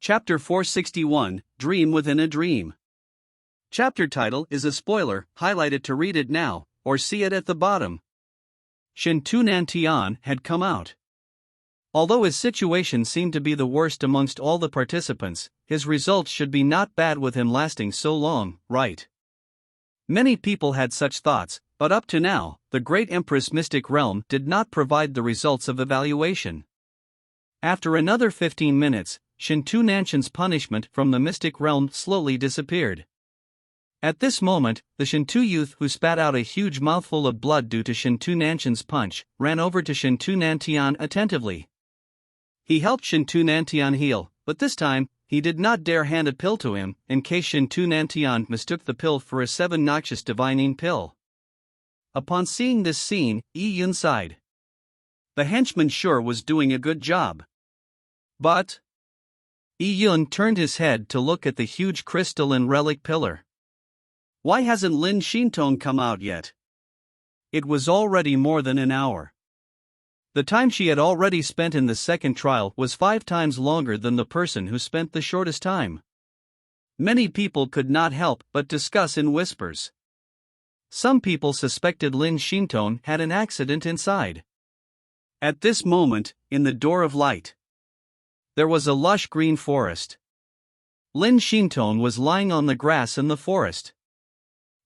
Chapter 461, Dream Within a Dream. Chapter title is a spoiler, highlighted to read it now, or see it at the bottom. Shintu Nantian had come out. Although his situation seemed to be the worst amongst all the participants, his results should be not bad with him lasting so long, right? Many people had such thoughts, but up to now, the Great Empress Mystic Realm did not provide the results of evaluation. After another 15 minutes, Shintu Nanshan's punishment from the Mystic Realm slowly disappeared. At this moment, the Shintu youth who spat out a huge mouthful of blood due to Shintu Nanshan's punch, ran over to Shintu Nantian attentively. He helped Shintu Nantian heal, but this time, he did not dare hand a pill to him, in case Shintu Nantian mistook the pill for a 7 noxious divining pill. Upon seeing this scene, Yi Yun sighed. The henchman sure was doing a good job. But Yi Yun turned his head to look at the huge crystalline relic pillar. Why hasn't Lin Shintong come out yet? It was already more than an hour. The time she had already spent in the second trial was 5 times longer than the person who spent the shortest time. Many people could not help but discuss in whispers. Some people suspected Lin Shintong had an accident inside. At this moment, in the Door of Light, there was a lush green forest. Lin Shintong was lying on the grass in the forest.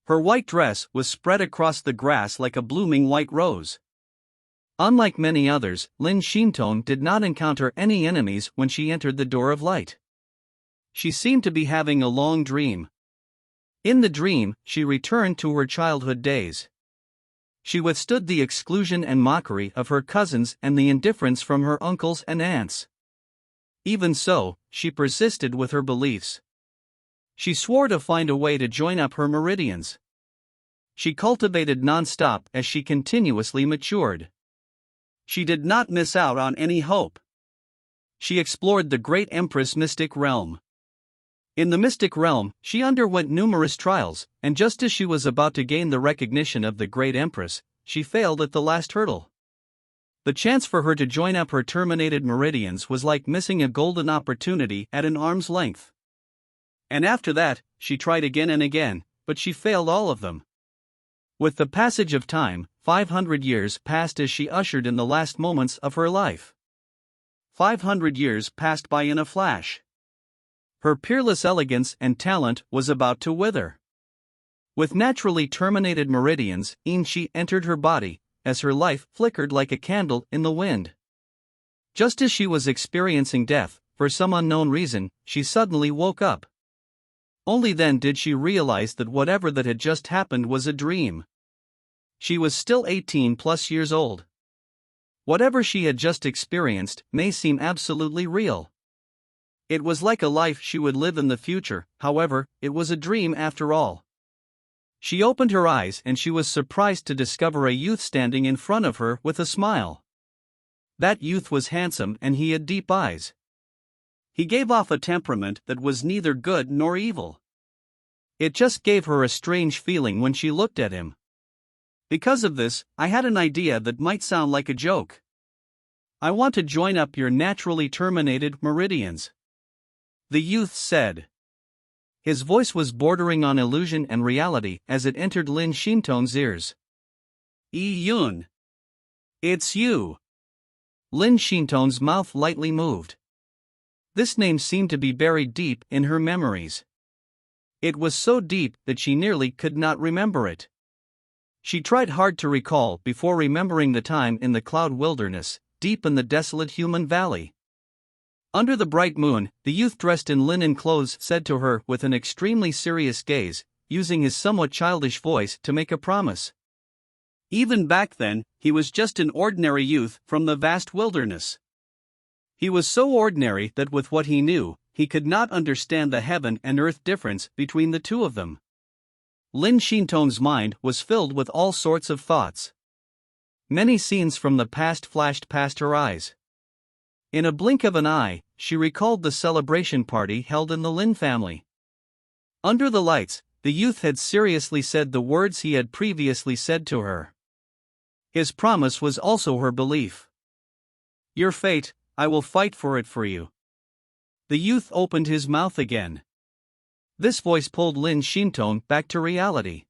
Her white dress was spread across the grass like a blooming white rose. Unlike many others, Lin Shintong did not encounter any enemies when she entered the Door of Light. She seemed to be having a long dream. In the dream, she returned to her childhood days. She withstood the exclusion and mockery of her cousins and the indifference from her uncles and aunts. Even so, she persisted with her beliefs. She swore to find a way to join up her meridians. She cultivated non-stop as she continuously matured. She did not miss out on any hope. She explored the Great Empress Mystic Realm. In the Mystic Realm, she underwent numerous trials, and just as she was about to gain the recognition of the Great Empress, she failed at the last hurdle. The chance for her to join up her terminated meridians was like missing a golden opportunity at an arm's length. And after that, she tried again and again, but she failed all of them. With the passage of time, 500 years passed as she ushered in the last moments of her life. 500 years passed by in a flash. Her peerless elegance and talent was about to wither. With naturally terminated meridians, Yin-Chi entered her body, as her life flickered like a candle in the wind. Just as she was experiencing death, for some unknown reason, she suddenly woke up. Only then did she realize that whatever that had just happened was a dream. She was still 18+ years old. Whatever she had just experienced may seem absolutely real. It was like a life she would live in the future, however, it was a dream after all. She opened her eyes and she was surprised to discover a youth standing in front of her with a smile. That youth was handsome and he had deep eyes. He gave off a temperament that was neither good nor evil. It just gave her a strange feeling when she looked at him. Because of this, I had an idea that might sound like a joke. I want to join up your naturally terminated meridians, the youth said. His voice was bordering on illusion and reality as it entered Lin Shintong's ears. Yi Yun. It's you. Lin Shintong's mouth lightly moved. This name seemed to be buried deep in her memories. It was so deep that she nearly could not remember it. She tried hard to recall before remembering the time in the cloud wilderness, deep in the desolate human valley. Under the bright moon, the youth dressed in linen clothes said to her with an extremely serious gaze, using his somewhat childish voice to make a promise. Even back then, he was just an ordinary youth from the vast wilderness. He was so ordinary that with what he knew, he could not understand the heaven and earth difference between the two of them. Lin Shintong's mind was filled with all sorts of thoughts. Many scenes from the past flashed past her eyes. In a blink of an eye, she recalled the celebration party held in the Lin family. Under the lights, the youth had seriously said the words he had previously said to her. His promise was also her belief. Your fate, I will fight for it for you. The youth opened his mouth again. This voice pulled Lin Xintong back to reality.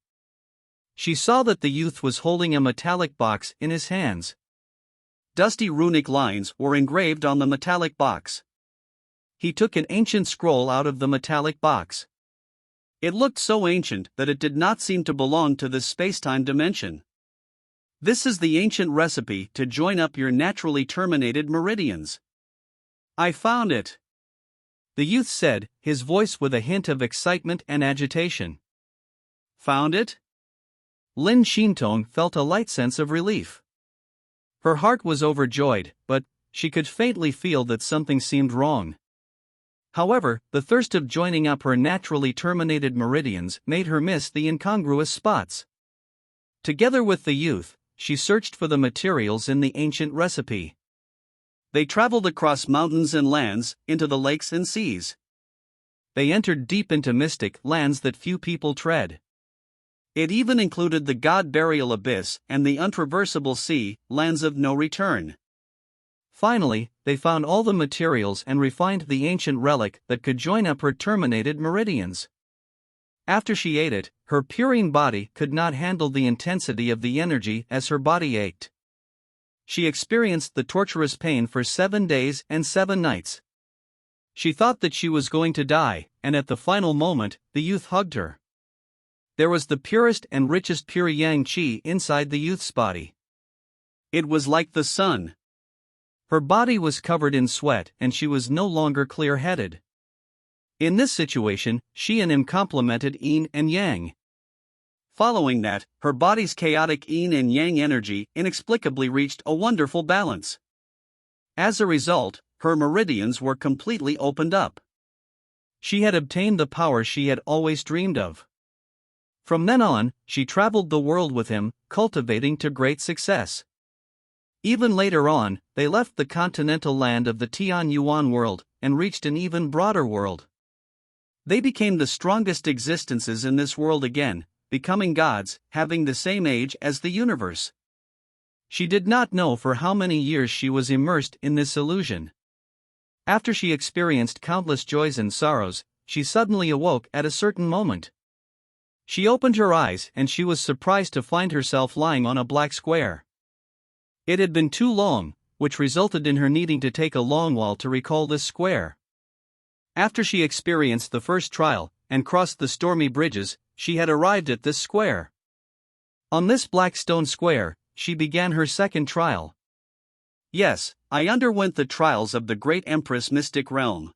She saw that the youth was holding a metallic box in his hands. Dusty runic lines were engraved on the metallic box. He took an ancient scroll out of the metallic box. It looked so ancient that it did not seem to belong to this space-time dimension. This is the ancient recipe to join up your naturally terminated meridians. I found it, the youth said, his voice with a hint of excitement and agitation. Found it? Lin Xintong felt a light sense of relief. Her heart was overjoyed, but she could faintly feel that something seemed wrong. However, the thirst of joining up her naturally terminated meridians made her miss the incongruous spots. Together with the youth, she searched for the materials in the ancient recipe. They traveled across mountains and lands, into the lakes and seas. They entered deep into mystic lands that few people tread. It even included the God Burial Abyss and the untraversable sea, lands of no return. Finally, they found all the materials and refined the ancient relic that could join up her terminated meridians. After she ate it, her purine body could not handle the intensity of the energy as her body ached. She experienced the torturous pain for 7 days and 7 nights. She thought that she was going to die, and at the final moment, the youth hugged her. There was the purest and richest pure yang qi inside the youth's body. It was like the sun. Her body was covered in sweat and she was no longer clear-headed. In this situation, she and him complemented yin and yang. Following that, her body's chaotic yin and yang energy inexplicably reached a wonderful balance. As a result, her meridians were completely opened up. She had obtained the power she had always dreamed of. From then on, she traveled the world with him, cultivating to great success. Even later on, they left the continental land of the Tian Yuan world and reached an even broader world. They became the strongest existences in this world again, becoming gods, having the same age as the universe. She did not know for how many years she was immersed in this illusion. After she experienced countless joys and sorrows, she suddenly awoke at a certain moment. She opened her eyes and she was surprised to find herself lying on a black square. It had been too long, which resulted in her needing to take a long while to recall this square. After she experienced the first trial and crossed the stormy bridges, she had arrived at this square. On this black stone square, she began her second trial. Yes, I underwent the trials of the great Empress Mystic Realm.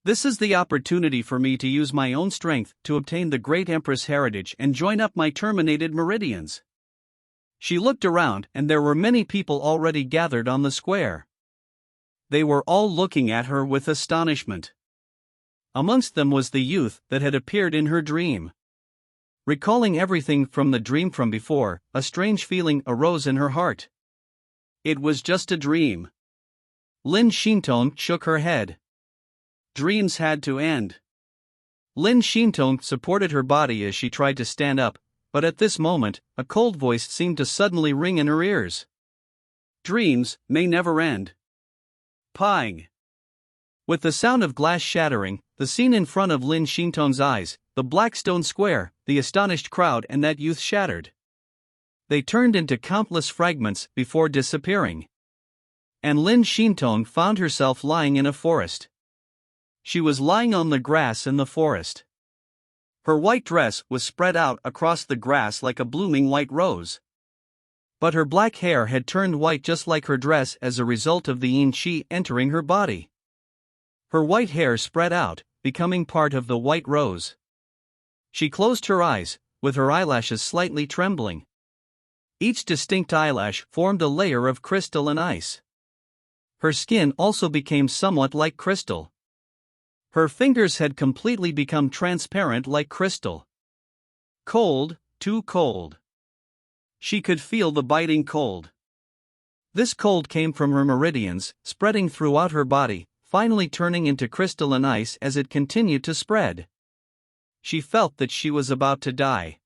This is the opportunity for me to use my own strength to obtain the great Empress heritage and join up my terminated meridians. She looked around and there were many people already gathered on the square. They were all looking at her with astonishment. Amongst them was the youth that had appeared in her dream. Recalling everything from the dream from before, a strange feeling arose in her heart. It was just a dream. Lin Xintong shook her head. Dreams had to end. Lin Xintong supported her body as she tried to stand up, but at this moment, a cold voice seemed to suddenly ring in her ears. Dreams may never end. Pang. With the sound of glass shattering, the scene in front of Lin Xintong's eyes, the black stone square, the astonished crowd and that youth shattered. They turned into countless fragments before disappearing. And Lin Xintong found herself lying in a forest. She was lying on the grass in the forest. Her white dress was spread out across the grass like a blooming white rose. But her black hair had turned white just like her dress as a result of the yin qi entering her body. Her white hair spread out, becoming part of the white rose. She closed her eyes, with her eyelashes slightly trembling. Each distinct eyelash formed a layer of crystal and ice. Her skin also became somewhat like crystal. Her fingers had completely become transparent like crystal. Cold, too cold. She could feel the biting cold. This cold came from her meridians, spreading throughout her body, finally turning into crystal and ice as it continued to spread. She felt that she was about to die.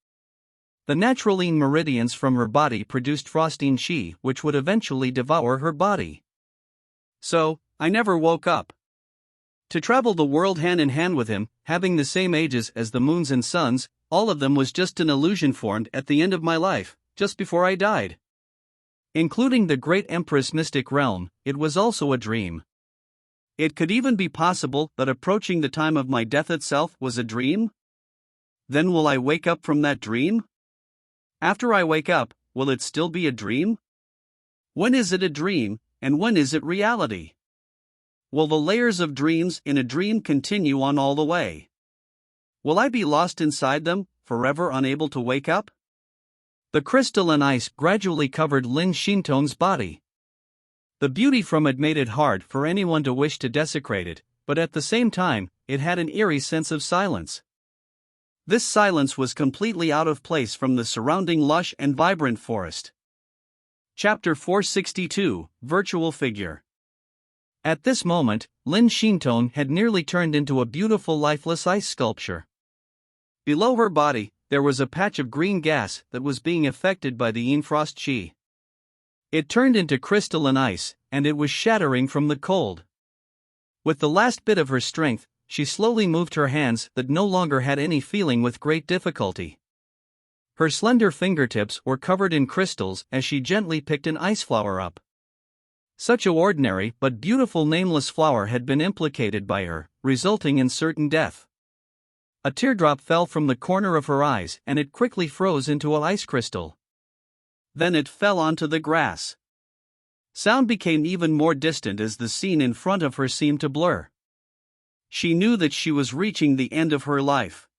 The natural yin meridians from her body produced frosting qi, which would eventually devour her body. So, I never woke up. To travel the world hand in hand with him, having the same ages as the moons and suns, all of them was just an illusion formed at the end of my life, just before I died. Including the great Empress mystic realm, it was also a dream. It could even be possible that approaching the time of my death itself was a dream? Then will I wake up from that dream? After I wake up, will it still be a dream? When is it a dream, and when is it reality? Will the layers of dreams in a dream continue on all the way? Will I be lost inside them, forever unable to wake up? The crystal and ice gradually covered Lin Shintone's body. The beauty from it made it hard for anyone to wish to desecrate it, but at the same time, it had an eerie sense of silence. This silence was completely out of place from the surrounding lush and vibrant forest. Chapter 462, Virtual Figure. At this moment, Lin Shintone had nearly turned into a beautiful lifeless ice sculpture. Below her body, there was a patch of green gas that was being affected by the Infrost Chi. It turned into crystal and ice, and it was shattering from the cold. With the last bit of her strength, she slowly moved her hands that no longer had any feeling with great difficulty. Her slender fingertips were covered in crystals as she gently picked an ice flower up. Such an ordinary but beautiful nameless flower had been implicated by her, resulting in certain death. A teardrop fell from the corner of her eyes and it quickly froze into an ice crystal. Then it fell onto the grass. Sound became even more distant as the scene in front of her seemed to blur. She knew that she was reaching the end of her life.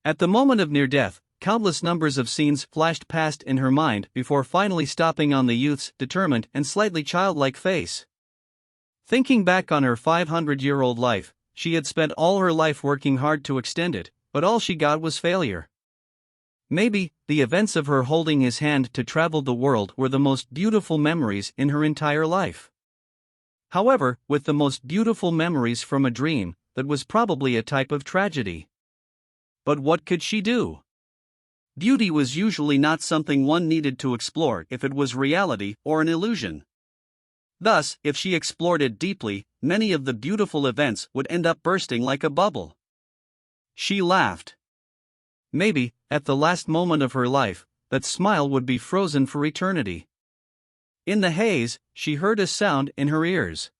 At the moment of near death, countless numbers of scenes flashed past in her mind before finally stopping on the youth's determined and slightly childlike face. Thinking back on her 500-year-old life, she had spent all her life working hard to extend it, but all she got was failure. Maybe, the events of her holding his hand to travel the world were the most beautiful memories in her entire life. However, with the most beautiful memories from a dream, that was probably a type of tragedy. But what could she do? Beauty was usually not something one needed to explore if it was reality or an illusion. Thus, if she explored it deeply, many of the beautiful events would end up bursting like a bubble. She laughed. Maybe, at the last moment of her life, that smile would be frozen for eternity. In the haze, she heard a sound in her ears.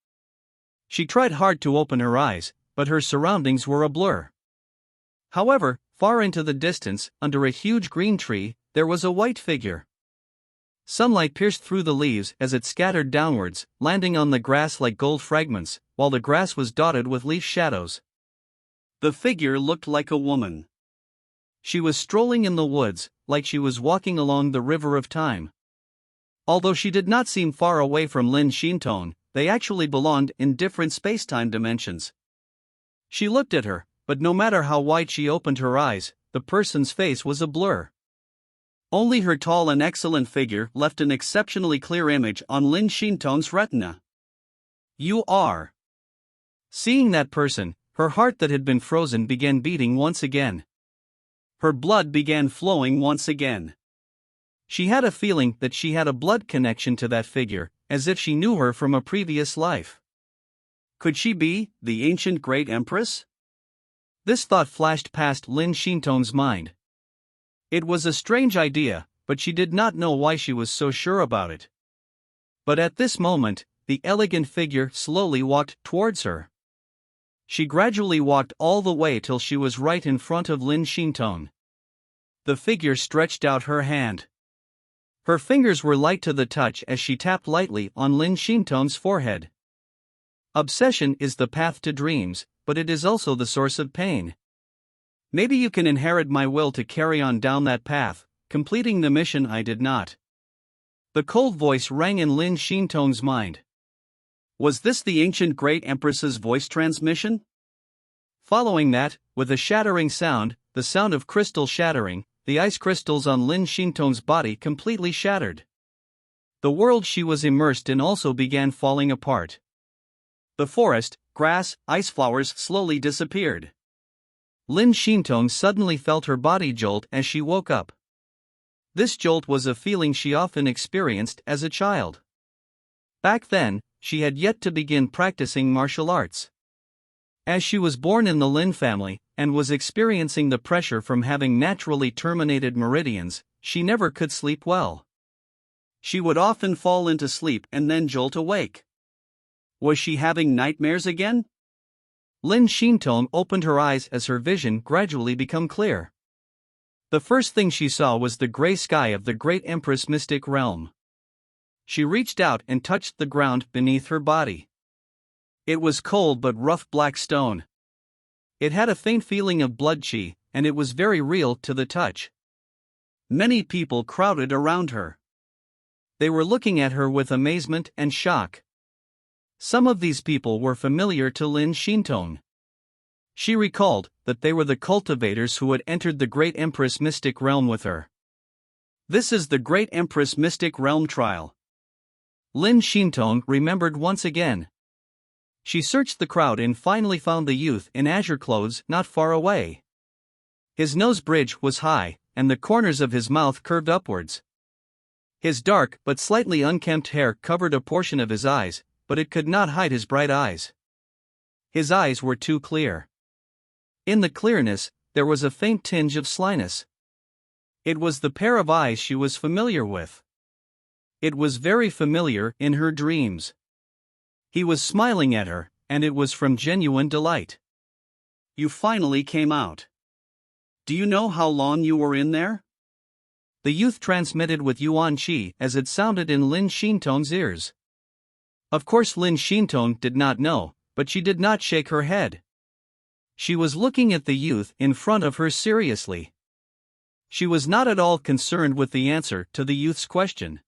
She tried hard to open her eyes, but her surroundings were a blur. However, far into the distance, under a huge green tree, there was a white figure. Sunlight pierced through the leaves as it scattered downwards, landing on the grass like gold fragments, while the grass was dotted with leaf shadows. The figure looked like a woman. She was strolling in the woods, like she was walking along the river of time. Although she did not seem far away from Lin Shintone, they actually belonged in different space-time dimensions. She looked at her, but no matter how wide she opened her eyes, the person's face was a blur. Only her tall and excellent figure left an exceptionally clear image on Lin Shintone's retina. You are. Seeing that person, her heart that had been frozen began beating once again. Her blood began flowing once again. She had a feeling that she had a blood connection to that figure, as if she knew her from a previous life. Could she be the ancient great empress? This thought flashed past Lin Shintone's mind. It was a strange idea, but she did not know why she was so sure about it. But at this moment, the elegant figure slowly walked towards her. She gradually walked all the way till she was right in front of Lin Shintone. The figure stretched out her hand. Her fingers were light to the touch as she tapped lightly on Lin Shintone's forehead. Obsession is the path to dreams, but it is also the source of pain. Maybe you can inherit my will to carry on down that path, completing the mission I did not. The cold voice rang in Lin Shintone's mind. Was this the ancient great empress's voice transmission? Following that, with a shattering sound, the sound of crystal shattering, the ice crystals on Lin Shintone's body completely shattered. The world she was immersed in also began falling apart. The forest, grass, ice flowers slowly disappeared. Lin Shintone suddenly felt her body jolt as she woke up. This jolt was a feeling she often experienced as a child. Back then, she had yet to begin practicing martial arts. As she was born in the Lin family, and was experiencing the pressure from having naturally terminated meridians, she never could sleep well. She would often fall into sleep and then jolt awake. Was she having nightmares again? Lin Xintong opened her eyes as her vision gradually became clear. The first thing she saw was the gray sky of the great Empress Mystic Realm. She reached out and touched the ground beneath her body. It was cold but rough black stone. It had a faint feeling of blood qi, and it was very real to the touch. Many people crowded around her. They were looking at her with amazement and shock. Some of these people were familiar to Lin Xintong. She recalled that they were the cultivators who had entered the Great Empress Mystic Realm with her. This is the Great Empress Mystic Realm trial. Lin Xintong remembered once again. She searched the crowd and finally found the youth in azure clothes not far away. His nose bridge was high, and the corners of his mouth curved upwards. His dark but slightly unkempt hair covered a portion of his eyes, but it could not hide his bright eyes. His eyes were too clear. In the clearness, there was a faint tinge of slyness. It was the pair of eyes she was familiar with. It was very familiar in her dreams. He was smiling at her, and it was from genuine delight. You finally came out. Do you know how long you were in there? The youth transmitted with Yuan Qi as it sounded in Lin Xintong's ears. Of course Lin Xintong did not know, but she did not shake her head. She was looking at the youth in front of her seriously. She was not at all concerned with the answer to the youth's question.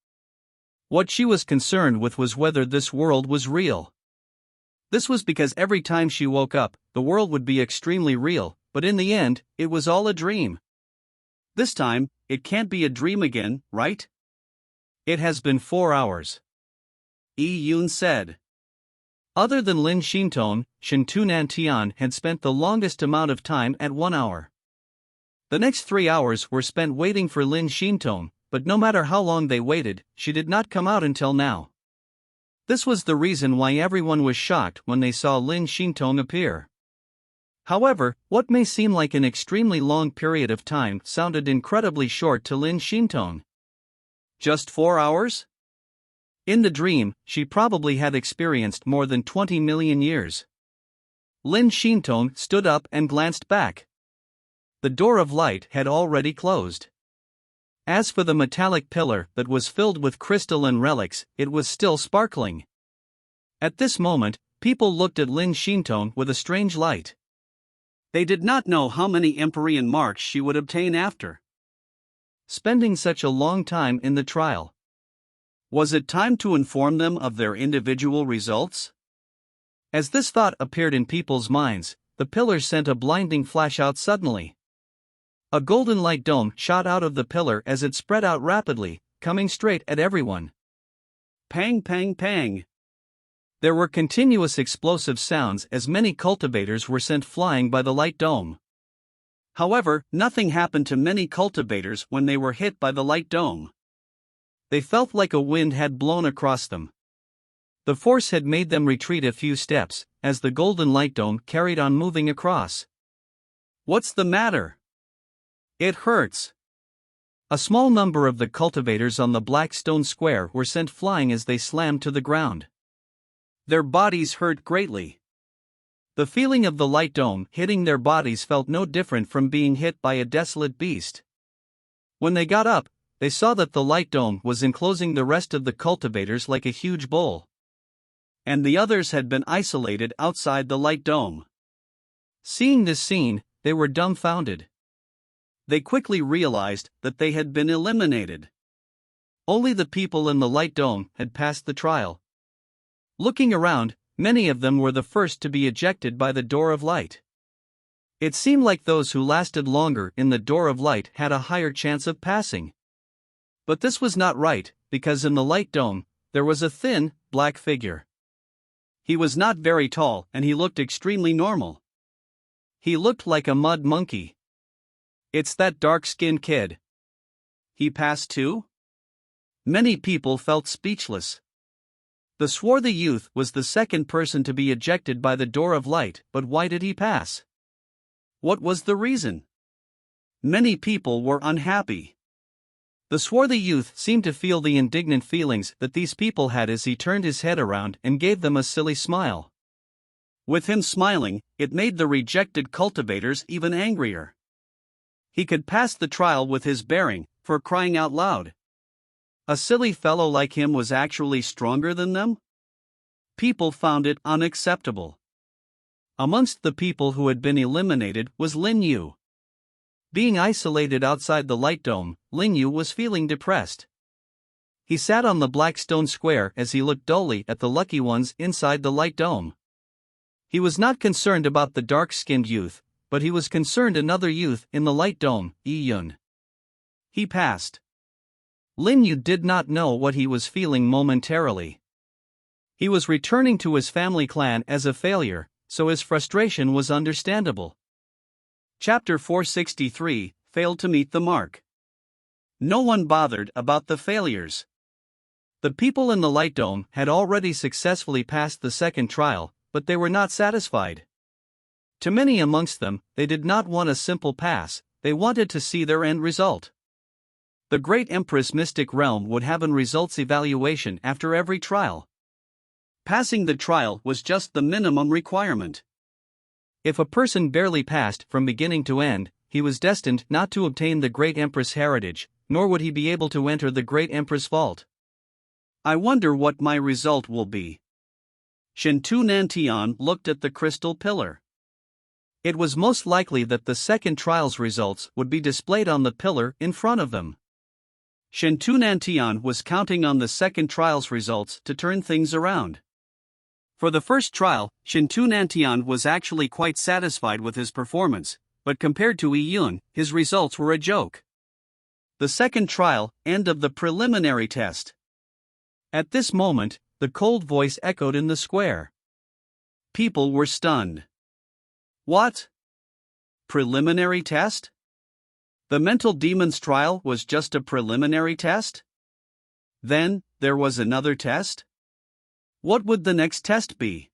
What she was concerned with was whether this world was real. This was because every time she woke up, the world would be extremely real, but in the end, it was all a dream. This time, it can't be a dream again, right? It has been 4 hours. Yi Yun said. Other than Lin Xintong, Shen Tunantian had spent the longest amount of time at 1 hour. The next 3 hours were spent waiting for Lin Xintong, but no matter how long they waited, she did not come out until now. This was the reason why everyone was shocked when they saw Lin Xintong appear. However, what may seem like an extremely long period of time sounded incredibly short to Lin Xintong. Just 4 hours? In the dream, she probably had experienced more than 20 million years. Lin Xintong stood up and glanced back. The door of light had already closed. As for the metallic pillar that was filled with crystal and relics, it was still sparkling. At this moment, people looked at Lin Xintong with a strange light. They did not know how many Empyrean marks she would obtain after spending such a long time in the trial. Was it time to inform them of their individual results? As this thought appeared in people's minds, the pillar sent a blinding flash out suddenly. A golden light dome shot out of the pillar as it spread out rapidly, coming straight at everyone. Pang, pang, pang. There were continuous explosive sounds as many cultivators were sent flying by the light dome. However, nothing happened to many cultivators when they were hit by the light dome. They felt like a wind had blown across them. The force had made them retreat a few steps, as the golden light dome carried on moving across. What's the matter? It hurts. A small number of the cultivators on the black stone square were sent flying as they slammed to the ground. Their bodies hurt greatly. The feeling of the light dome hitting their bodies felt no different from being hit by a desolate beast. When they got up, they saw that the light dome was enclosing the rest of the cultivators like a huge bowl. And the others had been isolated outside the light dome. Seeing this scene, they were dumbfounded. They quickly realized that they had been eliminated. Only the people in the light dome had passed the trial. Looking around, many of them were the first to be ejected by the door of light. It seemed like those who lasted longer in the door of light had a higher chance of passing. But this was not right, because in the light dome, there was a thin, black figure. He was not very tall and he looked extremely normal. He looked like a mud monkey. It's that dark-skinned kid. He passed too? Many people felt speechless. The swarthy youth was the second person to be ejected by the door of light, but why did he pass? What was the reason? Many people were unhappy. The swarthy youth seemed to feel the indignant feelings that these people had as he turned his head around and gave them a silly smile. With him smiling, it made the rejected cultivators even angrier. He could pass the trial with his bearing, for crying out loud. A silly fellow like him was actually stronger than them? People found it unacceptable. Amongst the people who had been eliminated was Lin Yu. Being isolated outside the light dome, Lin Yu was feeling depressed. He sat on the black stone square as he looked dully at the lucky ones inside the light dome. He was not concerned about the dark-skinned youth, but he was concerned another youth in the light dome, Yi Yun. He passed. Lin Yu did not know what he was feeling momentarily. He was returning to his family clan as a failure, so his frustration was understandable. Chapter 463, Failed to Meet the Mark. No one bothered about the failures. The people in the light dome had already successfully passed the second trial, but they were not satisfied. To many amongst them, they did not want a simple pass, they wanted to see their end result. The great Empress Mystic Realm would have an results evaluation after every trial. Passing the trial was just the minimum requirement. If a person barely passed from beginning to end, he was destined not to obtain the Great Empress heritage, nor would he be able to enter the Great Empress vault. I wonder what my result will be. Shintu Nantian looked at the crystal pillar. It was most likely that the second trial's results would be displayed on the pillar in front of them. Shintu Nantian was counting on the second trial's results to turn things around. For the first trial, Shintu Nantian was actually quite satisfied with his performance, but compared to Yi Yun, his results were a joke. The second trial, end of the preliminary test. At this moment, the cold voice echoed in the square. People were stunned. What? Preliminary test? The mental demons trial was just a preliminary test? Then, there was another test? What would the next test be?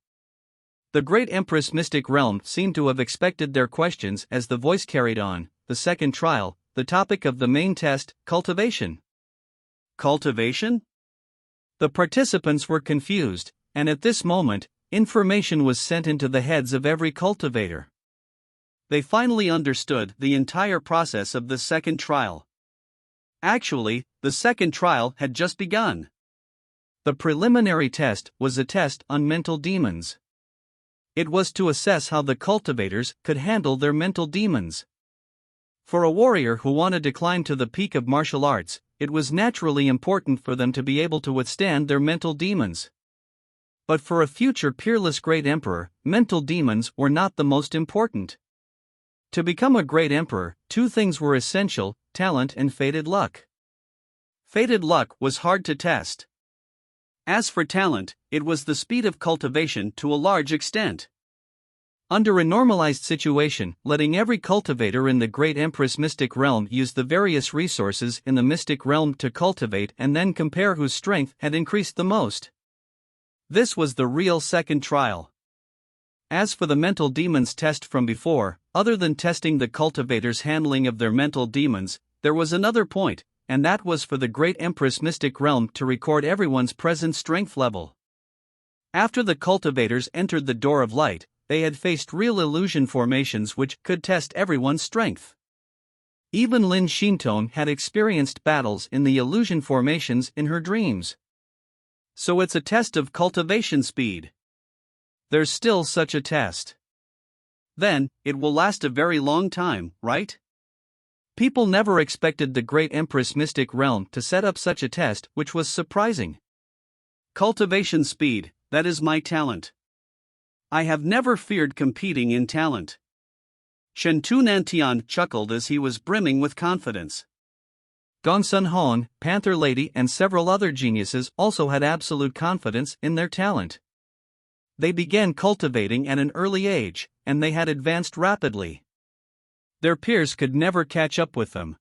The Great Empress Mystic Realm seemed to have expected their questions as the voice carried on. The second trial, the topic of the main test, cultivation. Cultivation? The participants were confused, and at this moment, information was sent into the heads of every cultivator. They finally understood the entire process of the second trial. Actually, the second trial had just begun. The preliminary test was a test on mental demons. It was to assess how the cultivators could handle their mental demons. For a warrior who wanted to climb to the peak of martial arts, it was naturally important for them to be able to withstand their mental demons. But for a future peerless great emperor, mental demons were not the most important. To become a great emperor, two things were essential: talent and fated luck. Fated luck was hard to test. As for talent, it was the speed of cultivation to a large extent. Under a normalized situation, letting every cultivator in the Great Empress Mystic Realm use the various resources in the Mystic Realm to cultivate and then compare whose strength had increased the most. This was the real second trial. As for the mental demons test from before, other than testing the cultivators' handling of their mental demons, there was another point, and that was for the Great Empress Mystic Realm to record everyone's present strength level. After the cultivators entered the Door of Light, they had faced real illusion formations which could test everyone's strength. Even Lin Xintong had experienced battles in the illusion formations in her dreams. So it's a test of cultivation speed. There's still such a test. Then, it will last a very long time, right? People never expected the Great Empress Mystic Realm to set up such a test, which was surprising. Cultivation speed, that is my talent. I have never feared competing in talent. Shintu Nantian chuckled as he was brimming with confidence. Gongsun Han, Panther Lady and several other geniuses also had absolute confidence in their talent. They began cultivating at an early age, and they had advanced rapidly. Their peers could never catch up with them.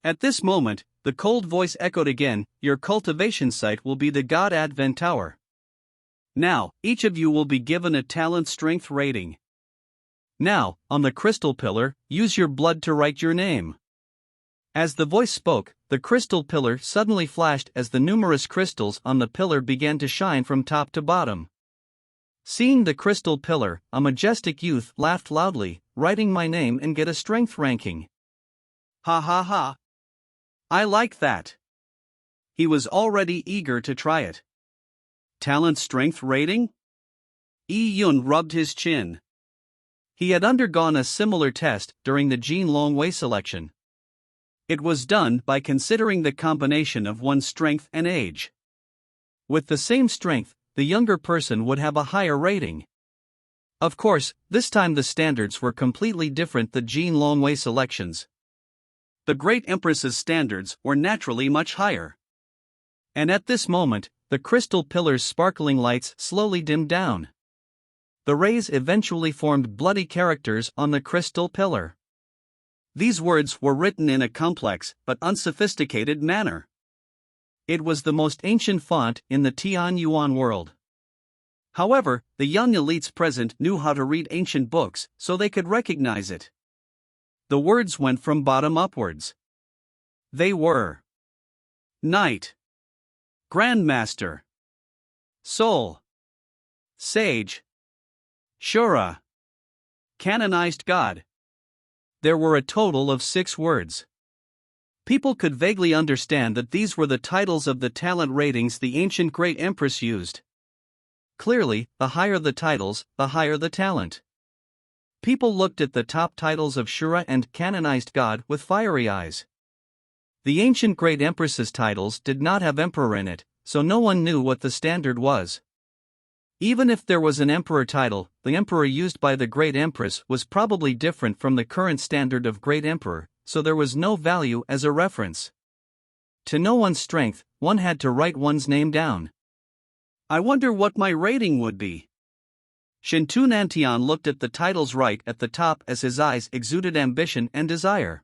At this moment, the cold voice echoed again, "Your cultivation site will be the God Advent Tower. Now, each of you will be given a talent strength rating. Now, on the crystal pillar, use your blood to write your name. As the voice spoke, the crystal pillar suddenly flashed as the numerous crystals on the pillar began to shine from top to bottom. Seeing the crystal pillar, a majestic youth laughed loudly, writing my name and get a strength ranking. Ha ha ha. I like that. He was already eager to try it. Talent strength rating? Yi Yun rubbed his chin. He had undergone a similar test during the Jin Longwei selection. It was done by considering the combination of one's strength and age. With the same strength, the younger person would have a higher rating. Of course, this time the standards were completely different than the Jin Longwei selections. The Great Empress's standards were naturally much higher. And at this moment, the crystal pillar's sparkling lights slowly dimmed down. The rays eventually formed bloody characters on the crystal pillar. These words were written in a complex but unsophisticated manner. It was the most ancient font in the Tian Yuan world. However, the young elites present knew how to read ancient books, so they could recognize it. The words went from bottom upwards. They were Knight, Grandmaster, Soul, Sage, Shura, Canonized God. There were a total of 6 words. People could vaguely understand that these were the titles of the talent ratings the ancient Great Empress used. Clearly, the higher the titles, the higher the talent. People looked at the top titles of Shura and Canonized God with fiery eyes. The ancient Great Empress's titles did not have emperor in it, so no one knew what the standard was. Even if there was an emperor title, the emperor used by the Great Empress was probably different from the current standard of Great Emperor, so there was no value as a reference. To know one's strength, one had to write one's name down. I wonder what my rating would be. Shintu Nantian looked at the titles right at the top as his eyes exuded ambition and desire.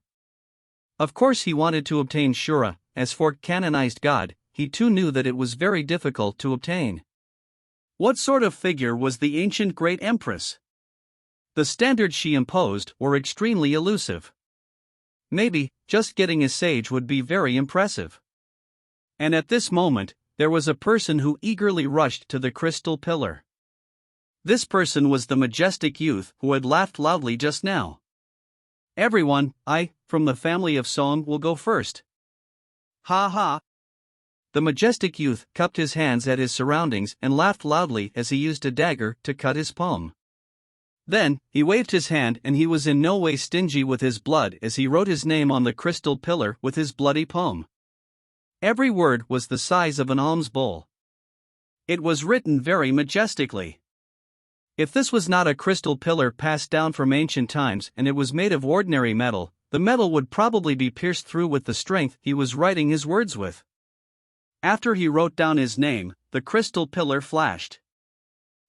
Of course he wanted to obtain Shura. As for Canonized God, he too knew that it was very difficult to obtain. What sort of figure was the ancient Great Empress? The standards she imposed were extremely elusive. Maybe, just getting a sage would be very impressive. And at this moment, there was a person who eagerly rushed to the crystal pillar. This person was the majestic youth who had laughed loudly just now. Everyone, from the family of Song will go first. Ha ha. The majestic youth cupped his hands at his surroundings and laughed loudly as he used a dagger to cut his palm. Then, he waved his hand and he was in no way stingy with his blood as he wrote his name on the crystal pillar with his bloody palm. Every word was the size of an alms bowl. It was written very majestically. If this was not a crystal pillar passed down from ancient times and it was made of ordinary metal, the metal would probably be pierced through with the strength he was writing his words with. After he wrote down his name, the crystal pillar flashed.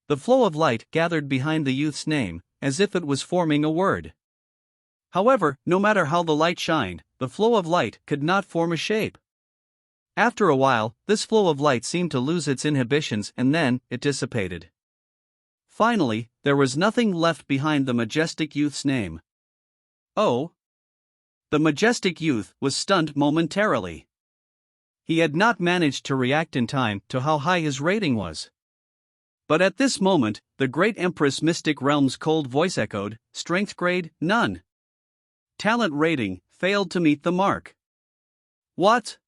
The flow of light gathered behind the youth's name, as if it was forming a word. However, no matter how the light shined, the flow of light could not form a shape. After a while, this flow of light seemed to lose its inhibitions and then, it dissipated. Finally, there was nothing left behind the majestic youth's name. Oh! The majestic youth was stunned momentarily. He had not managed to react in time to how high his rating was. But at this moment, the Great Empress Mystic Realm's cold voice echoed, strength grade, none. Talent rating, failed to meet the mark. What?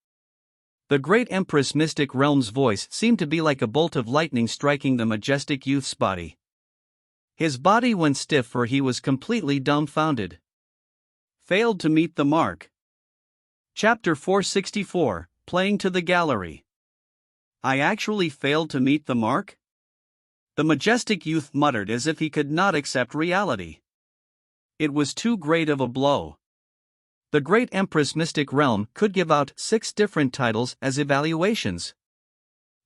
The Great Empress Mystic Realm's voice seemed to be like a bolt of lightning striking the majestic youth's body. His body went stiff for he was completely dumbfounded. Failed to meet the mark. Chapter 464, Playing to the Gallery. I actually failed to meet the mark? The majestic youth muttered as if he could not accept reality. It was too great of a blow. The Great Empress Mystic Realm could give out 6 different titles as evaluations.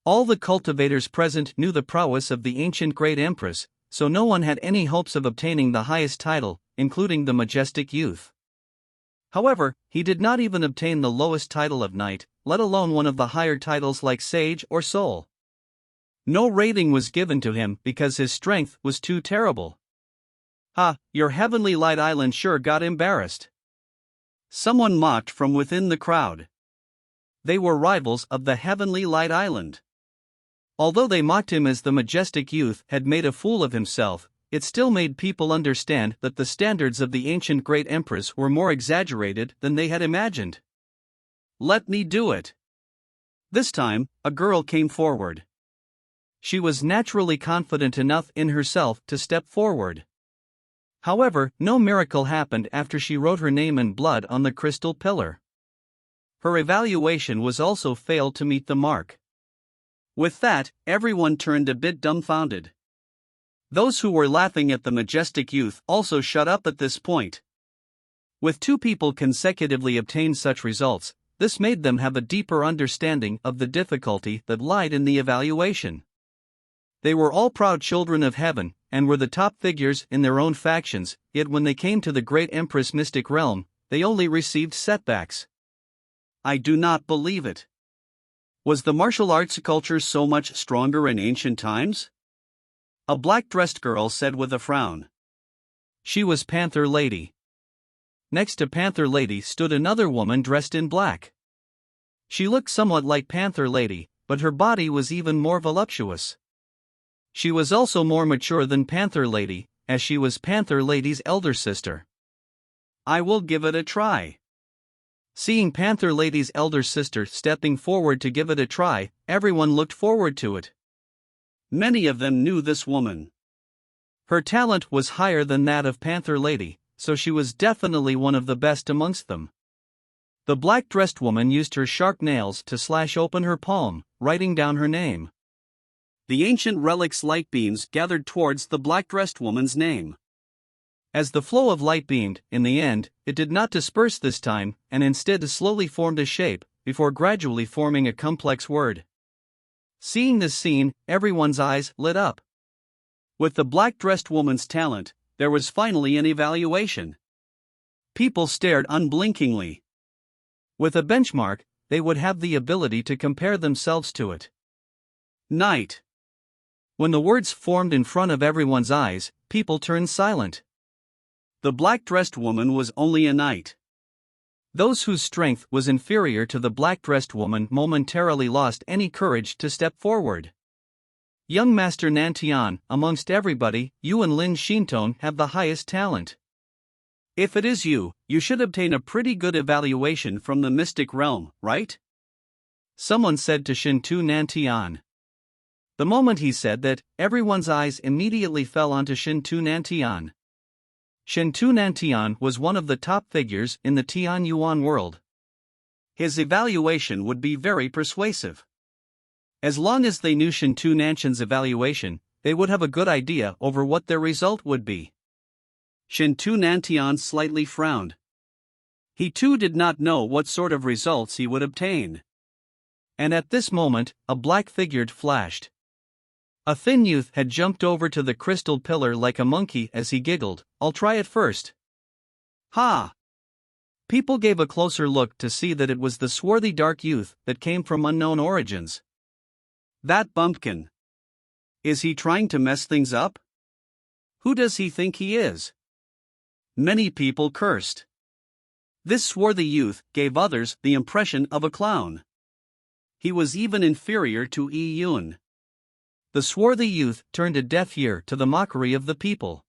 All the cultivators present knew the prowess of the ancient Great Empress, so no one had any hopes of obtaining the highest title, including the majestic youth. However, he did not even obtain the lowest title of Knight, let alone one of the higher titles like Sage or Soul. No rating was given to him because his strength was too terrible. Ha, your Heavenly Light Island sure got embarrassed. Someone mocked from within the crowd. They were rivals of the Heavenly Light Island. Although they mocked him as the majestic youth had made a fool of himself, it still made people understand that the standards of the ancient great empress were more exaggerated than they had imagined. Let me do it. This time, a girl came forward. She was naturally confident enough in herself to step forward. However, no miracle happened after she wrote her name in blood on the crystal pillar. Her evaluation was also failed to meet the mark. With that, everyone turned a bit dumbfounded. Those who were laughing at the majestic youth also shut up at this point. With two people consecutively obtain such results, this made them have a deeper understanding of the difficulty that lied in the evaluation. They were all proud children of heaven, and were the top figures in their own factions, yet when they came to the great Empress mystic realm, they only received setbacks. I do not believe it. Was the martial arts culture so much stronger in ancient times? A black-dressed girl said with a frown. She was Panther Lady. Next to Panther Lady stood another woman dressed in black. She looked somewhat like Panther Lady, but her body was even more voluptuous. She was also more mature than Panther Lady, as she was Panther Lady's elder sister. I will give it a try. Seeing Panther Lady's elder sister stepping forward to give it a try, everyone looked forward to it. Many of them knew this woman. Her talent was higher than that of Panther Lady, so she was definitely one of the best amongst them. The black-dressed woman used her sharp nails to slash open her palm, writing down her name. The ancient relic's light beams gathered towards the black-dressed woman's name. As the flow of light beamed, in the end, it did not disperse this time, and instead slowly formed a shape, before gradually forming a complex word. Seeing this scene, everyone's eyes lit up. With the black-dressed woman's talent, there was finally an evaluation. People stared unblinkingly. With a benchmark, they would have the ability to compare themselves to it. Night. When the words formed in front of everyone's eyes, people turned silent. The black-dressed woman was only a knight. Those whose strength was inferior to the black-dressed woman momentarily lost any courage to step forward. Young Master Nantian, amongst everybody, you and Lin Shinton have the highest talent. If it is you, you should obtain a pretty good evaluation from the mystic realm, right? Someone said to Shintu Nantian. The moment he said that, everyone's eyes immediately fell onto Shintu Nantian. Shintu Nantian was one of the top figures in the Tianyuan world. His evaluation would be very persuasive. As long as they knew Shintu Nantian's evaluation, they would have a good idea over what their result would be. Shintu Nantian slightly frowned. He too did not know what sort of results he would obtain. And at this moment, a black figure flashed. A thin youth had jumped over to the crystal pillar like a monkey as he giggled, "I'll try it first." Ha! People gave a closer look to see that it was the swarthy dark youth that came from unknown origins. That bumpkin. Is he trying to mess things up? Who does he think he is? Many people cursed. This swarthy youth gave others the impression of a clown. He was even inferior to Yi Yun. The swarthy youth turned a deaf ear to the mockery of the people.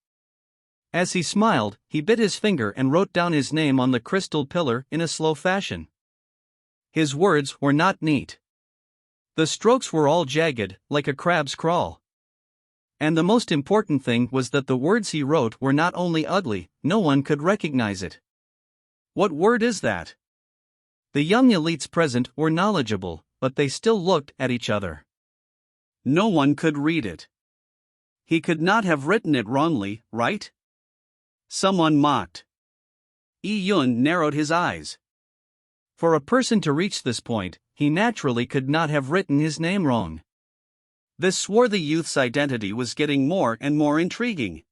As he smiled, he bit his finger and wrote down his name on the crystal pillar in a slow fashion. His words were not neat. The strokes were all jagged, like a crab's crawl. And the most important thing was that the words he wrote were not only ugly, no one could recognize it. What word is that? The young elites present were knowledgeable, but they still looked at each other. No one could read it. He could not have written it wrongly, right? Someone mocked. Yi Yun narrowed his eyes. For a person to reach this point, he naturally could not have written his name wrong. This swarthy youth's identity was getting more and more intriguing.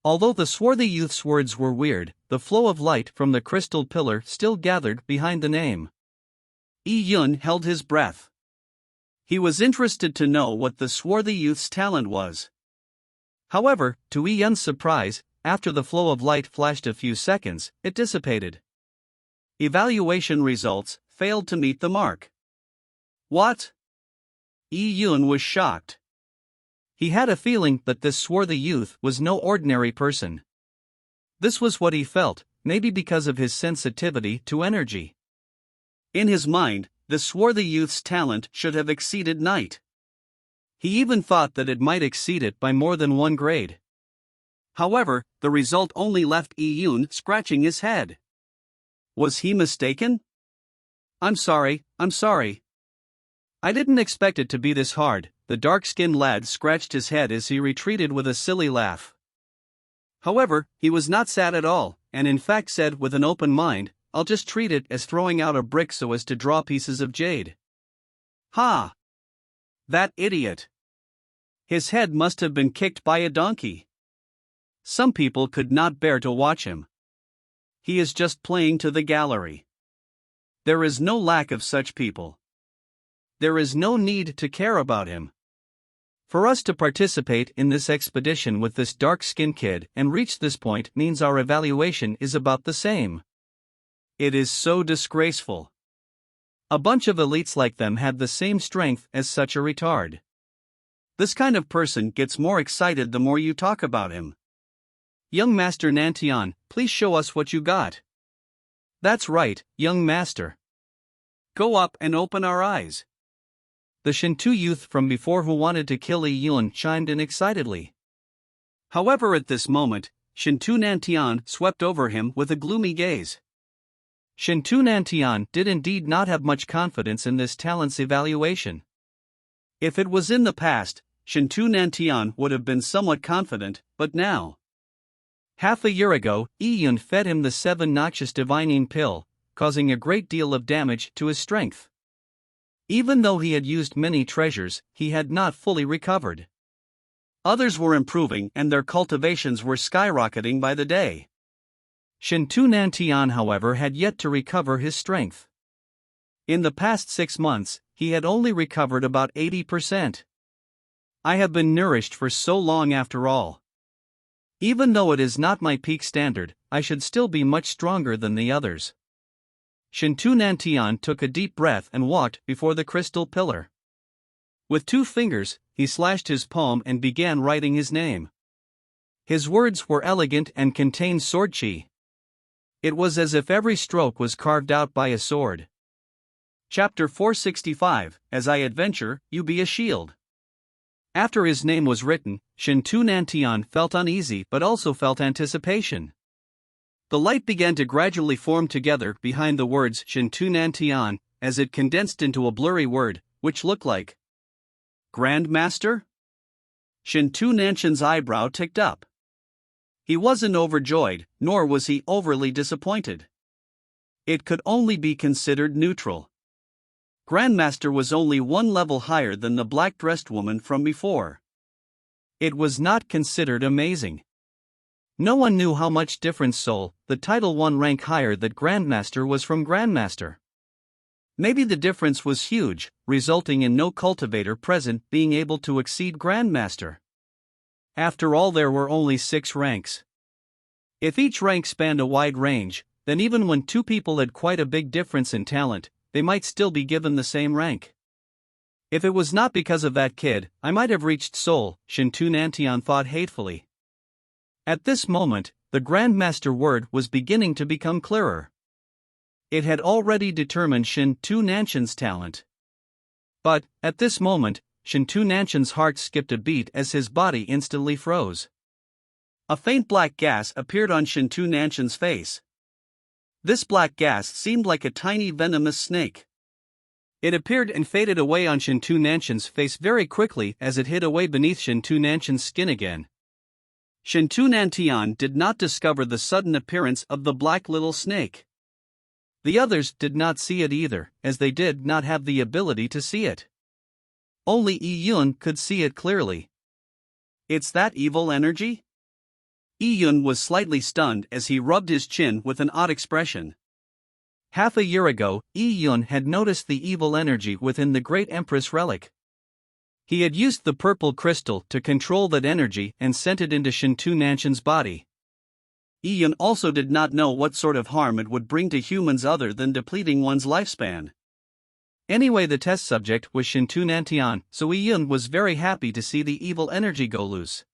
Although the swarthy youth's words were weird, the flow of light from the crystal pillar still gathered behind the name. Yi Yun held his breath. He was interested to know what the swarthy youth's talent was. However, to Yi Yun's surprise, after the flow of light flashed a few seconds, it dissipated. Evaluation results failed to meet the mark. What? Yi Yun was shocked. He had a feeling that this swarthy youth was no ordinary person. This was what he felt, maybe because of his sensitivity to energy. In his mind, the swarthy youth's talent should have exceeded Night. He even thought that it might exceed it by more than 1 grade. However, the result only left Yi Yun scratching his head. Was he mistaken? I'm sorry. I didn't expect it to be this hard, the dark-skinned lad scratched his head as he retreated with a silly laugh. However, he was not sad at all, and in fact said with an open mind, I'll just treat it as throwing out a brick so as to draw pieces of jade. Ha! That idiot! His head must have been kicked by a donkey. Some people could not bear to watch him. He is just playing to the gallery. There is no lack of such people. There is no need to care about him. For us to participate in this expedition with this dark-skinned kid and reach this point means our evaluation is about the same. It is so disgraceful. A bunch of elites like them had the same strength as such a retard. This kind of person gets more excited the more you talk about him. Young Master Nantian, please show us what you got. That's right, young master. Go up and open our eyes. The Shintu youth from before who wanted to kill Yi Yun chimed in excitedly. However, at this moment, Shintu Nantian swept over him with a gloomy gaze. Shintu Nantian did indeed not have much confidence in this talent's evaluation. If it was in the past, Shintu Nantian would have been somewhat confident, but now. Half a year ago, Yi Yun fed him the 7 noxious divining pill, causing a great deal of damage to his strength. Even though he had used many treasures, he had not fully recovered. Others were improving and their cultivations were skyrocketing by the day. Shintu Nantian, however, had yet to recover his strength. In the past 6 months, he had only recovered about 80%. I have been nourished for so long after all. Even though it is not my peak standard, I should still be much stronger than the others. Shintu Nantian took a deep breath and walked before the crystal pillar. With 2 fingers, he slashed his palm and began writing his name. His words were elegant and contained sword chi. It was as if every stroke was carved out by a sword. Chapter 465, As I Adventure, You Be a Shield. After his name was written, Shintu Nantian felt uneasy but also felt anticipation. The light began to gradually form together behind the words Shintu Nantian, as it condensed into a blurry word, which looked like Grand Master? Shintu Nanshan's eyebrow ticked up. He wasn't overjoyed, nor was he overly disappointed. It could only be considered neutral. Grandmaster was only 1 level higher than the black-dressed woman from before. It was not considered amazing. No one knew how much difference Soul, the title 1 rank higher that Grandmaster, was from Grandmaster. Maybe the difference was huge, resulting in no cultivator present being able to exceed Grandmaster. After all, there were only 6 ranks. If each rank spanned a wide range, then even when 2 people had quite a big difference in talent, they might still be given the same rank. If it was not because of that kid, I might have reached Seoul, Shintu Nantian thought hatefully. At this moment, the Grandmaster word was beginning to become clearer. It had already determined Shintu Nanshan's talent. But, at this moment, Shintu Nanshan's heart skipped a beat as his body instantly froze. A faint black gas appeared on Shintu Nanshan's face. This black gas seemed like a tiny venomous snake. It appeared and faded away on Shintu Nanshan's face very quickly as it hid away beneath Shintu Nanshan's skin again. Shintu Nantian did not discover the sudden appearance of the black little snake. The others did not see it either, as they did not have the ability to see it. Only Yi Yun could see it clearly. It's that evil energy? Yi Yun was slightly stunned as he rubbed his chin with an odd expression. Half a year ago, Yi Yun had noticed the evil energy within the Great Empress relic. He had used the purple crystal to control that energy and sent it into Shintu Nanshan's body. Iyun also did not know what sort of harm it would bring to humans other than depleting one's lifespan. Anyway, the test subject was Shintu Nantian, so Iyun was very happy to see the evil energy go loose.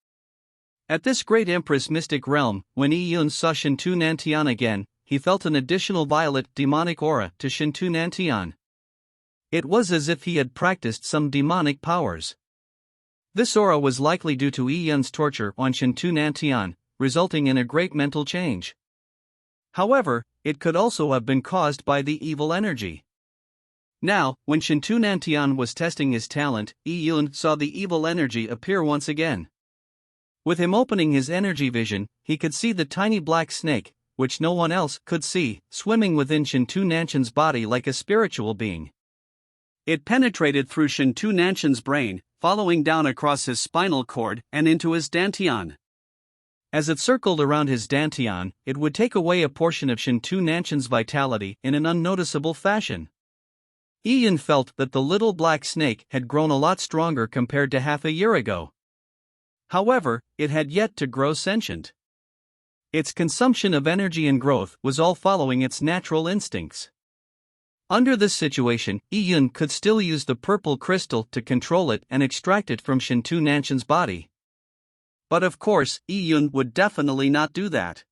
At this great Empress mystic realm, when Iyun saw Shintu Nantian again, he felt an additional violet demonic aura to Shintu Nantian. It was as if he had practiced some demonic powers. This aura was likely due to Iyun's torture on Shintu Nantian, resulting in a great mental change. However, it could also have been caused by the evil energy. Now, when Shintu Nantian was testing his talent, Iyun saw the evil energy appear once again. With him opening his energy vision, he could see the tiny black snake, which no one else could see, swimming within Shintu Nanshan's body like a spiritual being. It penetrated through Shintu Nanshan's brain, following down across his spinal cord and into his dantian. As it circled around his dantian, it would take away a portion of Shintu Nanshan's vitality in an unnoticeable fashion. Iyun felt that the little black snake had grown a lot stronger compared to half a year ago. However, it had yet to grow sentient. Its consumption of energy and growth was all following its natural instincts. Under this situation, Iyun could still use the purple crystal to control it and extract it from Shintu Nanshan's body. But of course, Iyun would definitely not do that.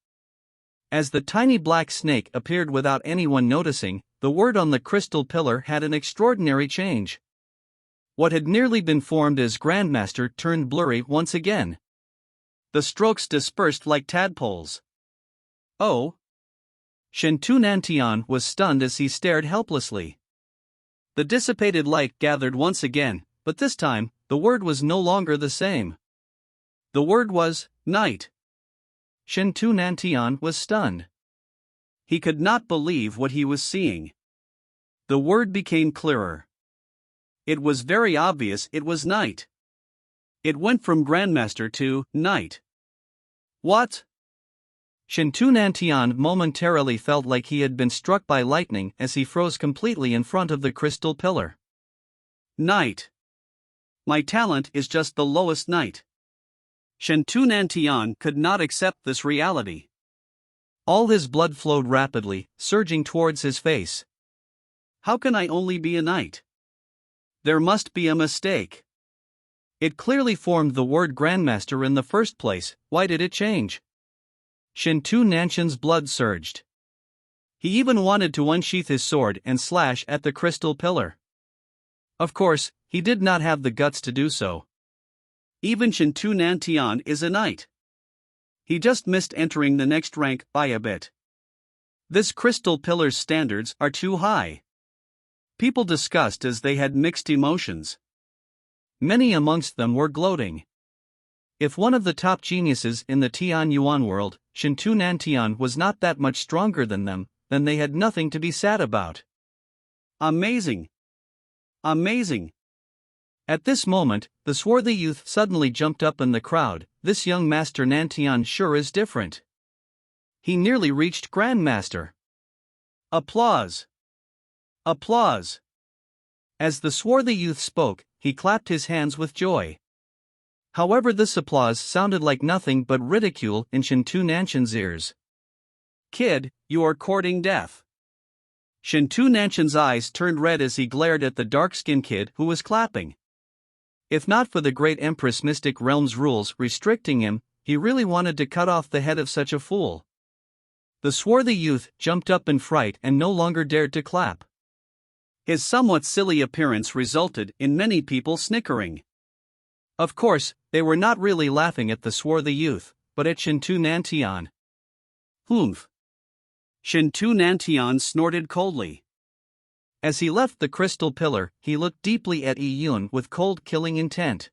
As the tiny black snake appeared without anyone noticing, the word on the crystal pillar had an extraordinary change. What had nearly been formed as Grandmaster turned blurry once again. The strokes dispersed like tadpoles. Oh! Shintu Nantian was stunned as he stared helplessly. The dissipated light gathered once again, but this time, the word was no longer the same. The word was, night. Shintu Nantian was stunned. He could not believe what he was seeing. The word became clearer. It was very obvious it was night. It went from Grandmaster to night. What? Shintu Nantian momentarily felt like he had been struck by lightning as he froze completely in front of the crystal pillar. Night. My talent is just the lowest night. Shintu Nantian could not accept this reality. All his blood flowed rapidly, surging towards his face. How can I only be a knight? There must be a mistake. It clearly formed the word Grandmaster in the first place. Why did it change? Shintu Nanshan's blood surged. He even wanted to unsheath his sword and slash at the crystal pillar. Of course, he did not have the guts to do so. Even Shintu Nantian is a knight. He just missed entering the next rank by a bit. This crystal pillar's standards are too high. People discussed as they had mixed emotions. Many amongst them were gloating. If one of the top geniuses in the Tian Yuan world, Shintu Nantian, was not that much stronger than them, then they had nothing to be sad about. Amazing! Amazing! At this moment, the swarthy youth suddenly jumped up in the crowd. This young Master Nantian sure is different. He nearly reached Grandmaster. Applause! Applause! As the swarthy youth spoke, he clapped his hands with joy. However, this applause sounded like nothing but ridicule in Shintu Nanshan's ears. Kid, you are courting death. Shintu Nanshan's eyes turned red as he glared at the dark-skinned kid who was clapping. If not for the great Empress Mystic Realm's rules restricting him, he really wanted to cut off the head of such a fool. The swarthy youth jumped up in fright and no longer dared to clap. His somewhat silly appearance resulted in many people snickering. Of course, they were not really laughing at the swarthy youth, but at Shintu Nantian. Humph! Shintu Nantian snorted coldly. As he left the crystal pillar, he looked deeply at Iyun with cold, killing intent.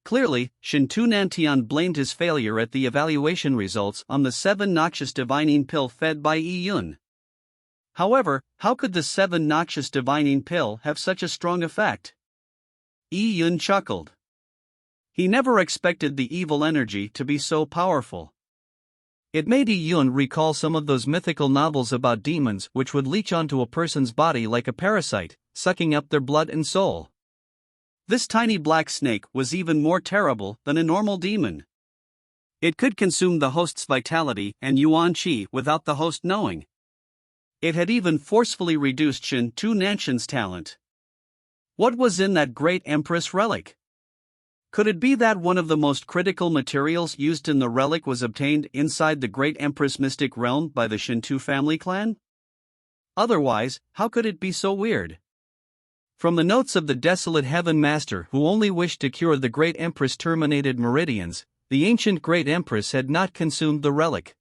Clearly, Shintu Nantian blamed his failure at the evaluation results on the 7 noxious divining pill fed by Iyun. However, how could the 7 noxious divining pill have such a strong effect? Iyun chuckled. He never expected the evil energy to be so powerful. It made Iyun recall some of those mythical novels about demons which would leech onto a person's body like a parasite, sucking up their blood and soul. This tiny black snake was even more terrible than a normal demon. It could consume the host's vitality and yuan qi without the host knowing. It had even forcefully reduced Shen Tu Nanshan's talent. What was in that great Empress relic? Could it be that one of the most critical materials used in the relic was obtained inside the great Empress mystic realm by the Shen Tu family clan? Otherwise, how could it be so weird? From the notes of the desolate Heaven Master who only wished to cure the great Empress' terminated meridians, the ancient great Empress had not consumed the relic.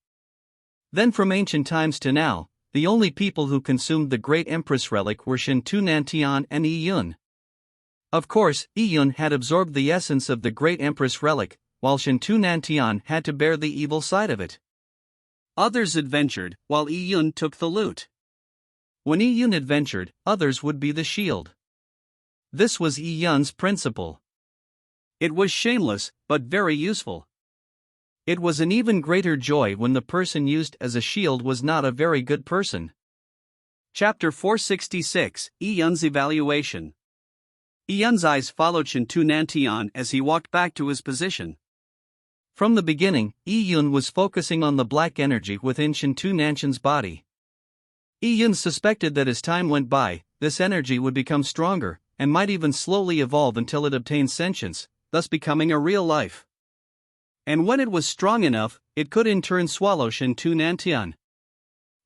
Then from ancient times to now, the only people who consumed the great Empress relic were Shen Tu Nantian and Yi Yun. Of course, Yi Yun had absorbed the essence of the great Empress relic, while Shen Tu Nantian had to bear the evil side of it. Others adventured, while Yi Yun took the loot. When Yi Yun adventured, others would be the shield. This was Yi Yun's principle. It was shameless, but very useful. It was an even greater joy when the person used as a shield was not a very good person. Chapter 466, Yi Yun's Evaluation. Yi Yun's eyes followed Shen Tu Nantian as he walked back to his position. From the beginning, Yi Yun was focusing on the black energy within Shen Tu Nanshan's body. Yi Yun suspected that as time went by, this energy would become stronger, and might even slowly evolve until it obtained sentience, thus becoming a real life. And when it was strong enough, it could in turn swallow Shen Tu Nantian.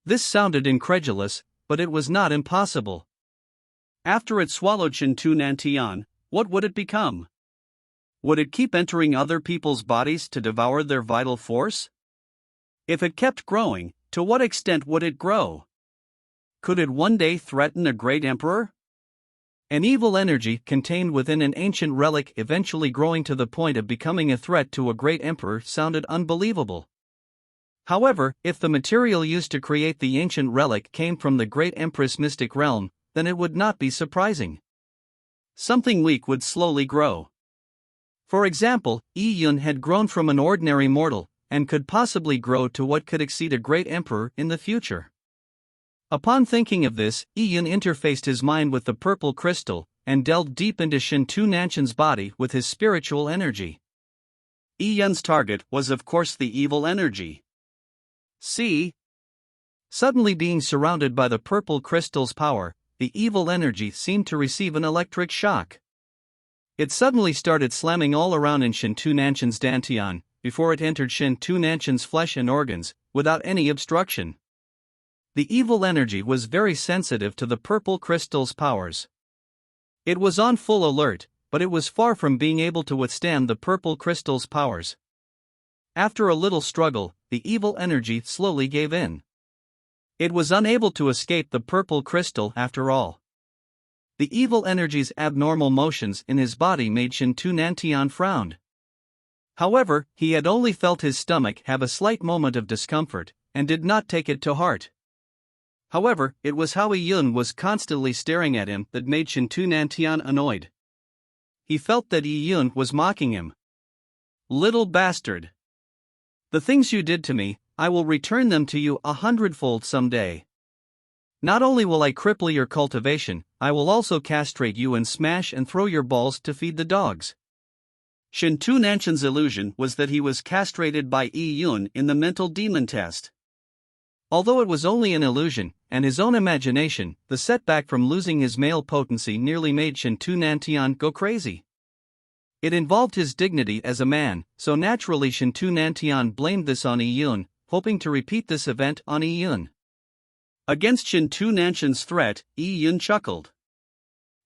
This sounded incredulous, but it was not impossible. After it swallowed Shen Tu Nantian, what would it become? Would it keep entering other people's bodies to devour their vital force? If it kept growing, to what extent would it grow? Could it one day threaten a great emperor? An evil energy contained within an ancient relic eventually growing to the point of becoming a threat to a great emperor sounded unbelievable. However, if the material used to create the ancient relic came from the great Empress mystic realm, then it would not be surprising. Something weak would slowly grow. For example, Yi Yun had grown from an ordinary mortal, and could possibly grow to what could exceed a great emperor in the future. Upon thinking of this, Yi Yun interfaced his mind with the purple crystal, and delved deep into Shen Tu Nanshan's body with his spiritual energy. Yi Yun's target was of course the evil energy. See? Suddenly being surrounded by the purple crystal's power, the evil energy seemed to receive an electric shock. It suddenly started slamming all around in Shen Tu Nanshan's dantian, before it entered Shen Tu Nanshan's flesh and organs, without any obstruction. The evil energy was very sensitive to the purple crystal's powers. It was on full alert, but it was far from being able to withstand the purple crystal's powers. After a little struggle, the evil energy slowly gave in. It was unable to escape the purple crystal after all. The evil energy's abnormal motions in his body made Shen Tu Nantian frown. However, he had only felt his stomach have a slight moment of discomfort, and did not take it to heart. However, it was how Yi Yun was constantly staring at him that made Shen Tu Nantian annoyed. He felt that Yi Yun was mocking him. Little bastard! The things you did to me, I will return them to you 100-fold someday. Not only will I cripple your cultivation, I will also castrate you and smash and throw your balls to feed the dogs. Shen Tu Nanshan's illusion was that he was castrated by Yi Yun in the mental demon test. Although it was only an illusion, and his own imagination, the setback from losing his male potency nearly made Shen Tu Nantian go crazy. It involved his dignity as a man, so naturally Shen Tu Nantian blamed this on Yi Yun, hoping to repeat this event on Yi Yun. Against Shen Tu Nanshan's threat, Yi Yun chuckled.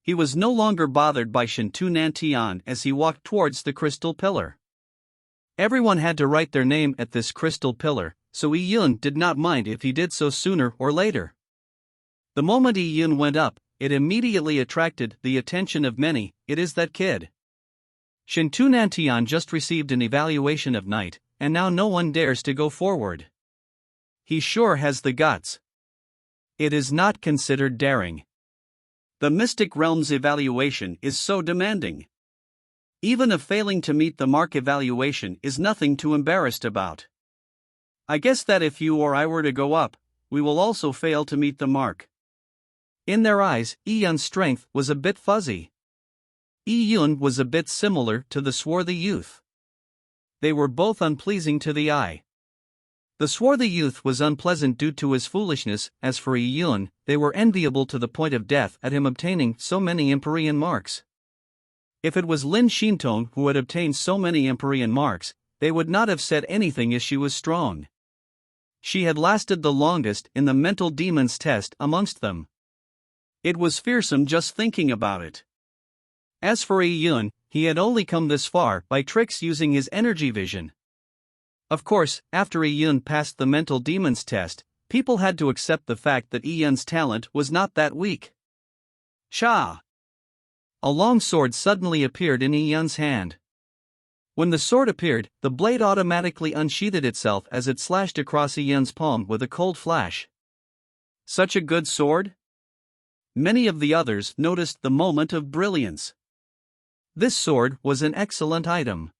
He was no longer bothered by Shen Tu Nantian as he walked towards the crystal pillar. Everyone had to write their name at this crystal pillar, so Yi Yun did not mind if he did so sooner or later. The moment Yi Yun went up, it immediately attracted the attention of many. It is that kid. Shen Tu Nantian just received an evaluation of night, and now no one dares to go forward. He sure has the guts. It is not considered daring. The mystic realm's evaluation is so demanding. Even if failing to meet the mark evaluation is nothing to embarrassed about. I guess that if you or I were to go up, we will also fail to meet the mark. In their eyes, Yi Yun's strength was a bit fuzzy. Yi Yun was a bit similar to the swarthy youth. They were both unpleasing to the eye. The swarthy youth was unpleasant due to his foolishness. As for Yi Yun, they were enviable to the point of death at him obtaining so many Empyrean marks. If it was Lin Shintong who had obtained so many Empyrean marks, they would not have said anything as she was strong. She had lasted the longest in the mental demons test amongst them. It was fearsome just thinking about it. As for Yi Yun, he had only come this far by tricks using his energy vision. Of course, after Yi Yun passed the mental demons test, people had to accept the fact that Yi Yun's talent was not that weak. Sha! A long sword suddenly appeared in Yi Yun's hand. When the sword appeared, the blade automatically unsheathed itself as it slashed across Yi Yun's palm with a cold flash. Such a good sword? Many of the others noticed the moment of brilliance. This sword was an excellent item.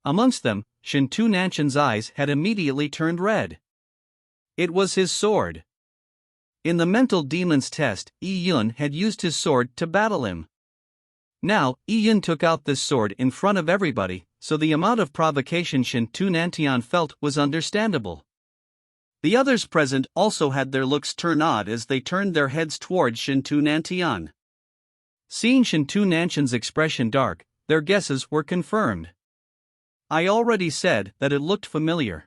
Amongst them, Shin Tu Nanshan's eyes had immediately turned red. It was his sword. In the mental demons test, Yi Yun had used his sword to battle him. Now, Yi Yun took out this sword in front of everybody, so the amount of provocation Shin Tu Nantian felt was understandable. The others present also had their looks turn odd as they turned their heads towards Shin Tu Nantian. Seeing Shin Tu Nanshan's expression dark, their guesses were confirmed. I already said that it looked familiar.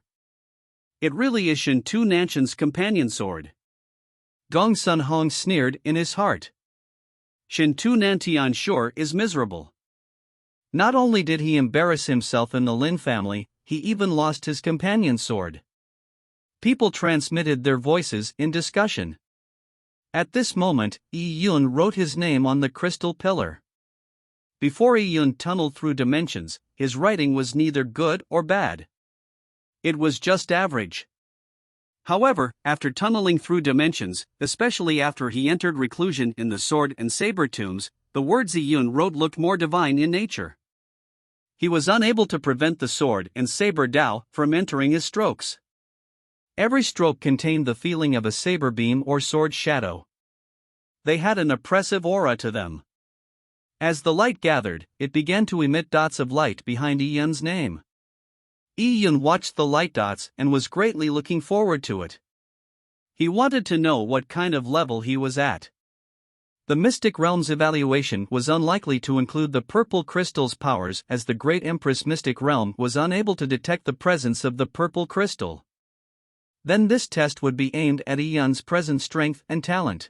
It really is Shin Tu Nanshan's companion sword. Gong Sun Hong sneered in his heart. Shin Tu Nantian sure is miserable. Not only did he embarrass himself in the Lin family, he even lost his companion sword. People transmitted their voices in discussion. At this moment, Yi Yun wrote his name on the crystal pillar. Before Yi Yun tunneled through dimensions, his writing was neither good or bad. It was just average. However, after tunneling through dimensions, especially after he entered reclusion in the sword and saber tombs, the words Yi Yun wrote looked more divine in nature. He was unable to prevent the sword and saber Dao from entering his strokes. Every stroke contained the feeling of a saber beam or sword shadow. They had an oppressive aura to them. As the light gathered, it began to emit dots of light behind Yi Yun's name. Yi Yun watched the light dots and was greatly looking forward to it. He wanted to know what kind of level he was at. The Mystic Realm's evaluation was unlikely to include the purple crystal's powers, as the Great Empress Mystic Realm was unable to detect the presence of the purple crystal. Then this test would be aimed at Yi Yun's present strength and talent.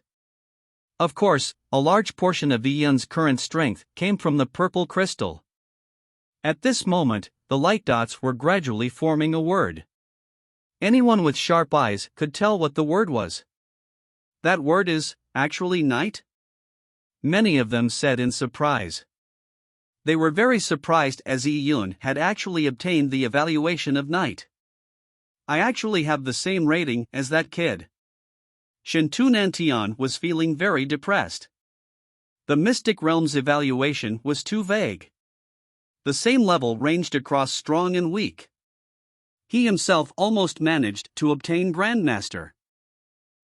Of course, a large portion of Yi Yun's current strength came from the purple crystal. At this moment, the light dots were gradually forming a word. Anyone with sharp eyes could tell what the word was. That word is, actually, night? Many of them said in surprise. They were very surprised as Yi Yun had actually obtained the evaluation of night. I actually have the same rating as that kid. Shin Tu Nantian was feeling very depressed. The Mystic Realm's evaluation was too vague. The same level ranged across strong and weak. He himself almost managed to obtain Grandmaster.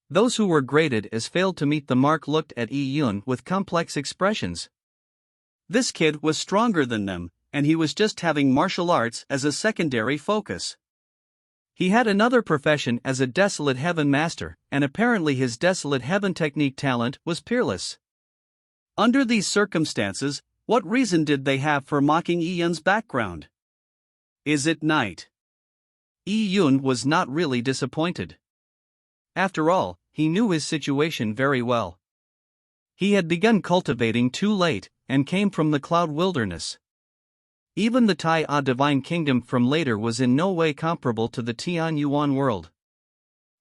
Those who were graded as failed to meet the mark looked at Yi Yun with complex expressions. This kid was stronger than them, and he was just having martial arts as a secondary focus. He had another profession as a Desolate Heaven Master, and apparently his Desolate Heaven technique talent was peerless. Under these circumstances, what reason did they have for mocking Yi Yun's background? Is it night? Yi Yun was not really disappointed. After all, he knew his situation very well. He had begun cultivating too late, and came from the Cloud Wilderness. Even the Tai Divine Kingdom from later was in no way comparable to the Tian Yuan world.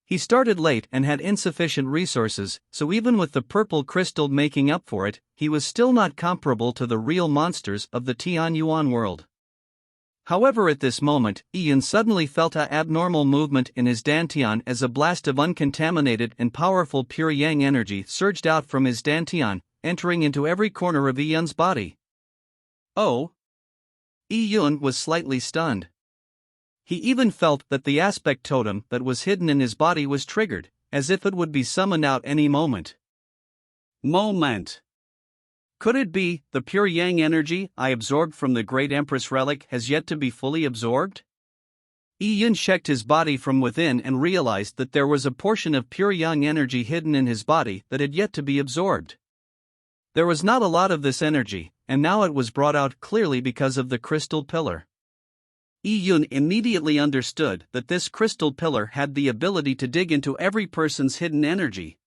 He started late and had insufficient resources, so even with the purple crystal making up for it, he was still not comparable to the real monsters of the Tian Yuan world. However, at this moment, Yi Yun suddenly felt an abnormal movement in his dantian as a blast of uncontaminated and powerful pure yang energy surged out from his dantian, entering into every corner of Yi Yun's body. Oh! Yi Yun was slightly stunned. He even felt that the aspect totem that was hidden in his body was triggered, as if it would be summoned out any moment. Could it be the pure yang energy I absorbed from the Great Empress relic has yet to be fully absorbed? Yi Yun checked his body from within and realized that there was a portion of pure yang energy hidden in his body that had yet to be absorbed. There was not a lot of this energy, and now it was brought out clearly because of the crystal pillar. Yi Yun immediately understood that this crystal pillar had the ability to dig into every person's hidden energy.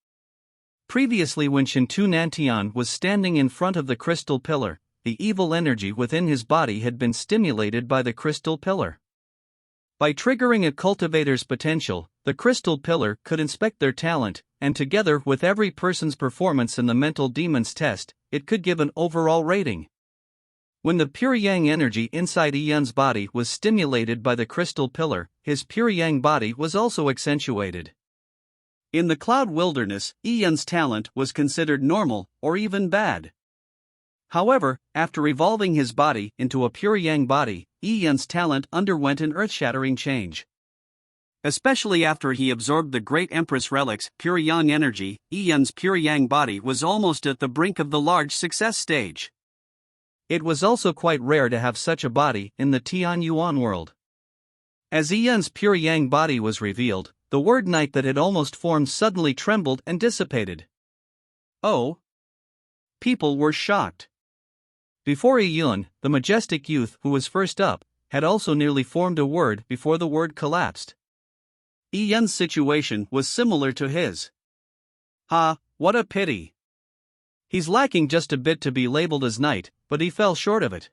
Previously, when Shintu Nantian was standing in front of the crystal pillar, the evil energy within his body had been stimulated by the crystal pillar. By triggering a cultivator's potential, the crystal pillar could inspect their talent, and together with every person's performance in the mental demons test, it could give an overall rating. When the pure yang energy inside Yi Yun's body was stimulated by the crystal pillar, his pure yang body was also accentuated. In the cloud wilderness, Yi Yun's talent was considered normal, or even bad. However, after evolving his body into a pure yang body, Yi Yun's talent underwent an earth-shattering change. Especially after he absorbed the Great Empress Relic's pure yang energy, Yi Yun's pure yang body was almost at the brink of the large success stage. It was also quite rare to have such a body in the Tian Yuan world. As Yi Yun's pure yang body was revealed, the word night that had almost formed suddenly trembled and dissipated. Oh! People were shocked. Before Yi Yun, the majestic youth who was first up, had also nearly formed a word before the word collapsed. Yi Yun's situation was similar to his. Ha, what a pity. He's lacking just a bit to be labeled as knight, but he fell short of it.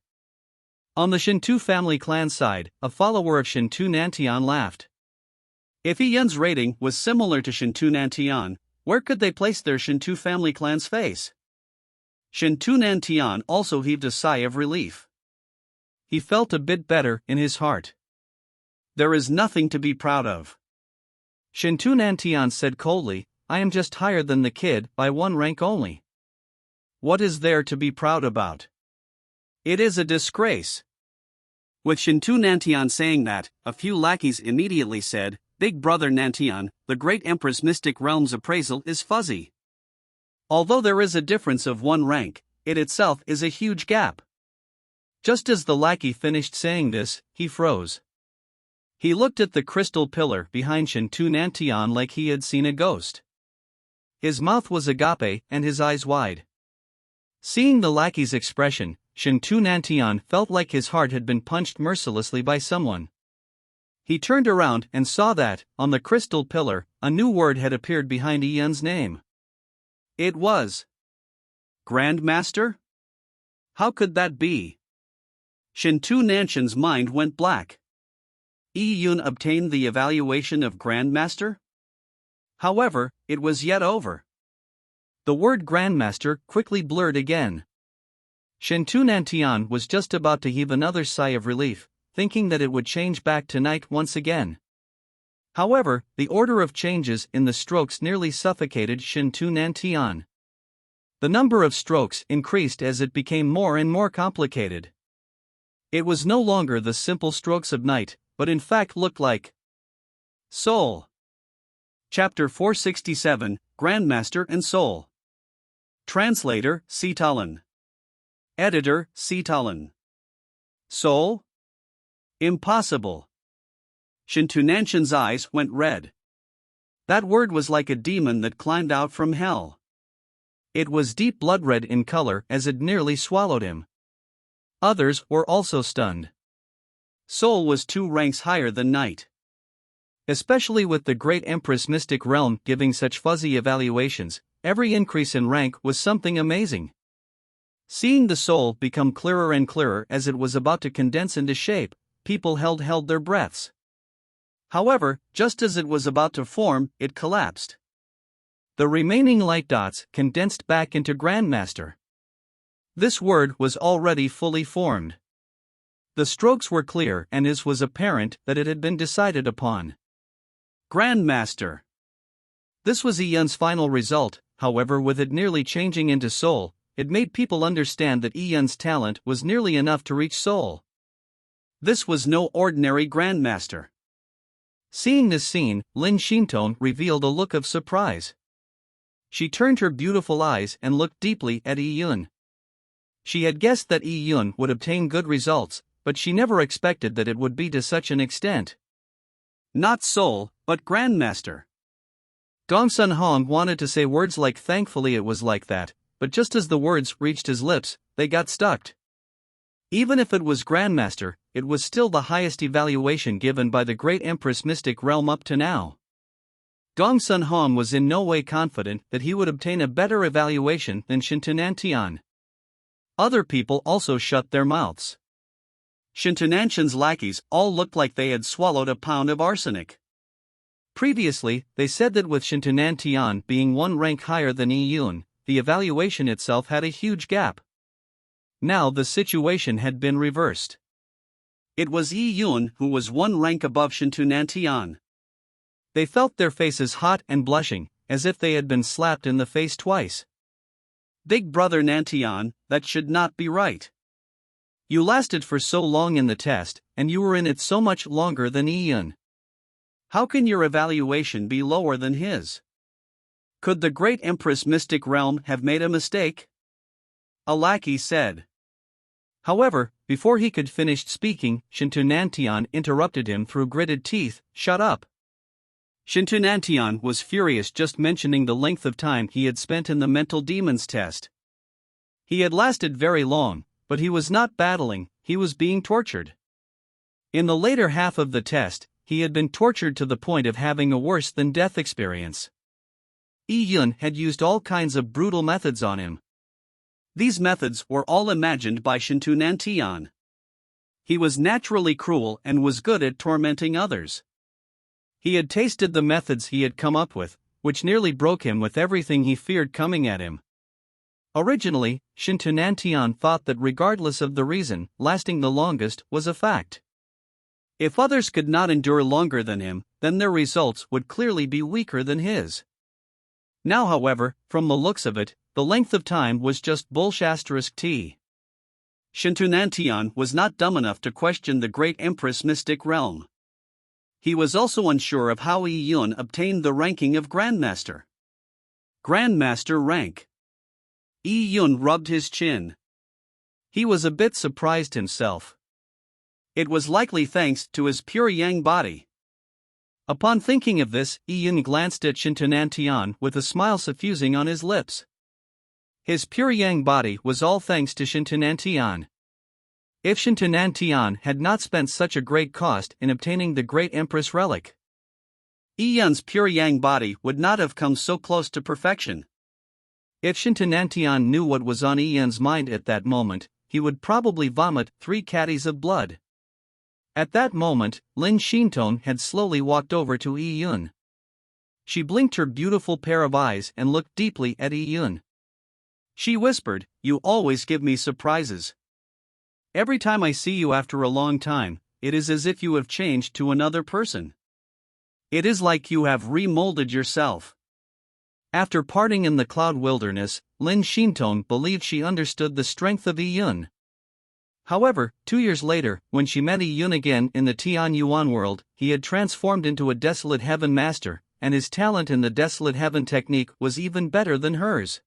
On the Shintu family clan side, a follower of Shintu Nantian laughed. If Yi Yun's rating was similar to Shintu Nantian, where could they place their Shintu family clan's face? Shintu Nantian also heaved a sigh of relief. He felt a bit better in his heart. There is nothing to be proud of. Shintu Nantian said coldly, I am just higher than the kid by one rank only. What is there to be proud about? It is a disgrace. With Shintu Nantian saying that, a few lackeys immediately said, Big brother Nantian, the Great Empress Mystic Realm's appraisal is fuzzy. Although there is a difference of one rank, it itself is a huge gap. Just as the lackey finished saying this, he froze. He looked at the crystal pillar behind Shintu Nantian like he had seen a ghost. His mouth was agape and his eyes wide. Seeing the lackey's expression, Shintu Nantian felt like his heart had been punched mercilessly by someone. He turned around and saw that, on the crystal pillar, a new word had appeared behind Yi Yun's name. It was Grandmaster? How could that be? Shintu Nantian's mind went black. Yi Yun obtained the evaluation of Grandmaster? However, it was yet over. The word Grandmaster quickly blurred again. Shintu Nantian was just about to heave another sigh of relief, thinking that it would change back to night once again. However, the order of changes in the strokes nearly suffocated Shintu Nantian. The number of strokes increased as it became more and more complicated. It was no longer the simple strokes of night, but in fact looked like Soul. Chapter 467, Grandmaster and Soul. Translator, Sitalan. Editor, Sitalan. Soul? Impossible. Shintu Nantian's eyes went red. That word was like a demon that climbed out from hell. It was deep blood red in color as it nearly swallowed him. Others were also stunned. Soul was 2 ranks higher than Knight. Especially with the Great Empress Mystic Realm giving such fuzzy evaluations, every increase in rank was something amazing. Seeing the soul become clearer and clearer as it was about to condense into shape, people held their breaths. However, just as it was about to form, it collapsed. The remaining light dots condensed back into Grandmaster. This word was already fully formed. The strokes were clear and it was apparent that it had been decided upon. Grandmaster. This was Yi Yun's final result, however, with it nearly changing into Soul, it made people understand that Yi Yun's talent was nearly enough to reach Soul. This was no ordinary Grandmaster. Seeing this scene, Lin Xintong revealed a look of surprise. She turned her beautiful eyes and looked deeply at Yi Yun. She had guessed that Yi Yun would obtain good results, but she never expected that it would be to such an extent. Not Soul, but Grandmaster. Gong Sun Hong wanted to say words like thankfully it was like that, but just as the words reached his lips, they got stuck. Even if it was Grandmaster, it was still the highest evaluation given by the great Empress Mystic Realm up to now. Gong Sun Hong was in no way confident that he would obtain a better evaluation than Shintanantian. Other people also shut their mouths. Shintanantian's lackeys all looked like they had swallowed a pound of arsenic. Previously, they said that with Shintanantian being one rank higher than Yi Yun, the evaluation itself had a huge gap. Now the situation had been reversed. It was Yi Yun who was one rank above Shintanantian. They felt their faces hot and blushing, as if they had been slapped in the face twice. Big brother Nantian, that should not be right. You lasted for so long in the test, and you were in it so much longer than Yi Yun. How can your evaluation be lower than his? Could the great Empress Mystic Realm have made a mistake? A lackey said. However, before he could finish speaking, Shintanantian interrupted him through gritted teeth, "Shut up." Shintanantian was furious just mentioning the length of time he had spent in the mental demons test. He had lasted very long, but he was not battling, he was being tortured. In the later half of the test, he had been tortured to the point of having a worse than death experience. Yi Yun had used all kinds of brutal methods on him. These methods were all imagined by Shintanantian. He was naturally cruel and was good at tormenting others. He had tasted the methods he had come up with, which nearly broke him with everything he feared coming at him. Originally, Shintanantian thought that regardless of the reason, lasting the longest was a fact. If others could not endure longer than him, then their results would clearly be weaker than his. Now however, from the looks of it, the length of time was just bullshit. Shintanantian was not dumb enough to question the great Empress Mystic Realm. He was also unsure of how Yi Yun obtained the ranking of Grandmaster. Grandmaster rank. Yi Yun rubbed his chin. He was a bit surprised himself. It was likely thanks to his pure yang body. Upon thinking of this, Yi Yun glanced at Shintanantian with a smile suffusing on his lips. His pure yang body was all thanks to Shintanantian. If Shintanantian had not spent such a great cost in obtaining the great Empress relic, Yi Yun's pure yang body would not have come so close to perfection. If Shintanantian knew what was on Yi Yun's mind at that moment, he would probably vomit 3 caddies of blood. At that moment, Lin Shintong had slowly walked over to Yi Yun. She blinked her beautiful pair of eyes and looked deeply at Yi Yun. She whispered, "You always give me surprises. Every time I see you after a long time, it is as if you have changed to another person. It is like you have remolded yourself." After parting in the cloud wilderness, Lin Shintong believed she understood the strength of Yi Yun. However, 2 years later, when she met Yi Yun again in the Tian Yuan world, he had transformed into a Desolate Heaven master, and his talent in the Desolate Heaven technique was even better than hers.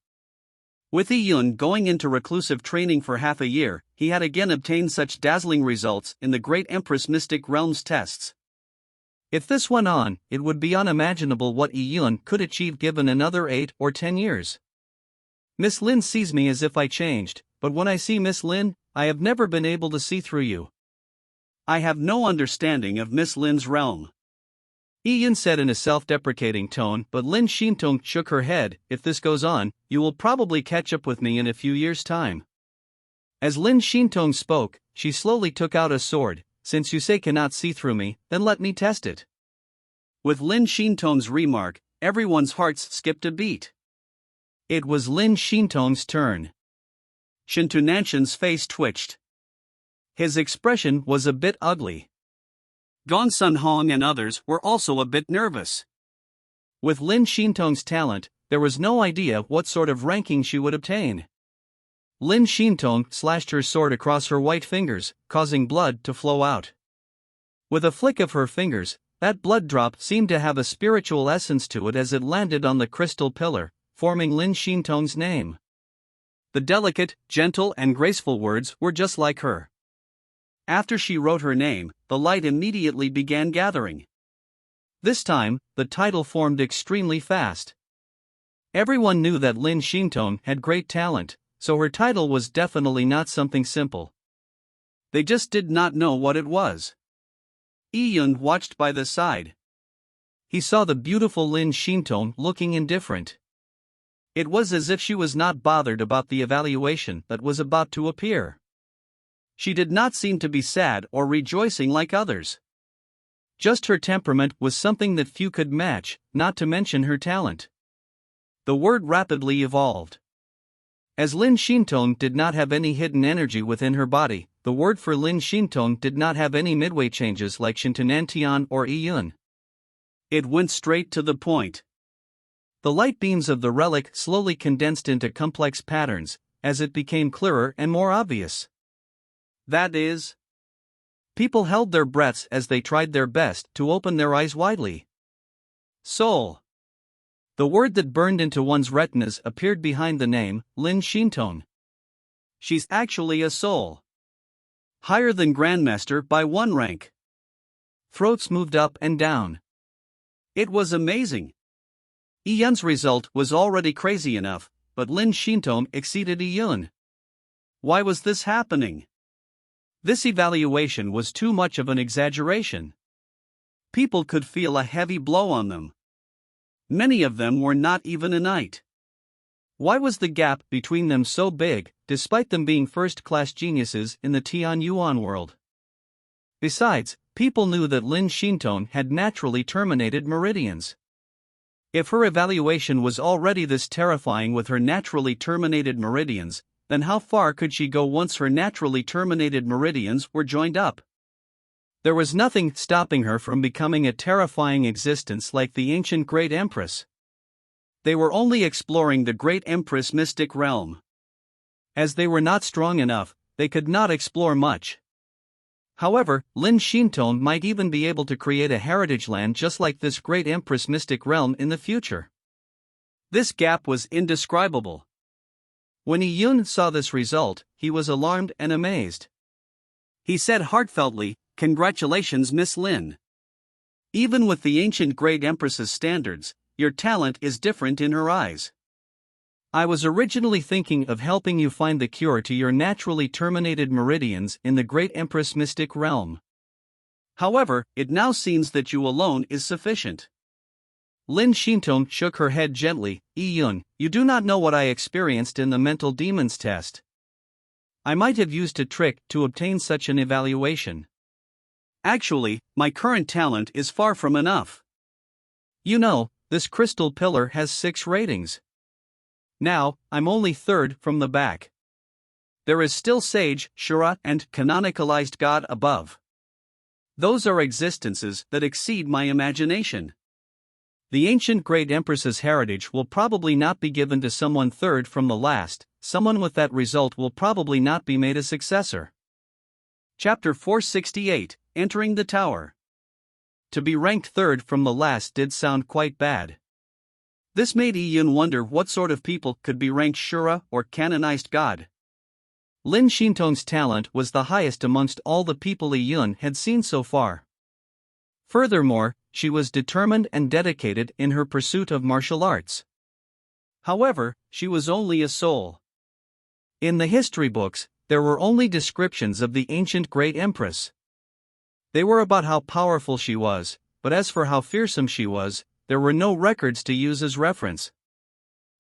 With Yi Yun going into reclusive training for half a year, he had again obtained such dazzling results in the great Empress Mystic Realms tests. If this went on, it would be unimaginable what Yi Yun could achieve given another 8 or 10 years. Miss Lin sees me as if I changed, but when I see Miss Lin, I have never been able to see through you. I have no understanding of Miss Lin's realm. Yi Yun said in a self-deprecating tone, but Lin Shintong shook her head. "If this goes on, you will probably catch up with me in a few years' time." As Lin Shintong spoke, she slowly took out a sword. "Since you say cannot see through me, then let me test it." With Lin Shintong's remark, everyone's hearts skipped a beat. It was Lin Shintong's turn. Shintanantian's face twitched. His expression was a bit ugly. Gong Sun Hong and others were also a bit nervous. With Lin Shintong's talent, there was no idea what sort of ranking she would obtain. Lin Shintong slashed her sword across her white fingers, causing blood to flow out. With a flick of her fingers, that blood drop seemed to have a spiritual essence to it as it landed on the crystal pillar, forming Lin Shintong's name. The delicate, gentle, and graceful words were just like her. After she wrote her name, the light immediately began gathering. This time, the title formed extremely fast. Everyone knew that Lin Shinton had great talent, so her title was definitely not something simple. They just did not know what it was. Iyun watched by the side. He saw the beautiful Lin Shinton looking indifferent. It was as if she was not bothered about the evaluation that was about to appear. She did not seem to be sad or rejoicing like others. Just her temperament was something that few could match, not to mention her talent. The word rapidly evolved. As Lin Shinton did not have any hidden energy within her body, the word for Lin Shinton did not have any midway changes like Shintonantian or Iyun. It went straight to the point. The light beams of the relic slowly condensed into complex patterns, as it became clearer and more obvious. That is, people held their breaths as they tried their best to open their eyes widely. Soul. The word that burned into one's retinas appeared behind the name, Lin Shinton. She's actually a soul. Higher than Grandmaster by 1 rank. Throats moved up and down. It was amazing. Iyun's result was already crazy enough, but Lin Shinton exceeded Iyun. Why was this happening? This evaluation was too much of an exaggeration. People could feel a heavy blow on them. Many of them were not even a knight. Why was the gap between them so big, despite them being first-class geniuses in the Tian Yuan world? Besides, people knew that Lin Shinton had naturally terminated meridians. If her evaluation was already this terrifying with her naturally terminated meridians, then how far could she go once her naturally terminated meridians were joined up? There was nothing stopping her from becoming a terrifying existence like the ancient Great Empress. They were only exploring the Great Empress mystic realm. As they were not strong enough, they could not explore much. However, Lin Shinton might even be able to create a heritage land just like this Great Empress mystic realm in the future. This gap was indescribable. When Iyun saw this result, he was alarmed and amazed. He said heartfeltly, "Congratulations, Miss Lin. Even with the ancient Great Empress's standards, your talent is different in her eyes. I was originally thinking of helping you find the cure to your naturally terminated meridians in the Great Empress mystic realm. However, it now seems that you alone is sufficient." Lin Shinton shook her head gently. "Iyun, you do not know what I experienced in the mental demons test. I might have used a trick to obtain such an evaluation. Actually, my current talent is far from enough. You know, this crystal pillar has 6 ratings. Now, I'm only 3rd from the back. There is still Sage, Shura, and Canonicalized God above. Those are existences that exceed my imagination. The ancient Great Empress's heritage will probably not be given to someone 3rd from the last. Someone with that result will probably not be made a successor." Chapter 468, Entering the Tower. To be ranked 3rd from the last did sound quite bad. This made Iyun wonder what sort of people could be ranked Shura or Canonized God. Lin Shinton's talent was the highest amongst all the people Iyun had seen so far. Furthermore, she was determined and dedicated in her pursuit of martial arts. However, she was only a soul. In the history books, there were only descriptions of the ancient Great Empress. They were about how powerful she was, but as for how fearsome she was, there were no records to use as reference.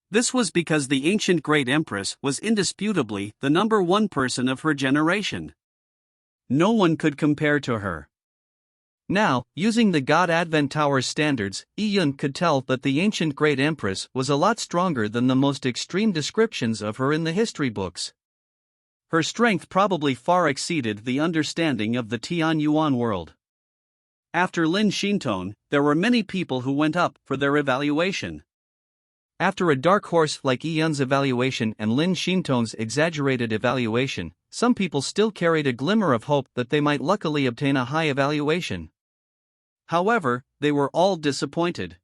This was because the ancient Great Empress was indisputably the number 1 person of her generation. No one could compare to her. Now, using the God Advent Tower standards, Iyun could tell that the ancient Great Empress was a lot stronger than the most extreme descriptions of her in the history books. Her strength probably far exceeded the understanding of the Tian Yuan world. After Lin Shinton, there were many people who went up for their evaluation. After a dark horse like Iyun's evaluation and Lin Shinton's exaggerated evaluation, some people still carried a glimmer of hope that they might luckily obtain a high evaluation. However, they were all disappointed.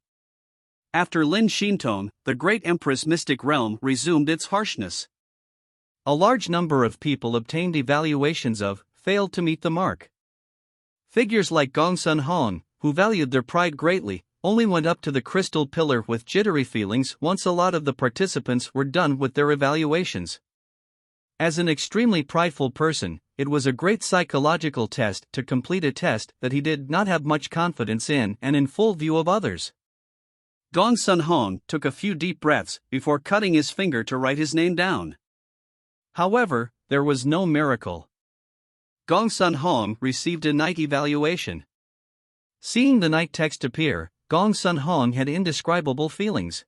After Lin Shinton, the Great Empress mystic realm resumed its harshness. a large number of people obtained evaluations of failed to meet the mark. Figures like Gongsun Hong, who valued their pride greatly, only went up to the crystal pillar with jittery feelings once a lot of the participants were done with their evaluations. As an extremely prideful person, it was a great psychological test to complete a test that he did not have much confidence in and in full view of others. Gongsun Hong took a few deep breaths before cutting his finger to write his name down. However, there was no miracle. Gongsun Hong received a night evaluation. Seeing the night text appear, Gongsun Hong had indescribable feelings.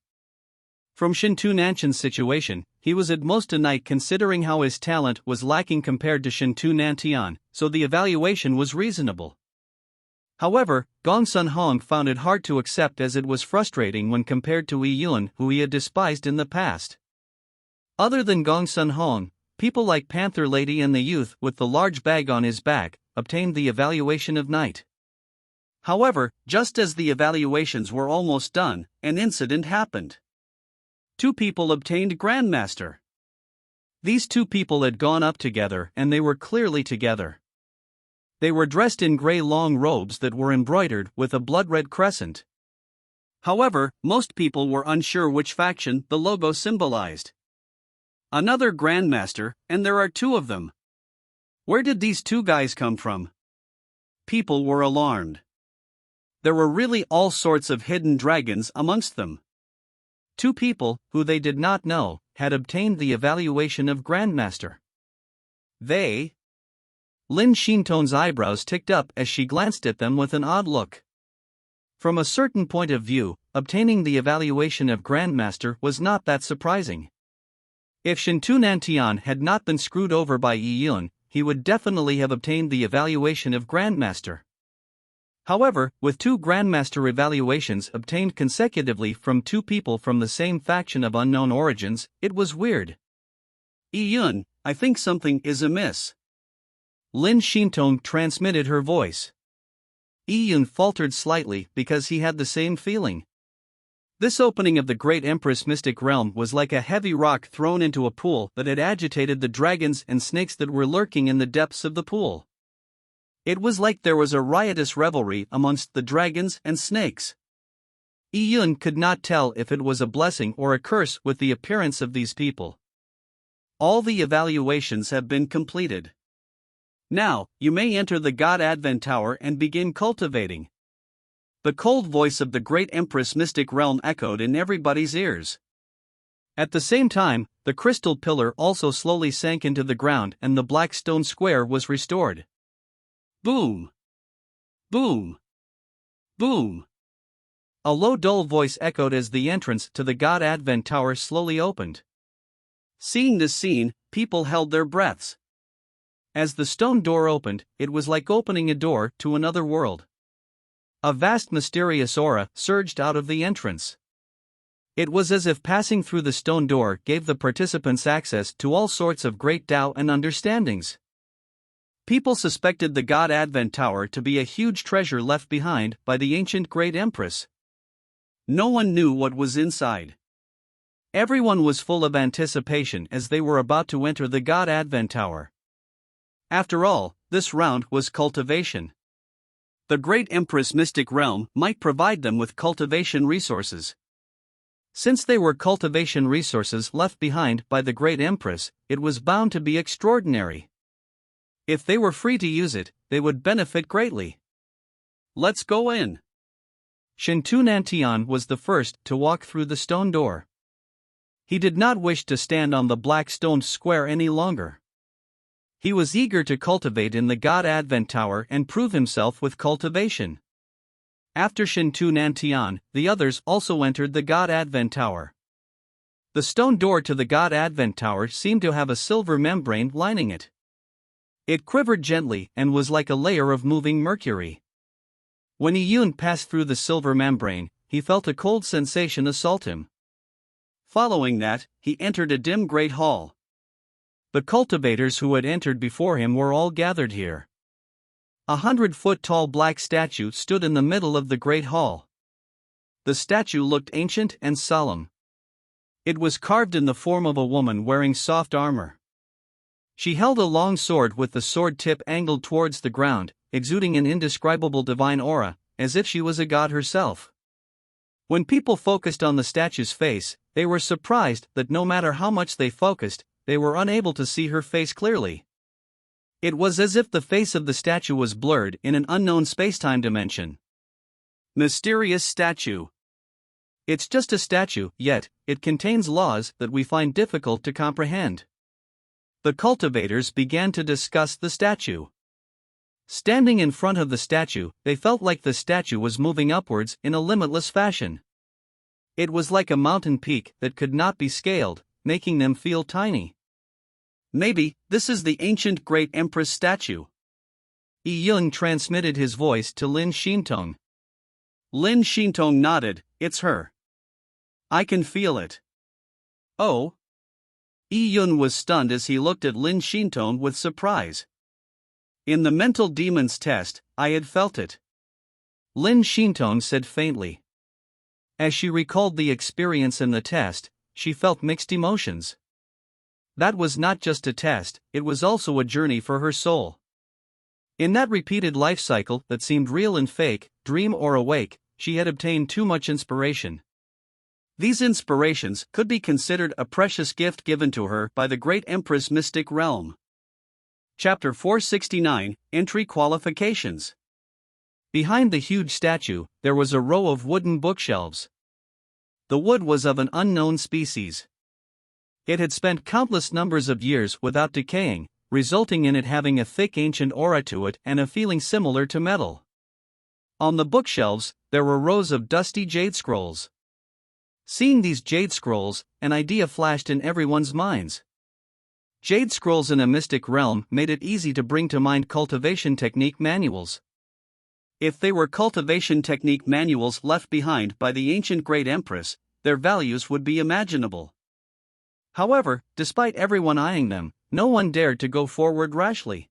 From Shintu Nanchan's situation, he was at most a knight considering how his talent was lacking compared to Shintu Nantian, so the evaluation was reasonable. However, Gongsun Hong found it hard to accept as it was frustrating when compared to Yi Yun, who he had despised in the past. Other than Gongsun Hong, people like Panther Lady and the youth with the large bag on his back obtained the evaluation of knight. However, just as the evaluations were almost done, an incident happened. Two people obtained Grandmaster. These two people had gone up together and they were clearly together. They were dressed in grey long robes that were embroidered with a blood-red crescent. However, most people were unsure which faction the logo symbolized. Another Grandmaster, and there are two of them. Where did these two guys come from? People were alarmed. There were really all sorts of hidden dragons amongst them. Two people, who they did not know, had obtained the evaluation of Grandmaster. They? Lin Shinton's eyebrows ticked up as she glanced at them with an odd look. From a certain point of view, obtaining the evaluation of Grandmaster was not that surprising. If Shintu Nantian had not been screwed over by Yi Yun, he would definitely have obtained the evaluation of Grandmaster. However, with two Grandmaster evaluations obtained consecutively from two people from the same faction of unknown origins, it was weird. Yi Yun, I think something is amiss. Lin Shinton transmitted her voice. Yi Yun faltered slightly because he had the same feeling. This opening of the Great Empress Mystic Realm was like a heavy rock thrown into a pool that had agitated the dragons and snakes that were lurking in the depths of the pool. It was like there was a riotous revelry amongst the dragons and snakes. Yi Yun could not tell if it was a blessing or a curse with the appearance of these people. All the evaluations have been completed. Now, you may enter the God Advent Tower and begin cultivating. The cold voice of the Great Empress Mystic Realm echoed in everybody's ears. At the same time, the crystal pillar also slowly sank into the ground and the black stone square was restored. Boom! Boom! Boom! A low dull voice echoed as the entrance to the God Advent Tower slowly opened. Seeing this scene, people held their breaths. As the stone door opened, it was like opening a door to another world. A vast mysterious aura surged out of the entrance. It was as if passing through the stone door gave the participants access to all sorts of great Tao and understandings. People suspected the God Advent Tower to be a huge treasure left behind by the ancient Great Empress. No one knew what was inside. Everyone was full of anticipation as they were about to enter the God Advent Tower. After all, this round was cultivation. The Great Empress Mystic Realm might provide them with cultivation resources. Since they were cultivation resources left behind by the Great Empress, it was bound to be extraordinary. If they were free to use it, they would benefit greatly. Let's go in. Shintu Nantian was the first to walk through the stone door. He did not wish to stand on the black stone square any longer. He was eager to cultivate in the God Advent Tower and prove himself with cultivation. After Shintu Nantian, the others also entered the God Advent Tower. The stone door to the God Advent Tower seemed to have a silver membrane lining it. It quivered gently and was like a layer of moving mercury. When Yi Yun passed through the silver membrane, he felt a cold sensation assault him. Following that, he entered a dim great hall. The cultivators who had entered before him were all gathered here. 100-foot-tall black statue stood in the middle of the great hall. The statue looked ancient and solemn. It was carved in the form of a woman wearing soft armor. She held a long sword with the sword tip angled towards the ground, exuding an indescribable divine aura, as if she was a god herself. When people focused on the statue's face, they were surprised that no matter how much they focused, they were unable to see her face clearly. It was as if the face of the statue was blurred in an unknown spacetime dimension. Mysterious statue. It's just a statue, yet it contains laws that we find difficult to comprehend. The cultivators began to discuss the statue. Standing in front of the statue, they felt like the statue was moving upwards in a limitless fashion. It was like a mountain peak that could not be scaled, making them feel tiny. Maybe this is the ancient great empress statue. Yi Yun transmitted his voice to Lin Shintong. Lin Shintong nodded. It's her. I can feel it. Oh? Yi Yun was stunned as he looked at Lin Shintong with surprise. In the mental demons test, I had felt it. Lin Shintong said faintly. As she recalled the experience in the test, she felt mixed emotions. That was not just a test, it was also a journey for her soul. In that repeated life cycle that seemed real and fake, dream or awake, she had obtained too much inspiration. These inspirations could be considered a precious gift given to her by the great Empress Mystic Realm. Chapter 469, Entry Qualifications. Behind the huge statue, there was a row of wooden bookshelves. The wood was of an unknown species. It had spent countless numbers of years without decaying, resulting in it having a thick ancient aura to it and a feeling similar to metal. On the bookshelves, there were rows of dusty jade scrolls. Seeing these jade scrolls, an idea flashed in everyone's minds. Jade scrolls in a mystic realm made it easy to bring to mind cultivation technique manuals. If they were cultivation technique manuals left behind by the ancient Great Empress, their values would be imaginable. However, despite everyone eyeing them, no one dared to go forward rashly.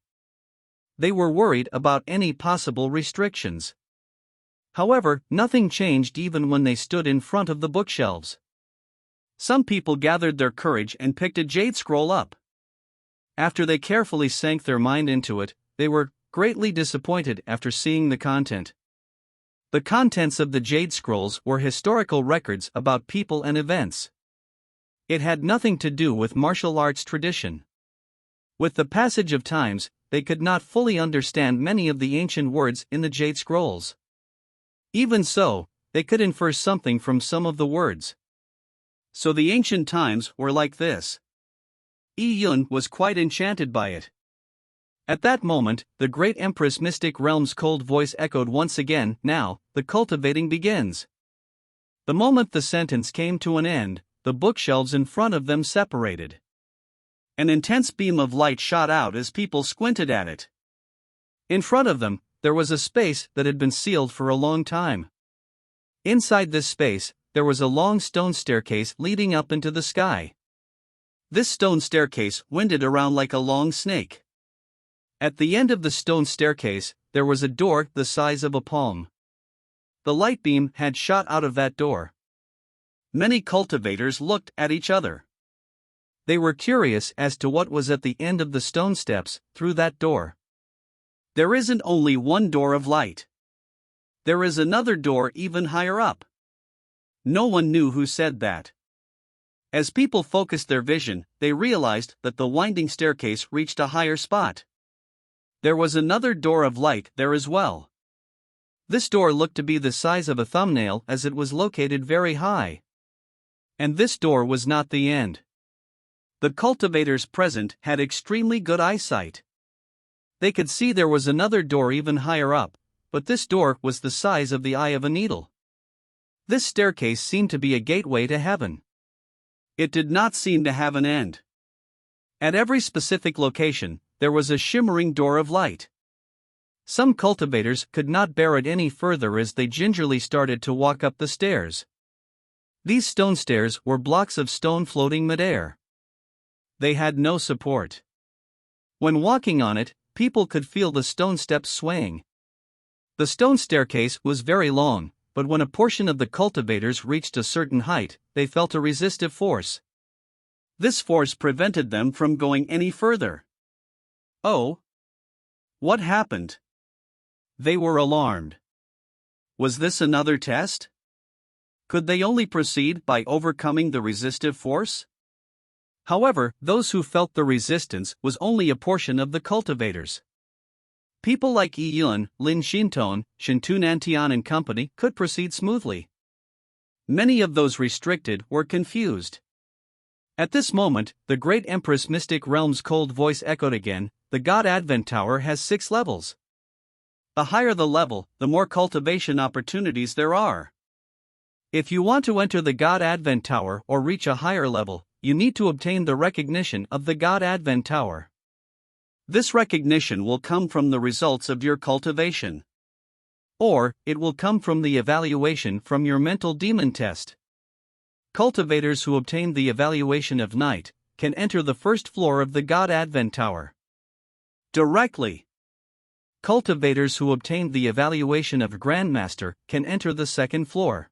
They were worried about any possible restrictions. However, nothing changed even when they stood in front of the bookshelves. Some people gathered their courage and picked a jade scroll up. After they carefully sank their mind into it, they were greatly disappointed after seeing the content. The contents of the jade scrolls were historical records about people and events. It had nothing to do with martial arts tradition. With the passage of times, they could not fully understand many of the ancient words in the jade scrolls. Even so, they could infer something from some of the words. So the ancient times were like this. Yi Yun was quite enchanted by it. At that moment, the great Empress Mystic Realm's cold voice echoed once again. Now, the cultivating begins. The moment the sentence came to an end, the bookshelves in front of them separated. An intense beam of light shot out as people squinted at it. In front of them, there was a space that had been sealed for a long time. Inside this space, there was a long stone staircase leading up into the sky. This stone staircase winded around like a long snake. At the end of the stone staircase, there was a door the size of a palm. The light beam had shot out of that door. Many cultivators looked at each other. They were curious as to what was at the end of the stone steps through that door. There isn't only one door of light. There is another door even higher up. No one knew who said that. As people focused their vision, they realized that the winding staircase reached a higher spot. There was another door of light there as well. This door looked to be the size of a thumbnail as it was located very high. And this door was not the end. The cultivators present had extremely good eyesight. They could see there was another door even higher up, but this door was the size of the eye of a needle. This staircase seemed to be a gateway to heaven. It did not seem to have an end. At every specific location, there was a shimmering door of light. Some cultivators could not bear it any further as they gingerly started to walk up the stairs. These stone stairs were blocks of stone floating midair. They had no support. When walking on it, people could feel the stone steps swaying. The stone staircase was very long, but when a portion of the cultivators reached a certain height, they felt a resistive force. This force prevented them from going any further. Oh? What happened? They were alarmed. Was this another test? Could they only proceed by overcoming the resistive force? However, those who felt the resistance was only a portion of the cultivators. People like Yi Yun, Lin Xintong, Shen Tunantian and company could proceed smoothly. Many of those restricted were confused. At this moment, the great Empress Mystic Realm's cold voice echoed again. The God Advent Tower has 6 levels. The higher the level, the more cultivation opportunities there are. If you want to enter the God Advent Tower or reach a higher level, you need to obtain the recognition of the God Advent Tower. This recognition will come from the results of your cultivation. Or, it will come from the evaluation from your mental demon test. Cultivators who obtain the evaluation of Knight can enter the first floor of the God Advent Tower directly. Cultivators who obtain the evaluation of Grandmaster can enter the second floor.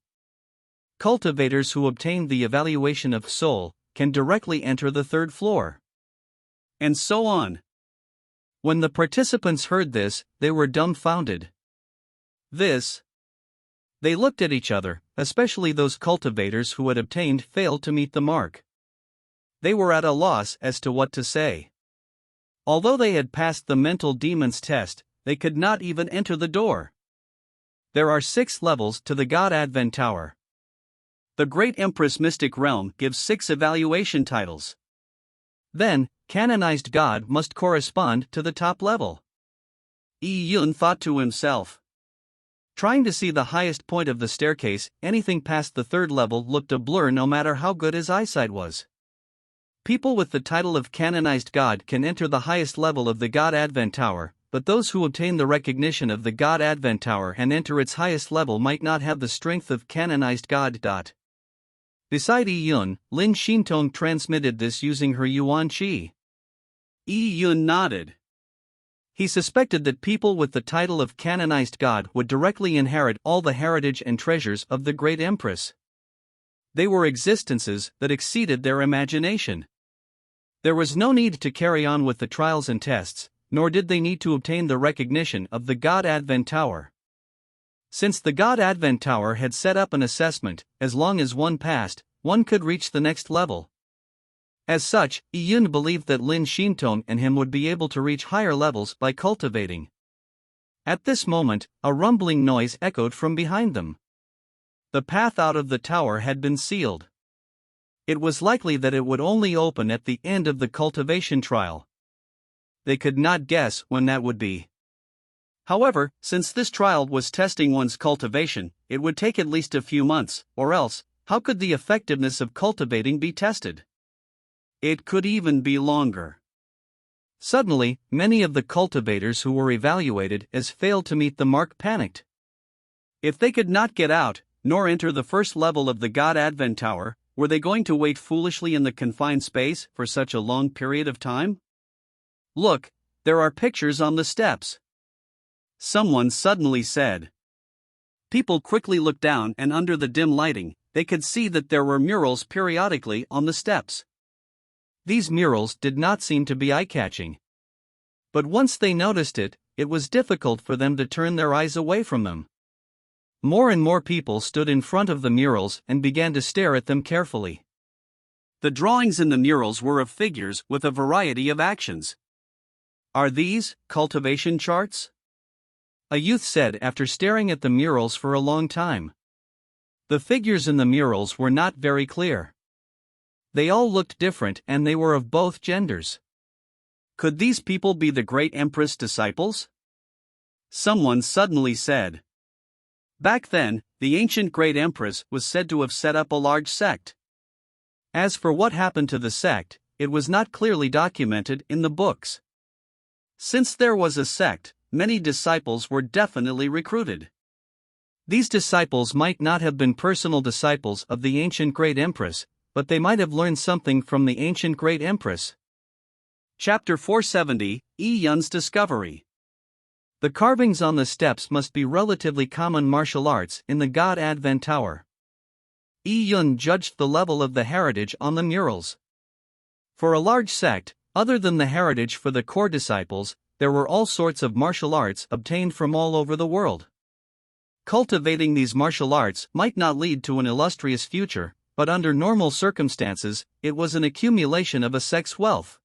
Cultivators who obtain the evaluation of Soul can directly enter the third floor. And so on. When the participants heard this, they were dumbfounded. They looked at each other, especially those cultivators who had obtained failed to meet the mark. They were at a loss as to what to say. Although they had passed the mental demons test, they could not even enter the door. There are 6 levels to the God Advent Tower. The Great Empress Mystic Realm gives 6 evaluation titles. Then, canonized God must correspond to the top level. Yi Yun thought to himself. Trying to see the highest point of the staircase, anything past the 3rd level looked a blur no matter how good his eyesight was. People with the title of canonized God can enter the highest level of the God Advent Tower, but those who obtain the recognition of the God Advent Tower and enter its highest level might not have the strength of canonized God. Beside Yi Yun, Lin Xintong transmitted this using her Yuan Qi. Yi Yun nodded. He suspected that people with the title of canonized God would directly inherit all the heritage and treasures of the Great Empress. They were existences that exceeded their imagination. There was no need to carry on with the trials and tests, nor did they need to obtain the recognition of the God Advent Tower. Since the God Advent Tower had set up an assessment, as long as one passed, one could reach the next level. As such, Yi Yun believed that Lin Xintong and him would be able to reach higher levels by cultivating. At this moment, a rumbling noise echoed from behind them. The path out of the tower had been sealed. It was likely that it would only open at the end of the cultivation trial. They could not guess when that would be. However, since this trial was testing one's cultivation, it would take at least a few months, or else, how could the effectiveness of cultivating be tested? It could even be longer. Suddenly, many of the cultivators who were evaluated as failed to meet the mark panicked. If they could not get out, nor enter the first level of the God Advent Tower, were they going to wait foolishly in the confined space for such a long period of time? Look, there are pictures on the steps. Someone suddenly said. People quickly looked down, and under the dim lighting, they could see that there were murals periodically on the steps. These murals did not seem to be eye-catching. But once they noticed it, it was difficult for them to turn their eyes away from them. More and more people stood in front of the murals and began to stare at them carefully. The drawings in the murals were of figures with a variety of actions. Are these cultivation charts? A youth said after staring at the murals for a long time. The figures in the murals were not very clear. They all looked different and they were of both genders. Could these people be the Great Empress disciples? Someone suddenly said. Back then, the ancient Great Empress was said to have set up a large sect. As for what happened to the sect, it was not clearly documented in the books. Since there was a sect, many disciples were definitely recruited. These disciples might not have been personal disciples of the ancient Great Empress, but they might have learned something from the ancient Great Empress. Chapter 470, Yi Yun's Discovery. The carvings on the steps must be relatively common martial arts in the God Advent Tower. Yi Yun judged the level of the heritage on the murals. For a large sect, Other than the heritage for the core disciples, there were all sorts of martial arts obtained from all over the world. Cultivating these martial arts might not lead to an illustrious future, but under normal circumstances, it was an accumulation of a sect's wealth.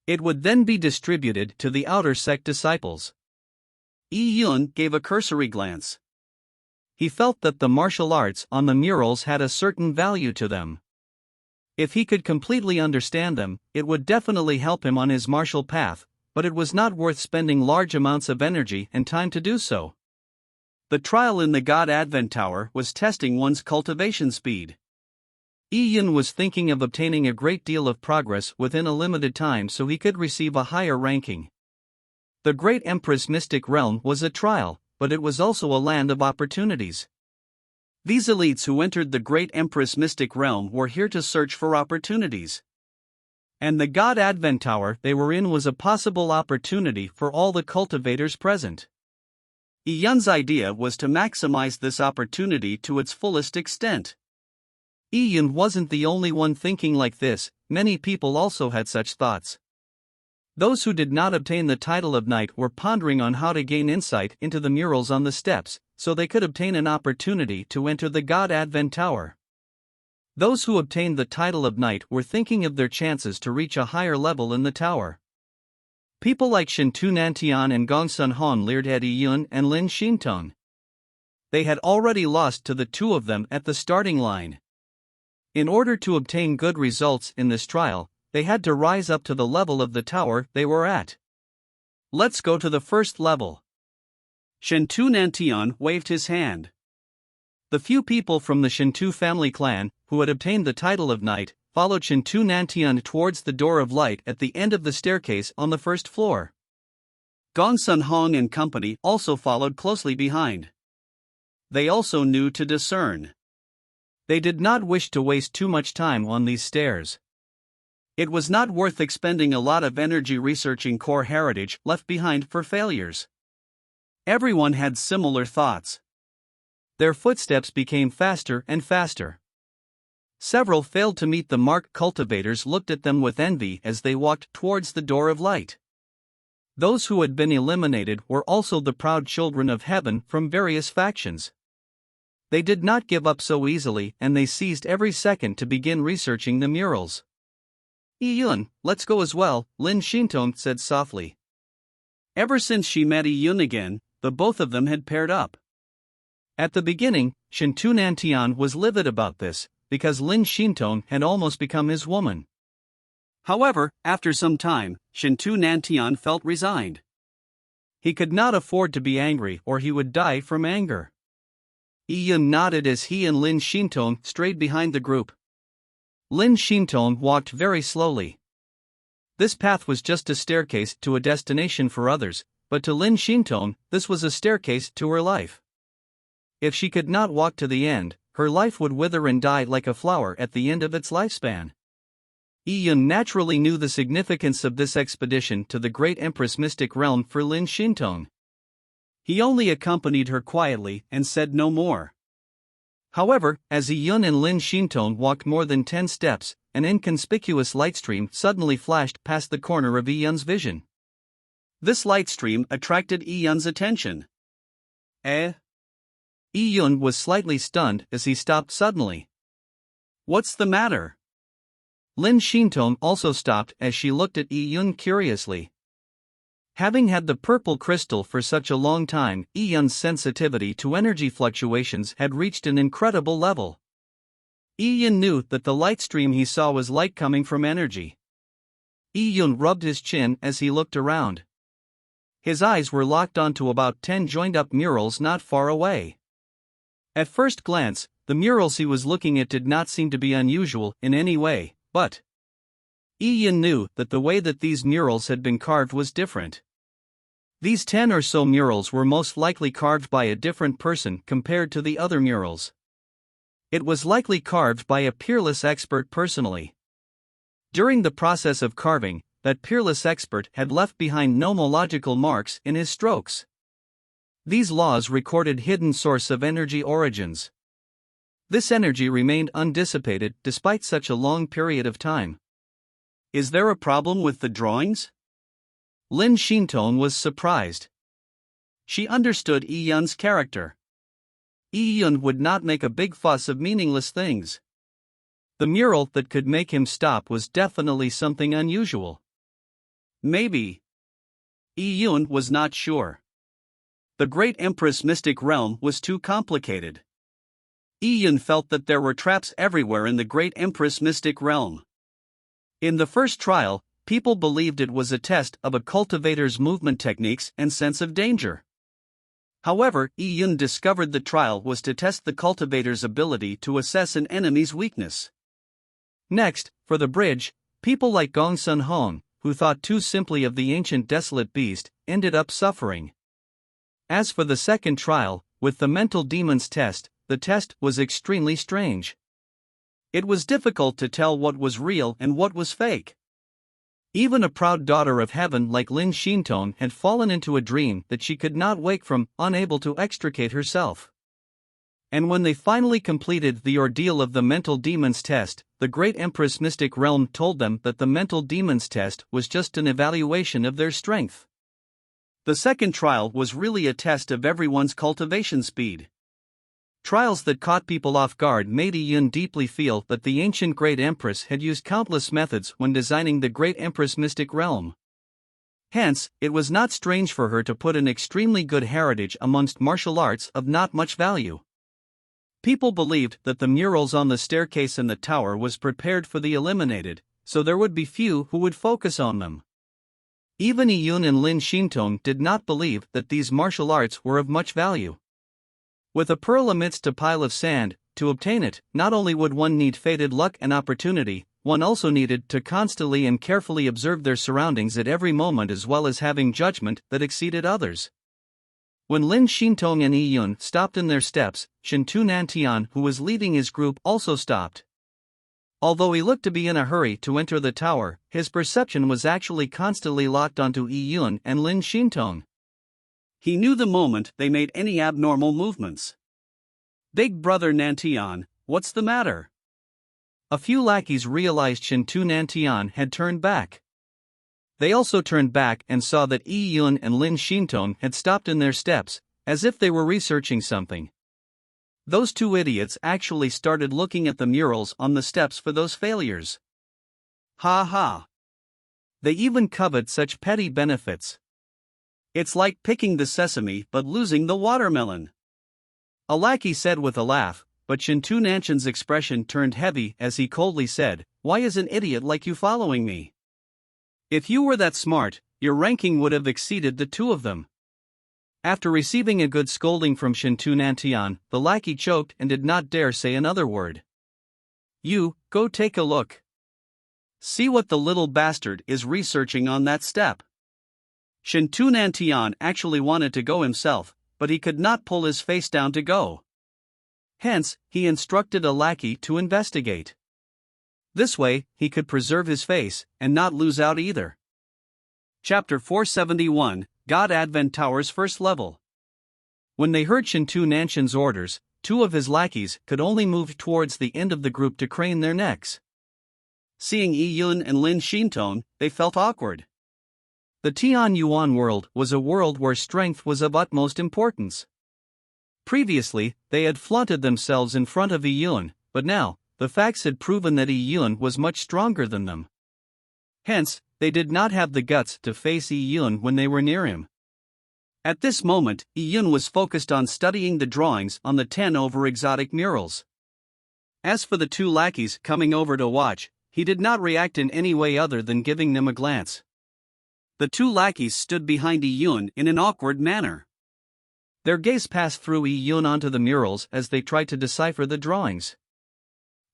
It would then be distributed to the outer sect disciples. Yi Yun gave a cursory glance. He felt that the martial arts on the murals had a certain value to them. If he could completely understand them, it would definitely help him on his martial path, but it was not worth spending large amounts of energy and time to do so. The trial in the God Advent Tower was testing one's cultivation speed. Yi Yun was thinking of obtaining a great deal of progress within a limited time so he could receive a higher ranking. The Great Empress Mystic Realm was a trial, but it was also a land of opportunities. These elites who entered the Great Empress Mystic Realm were here to search for opportunities. And the God Advent Tower they were in was a possible opportunity for all the cultivators present. Yi Yun's idea was to maximize this opportunity to its fullest extent. Yi Yun wasn't the only one thinking like this, many people also had such thoughts. Those who did not obtain the title of knight were pondering on how to gain insight into the murals on the steps, so they could obtain an opportunity to enter the God Advent Tower. Those who obtained the title of knight were thinking of their chances to reach a higher level in the tower. People like Shen Tu Nantian and Gong Sun Hon leered at Yi Yun and Lin Xintong. They had already lost to the two of them at the starting line. In order to obtain good results in this trial, they had to rise up to the level of the tower they were at. Let's go to the first level. Shen Tu Nantian waved his hand. The few people from the Shen Tu family clan, who had obtained the title of knight, followed Shen Tu Nantian towards the door of light at the end of the staircase on the first floor. Gong Sun Hong and company also followed closely behind. They also knew to discern. They did not wish to waste too much time on these stairs. It was not worth expending a lot of energy researching core heritage left behind for failures. Everyone had similar thoughts. Their footsteps became faster and faster. Several failed to meet the mark. Cultivators looked at them with envy as they walked towards the door of light. Those who had been eliminated were also the proud children of heaven from various factions. They did not give up so easily and they seized every second to begin researching the murals. Yi Yun, let's go as well, Lin Xintong said softly. Ever since she met Yi Yun again, the both of them had paired up. At the beginning, Shen Tu Nantian was livid about this, because Lin Xintong had almost become his woman. However, after some time, Shen Tu Nantian felt resigned. He could not afford to be angry or he would die from anger. Yi Yun nodded as he and Lin Xintong strayed behind the group. Lin Xintong walked very slowly. This path was just a staircase to a destination for others, but to Lin Xintong, this was a staircase to her life. If she could not walk to the end, her life would wither and die like a flower at the end of its lifespan. Yi Yun naturally knew the significance of this expedition to the Great Empress Mystic Realm for Lin Xintong. He only accompanied her quietly and said no more. However, as Yi Yun and Lin Xintong walked more than 10 steps, an inconspicuous light stream suddenly flashed past the corner of Yi Yun's vision. This light stream attracted Yi Yun's attention. Yi Yun was slightly stunned as he stopped suddenly. What's the matter? Lin Xintong also stopped as she looked at Yi Yun curiously. Having had the purple crystal for such a long time, Yi Yun's sensitivity to energy fluctuations had reached an incredible level. Yi Yun knew that the light stream he saw was light coming from energy. Yi Yun rubbed his chin as he looked around. His eyes were locked onto about 10 joined-up murals not far away. At first glance, the murals he was looking at did not seem to be unusual in any way, but Yi Yun knew that the way that these murals had been carved was different. These 10 or so murals were most likely carved by a different person compared to the other murals. It was likely carved by a peerless expert personally. During the process of carving, that peerless expert had left behind nomological marks in his strokes. These laws recorded hidden source of energy origins. This energy remained undissipated despite such a long period of time. Is there a problem with the drawings? Lin Shintong was surprised. She understood Yi Yun's character. Yi Yun would not make a big fuss of meaningless things. The mural that could make him stop was definitely something unusual. Maybe. Yi Yun was not sure. The Great Empress Mystic Realm was too complicated. Yi Yun felt that there were traps everywhere in the Great Empress Mystic Realm. In the first trial, people believed it was a test of a cultivator's movement techniques and sense of danger. However, Yi Yun discovered the trial was to test the cultivator's ability to assess an enemy's weakness. Next, for the bridge, people like Gong Sun Hong, who thought too simply of the ancient desolate beast, ended up suffering. As for the second trial, with the mental demons test, the test was extremely strange. It was difficult to tell what was real and what was fake. Even a proud daughter of heaven like Lin Shintong had fallen into a dream that she could not wake from, unable to extricate herself. And when they finally completed the ordeal of the mental demons test, the Great Empress Mystic Realm told them that the mental demons test was just an evaluation of their strength. The second trial was really a test of everyone's cultivation speed. Trials that caught people off guard made Yi Yun deeply feel that the ancient Great Empress had used countless methods when designing the Great Empress Mystic Realm. Hence, it was not strange for her to put an extremely good heritage amongst martial arts of not much value. People believed that the murals on the staircase in the tower was prepared for the eliminated, so there would be few who would focus on them. Even Yi Yun and Lin Shintong did not believe that these martial arts were of much value. With a pearl amidst a pile of sand, to obtain it, not only would one need fated luck and opportunity, one also needed to constantly and carefully observe their surroundings at every moment as well as having judgment that exceeded others. When Lin Shintong and Yi Yun stopped in their steps, Shen Tu Nantian, who was leading his group, also stopped. Although he looked to be in a hurry to enter the tower, his perception was actually constantly locked onto Yi Yun and Lin Shintong. He knew the moment they made any abnormal movements. Big brother Nantian, what's the matter? A few lackeys realized Shen Tu Nantian had turned back. They also turned back and saw that Yi Yun and Lin Shintong had stopped in their steps, as if they were researching something. Those two idiots actually started looking at the murals on the steps for those failures. Ha ha. They even covet such petty benefits. It's like picking the sesame but losing the watermelon. A lackey said with a laugh, but Shen Tu Nantian's expression turned heavy as he coldly said, "Why is an idiot like you following me? If you were that smart, your ranking would have exceeded the two of them." After receiving a good scolding from Shen Tu Nantian, the lackey choked and did not dare say another word. "You, go take a look. See what the little bastard is researching on that step." Shen Tu Nantian actually wanted to go himself, but he could not pull his face down to go. Hence, he instructed a lackey to investigate. This way, he could preserve his face, and not lose out either. Chapter 471, God Advent Tower's First Level. When they heard Shen Tu Nantian's orders, two of his lackeys could only move towards the end of the group to crane their necks. Seeing Yi Yun and Lin Shintong, they felt awkward. The Tian Yuan world was a world where strength was of utmost importance. Previously, they had flaunted themselves in front of Yi Yun, but now, the facts had proven that Yi Yun was much stronger than them. Hence, they did not have the guts to face Yi Yun when they were near him. At this moment, Yi Yun was focused on studying the drawings on the 10 over exotic murals. As for the two lackeys coming over to watch, he did not react in any way other than giving them a glance. The two lackeys stood behind Yi Yun in an awkward manner. Their gaze passed through Yi Yun onto the murals as they tried to decipher the drawings.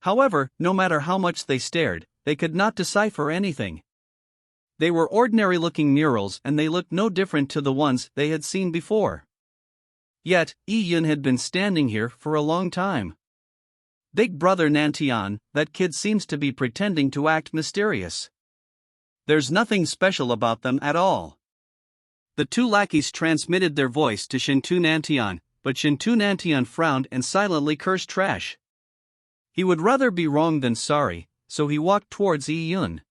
However, no matter how much they stared, they could not decipher anything. They were ordinary-looking murals and they looked no different to the ones they had seen before. Yet, Yi Yun had been standing here for a long time. Big brother Nantian, that kid seems to be pretending to act mysterious. There's nothing special about them at all. The two lackeys transmitted their voice to Shen Tu Nantian, but Shen Tu Nantian frowned and silently cursed trash. He would rather be wrong than sorry, so he walked towards Yi Yun.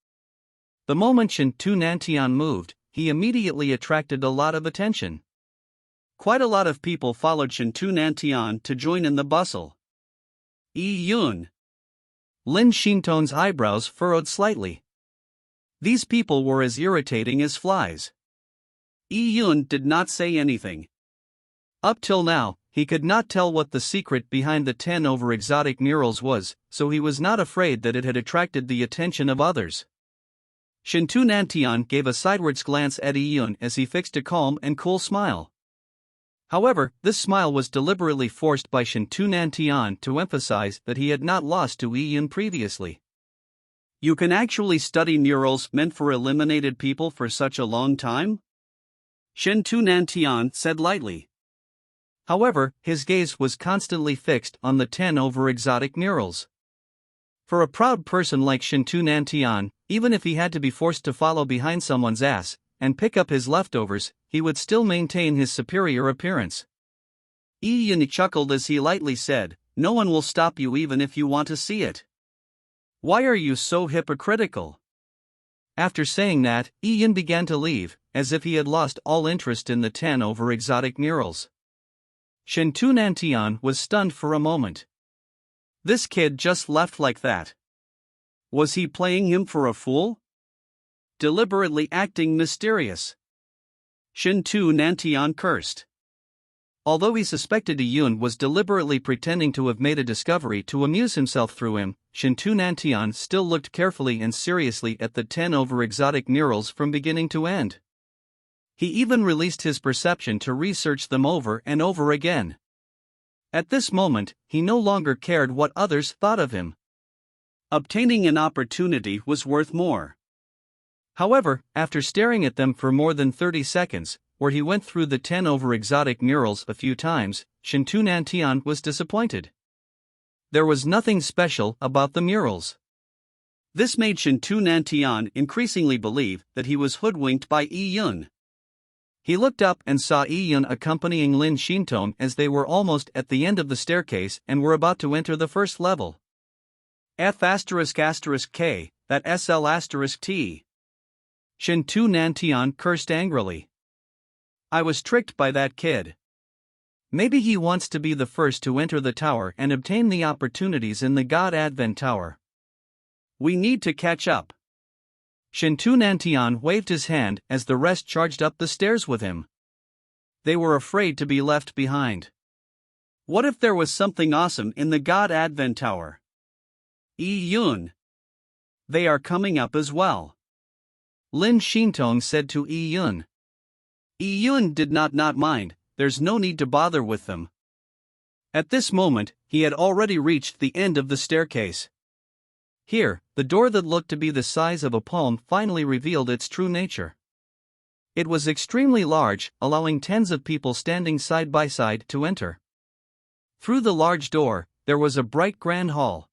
The moment Shintu Nantian moved, he immediately attracted a lot of attention. Quite a lot of people followed Shintu Nantian to join in the bustle. Yi Yun. Lin Xintong's eyebrows furrowed slightly. These people were as irritating as flies. Yi Yun did not say anything. Up till now, he could not tell what the secret behind the 10 over exotic murals was, so he was not afraid that it had attracted the attention of others. Shintu Nantian gave a sidewards glance at Yi Yun as he fixed a calm and cool smile. However, this smile was deliberately forced by Shintu Nantian to emphasize that he had not lost to Yi Yun previously. You can actually study murals meant for eliminated people for such a long time? Shintu Nantian said lightly. However, his gaze was constantly fixed on the 10 over exotic murals. For a proud person like Shintu Nantian, even if he had to be forced to follow behind someone's ass and pick up his leftovers, he would still maintain his superior appearance. Yi Yun chuckled as he lightly said, "No one will stop you even if you want to see it. Why are you so hypocritical?" After saying that, Yi Yun began to leave, as if he had lost all interest in the 10 over exotic murals. Shintu Nantian was stunned for a moment. This kid just left like that. Was he playing him for a fool? Deliberately acting mysterious. Shintu Nantian cursed. Although he suspected Yi Yun was deliberately pretending to have made a discovery to amuse himself through him, Shintu Nantian still looked carefully and seriously at the 10 over exotic murals from beginning to end. He even released his perception to research them over and over again. At this moment, he no longer cared what others thought of him. Obtaining an opportunity was worth more. However, after staring at them for more than 30 seconds, where he went through the 10 over exotic murals a few times, Shintu Nantian was disappointed. There was nothing special about the murals. This made Shintu Nantian increasingly believe that he was hoodwinked by Yi Yun. He looked up and saw Yi Yun accompanying Lin Xintong as they were almost at the end of the staircase and were about to enter the first level. F***K, that SL**T. Shintu Nantian cursed angrily. I was tricked by that kid. Maybe he wants to be the first to enter the tower and obtain the opportunities in the God Advent Tower. We need to catch up. Shintu Nantian waved his hand as the rest charged up the stairs with him. They were afraid to be left behind. What if there was something awesome in the God Advent Tower? Yi Yun. They are coming up as well. Lin Xintong said to Yi Yun. Yi Yun did not mind, there's no need to bother with them. At this moment, he had already reached the end of the staircase. Here, the door that looked to be the size of a palm finally revealed its true nature. It was extremely large, allowing tens of people standing side by side to enter. Through the large door, there was a bright grand hall.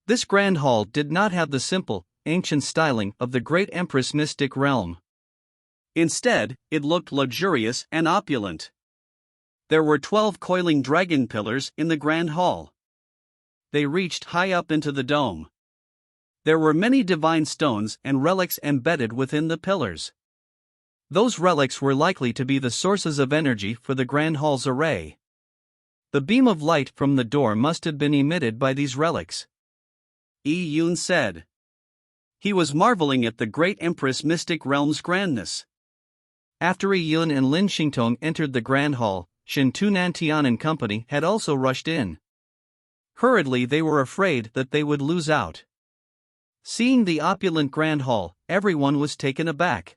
This grand hall did not have the simple, ancient styling of the great Empress mystic realm. Instead, it looked luxurious and opulent. There were 12 coiling dragon pillars in the grand hall. They reached high up into the dome. There were many divine stones and relics embedded within the pillars. Those relics were likely to be the sources of energy for the Grand Hall's array. The beam of light from the door must have been emitted by these relics. Yi Yun said. He was marveling at the great Empress Mystic Realm's grandness. After Yi Yun and Lin Xintong entered the Grand Hall, Shintu Nantian and company had also rushed in. Hurriedly they were afraid that they would lose out. Seeing the opulent Grand Hall, everyone was taken aback.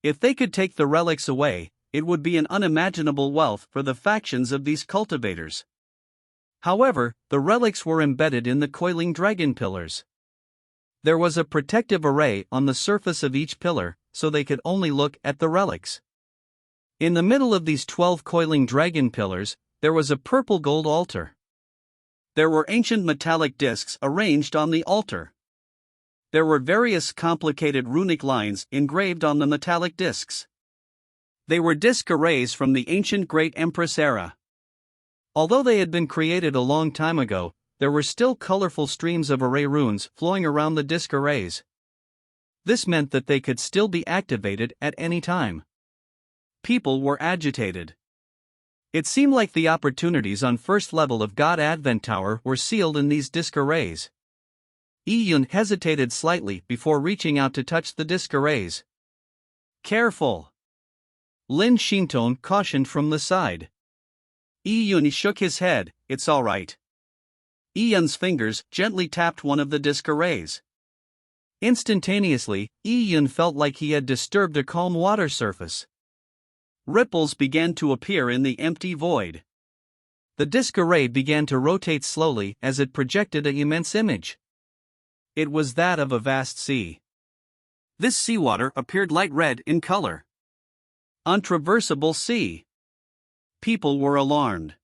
If they could take the relics away, it would be an unimaginable wealth for the factions of these cultivators. However, the relics were embedded in the coiling dragon pillars. There was a protective array on the surface of each pillar, so they could only look at the relics. In the middle of these 12 coiling dragon pillars, there was a purple gold altar. There were ancient metallic discs arranged on the altar. There were various complicated runic lines engraved on the metallic discs. They were disc arrays from the ancient Great Empress era. Although they had been created a long time ago, there were still colorful streams of array runes flowing around the disc arrays. This meant that they could still be activated at any time. People were agitated. It seemed like the opportunities on first level of God Advent Tower were sealed in these disc arrays. Yi-Yun hesitated slightly before reaching out to touch the disc arrays. Careful! Lin Xintong cautioned from the side. Yi-Yun shook his head. It's all right. Yi-Yun's fingers gently tapped one of the disc arrays. Instantaneously, Yi-Yun felt like he had disturbed a calm water surface. Ripples began to appear in the empty void. The disc array began to rotate slowly as it projected an immense image. It was that of a vast sea. This seawater appeared light red in color. Untraversable sea. People were alarmed.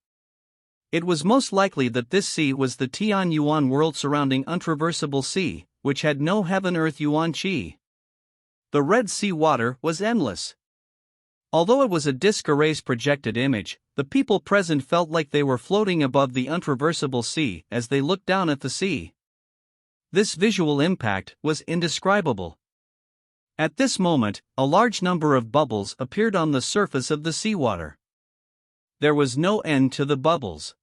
It was most likely that this sea was the Tian Yuan world surrounding untraversable sea, which had no heaven-earth Yuan Qi. The red sea water was endless. Although it was a disc array's projected image, the people present felt like they were floating above the untraversable sea as they looked down at the sea. This visual impact was indescribable. At this moment, a large number of bubbles appeared on the surface of the seawater. There was no end to the bubbles.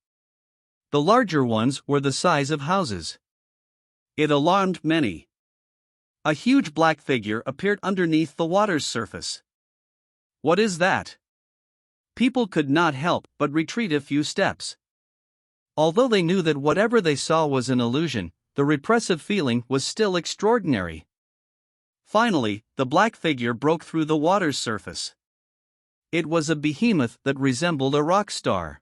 The larger ones were the size of houses. It alarmed many. A huge black figure appeared underneath the water's surface. What is that? People could not help but retreat a few steps. Although they knew that whatever they saw was an illusion, the repressive feeling was still extraordinary. Finally, the black figure broke through the water's surface. It was a behemoth that resembled a rock star.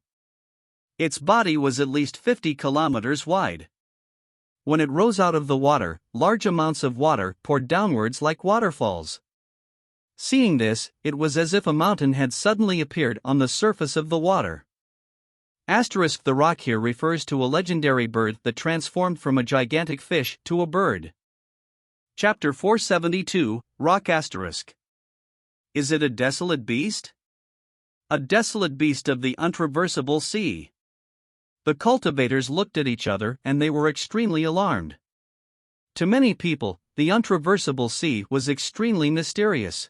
Its body was at least 50 kilometers wide. When it rose out of the water, large amounts of water poured downwards like waterfalls. Seeing this, it was as if a mountain had suddenly appeared on the surface of the water. The rock here refers to a legendary bird that transformed from a gigantic fish to a bird. Chapter 472, Rock Asterisk. Is it a desolate beast? A desolate beast of the untraversable sea. The cultivators looked at each other and they were extremely alarmed. To many people, the untraversable sea was extremely mysterious.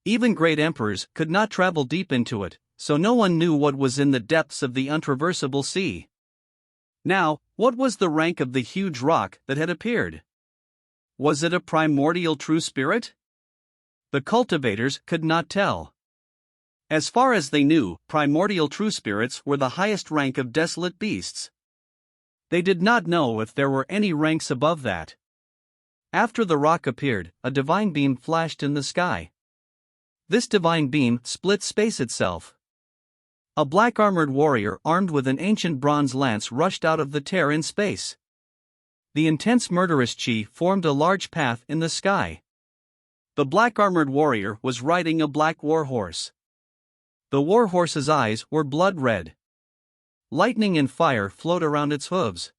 Even great emperors could not travel deep into it, so no one knew what was in the depths of the untraversable sea. Now, what was the rank of the huge rock that had appeared? Was it a primordial true spirit? The cultivators could not tell. As far as they knew, primordial true spirits were the highest rank of desolate beasts. They did not know if there were any ranks above that. After the rock appeared, a divine beam flashed in the sky. This divine beam split space itself. A black-armored warrior armed with an ancient bronze lance rushed out of the tear in space. The intense murderous chi formed a large path in the sky. The black-armored warrior was riding a black warhorse. The warhorse's eyes were blood red. Lightning and fire flowed around its hooves.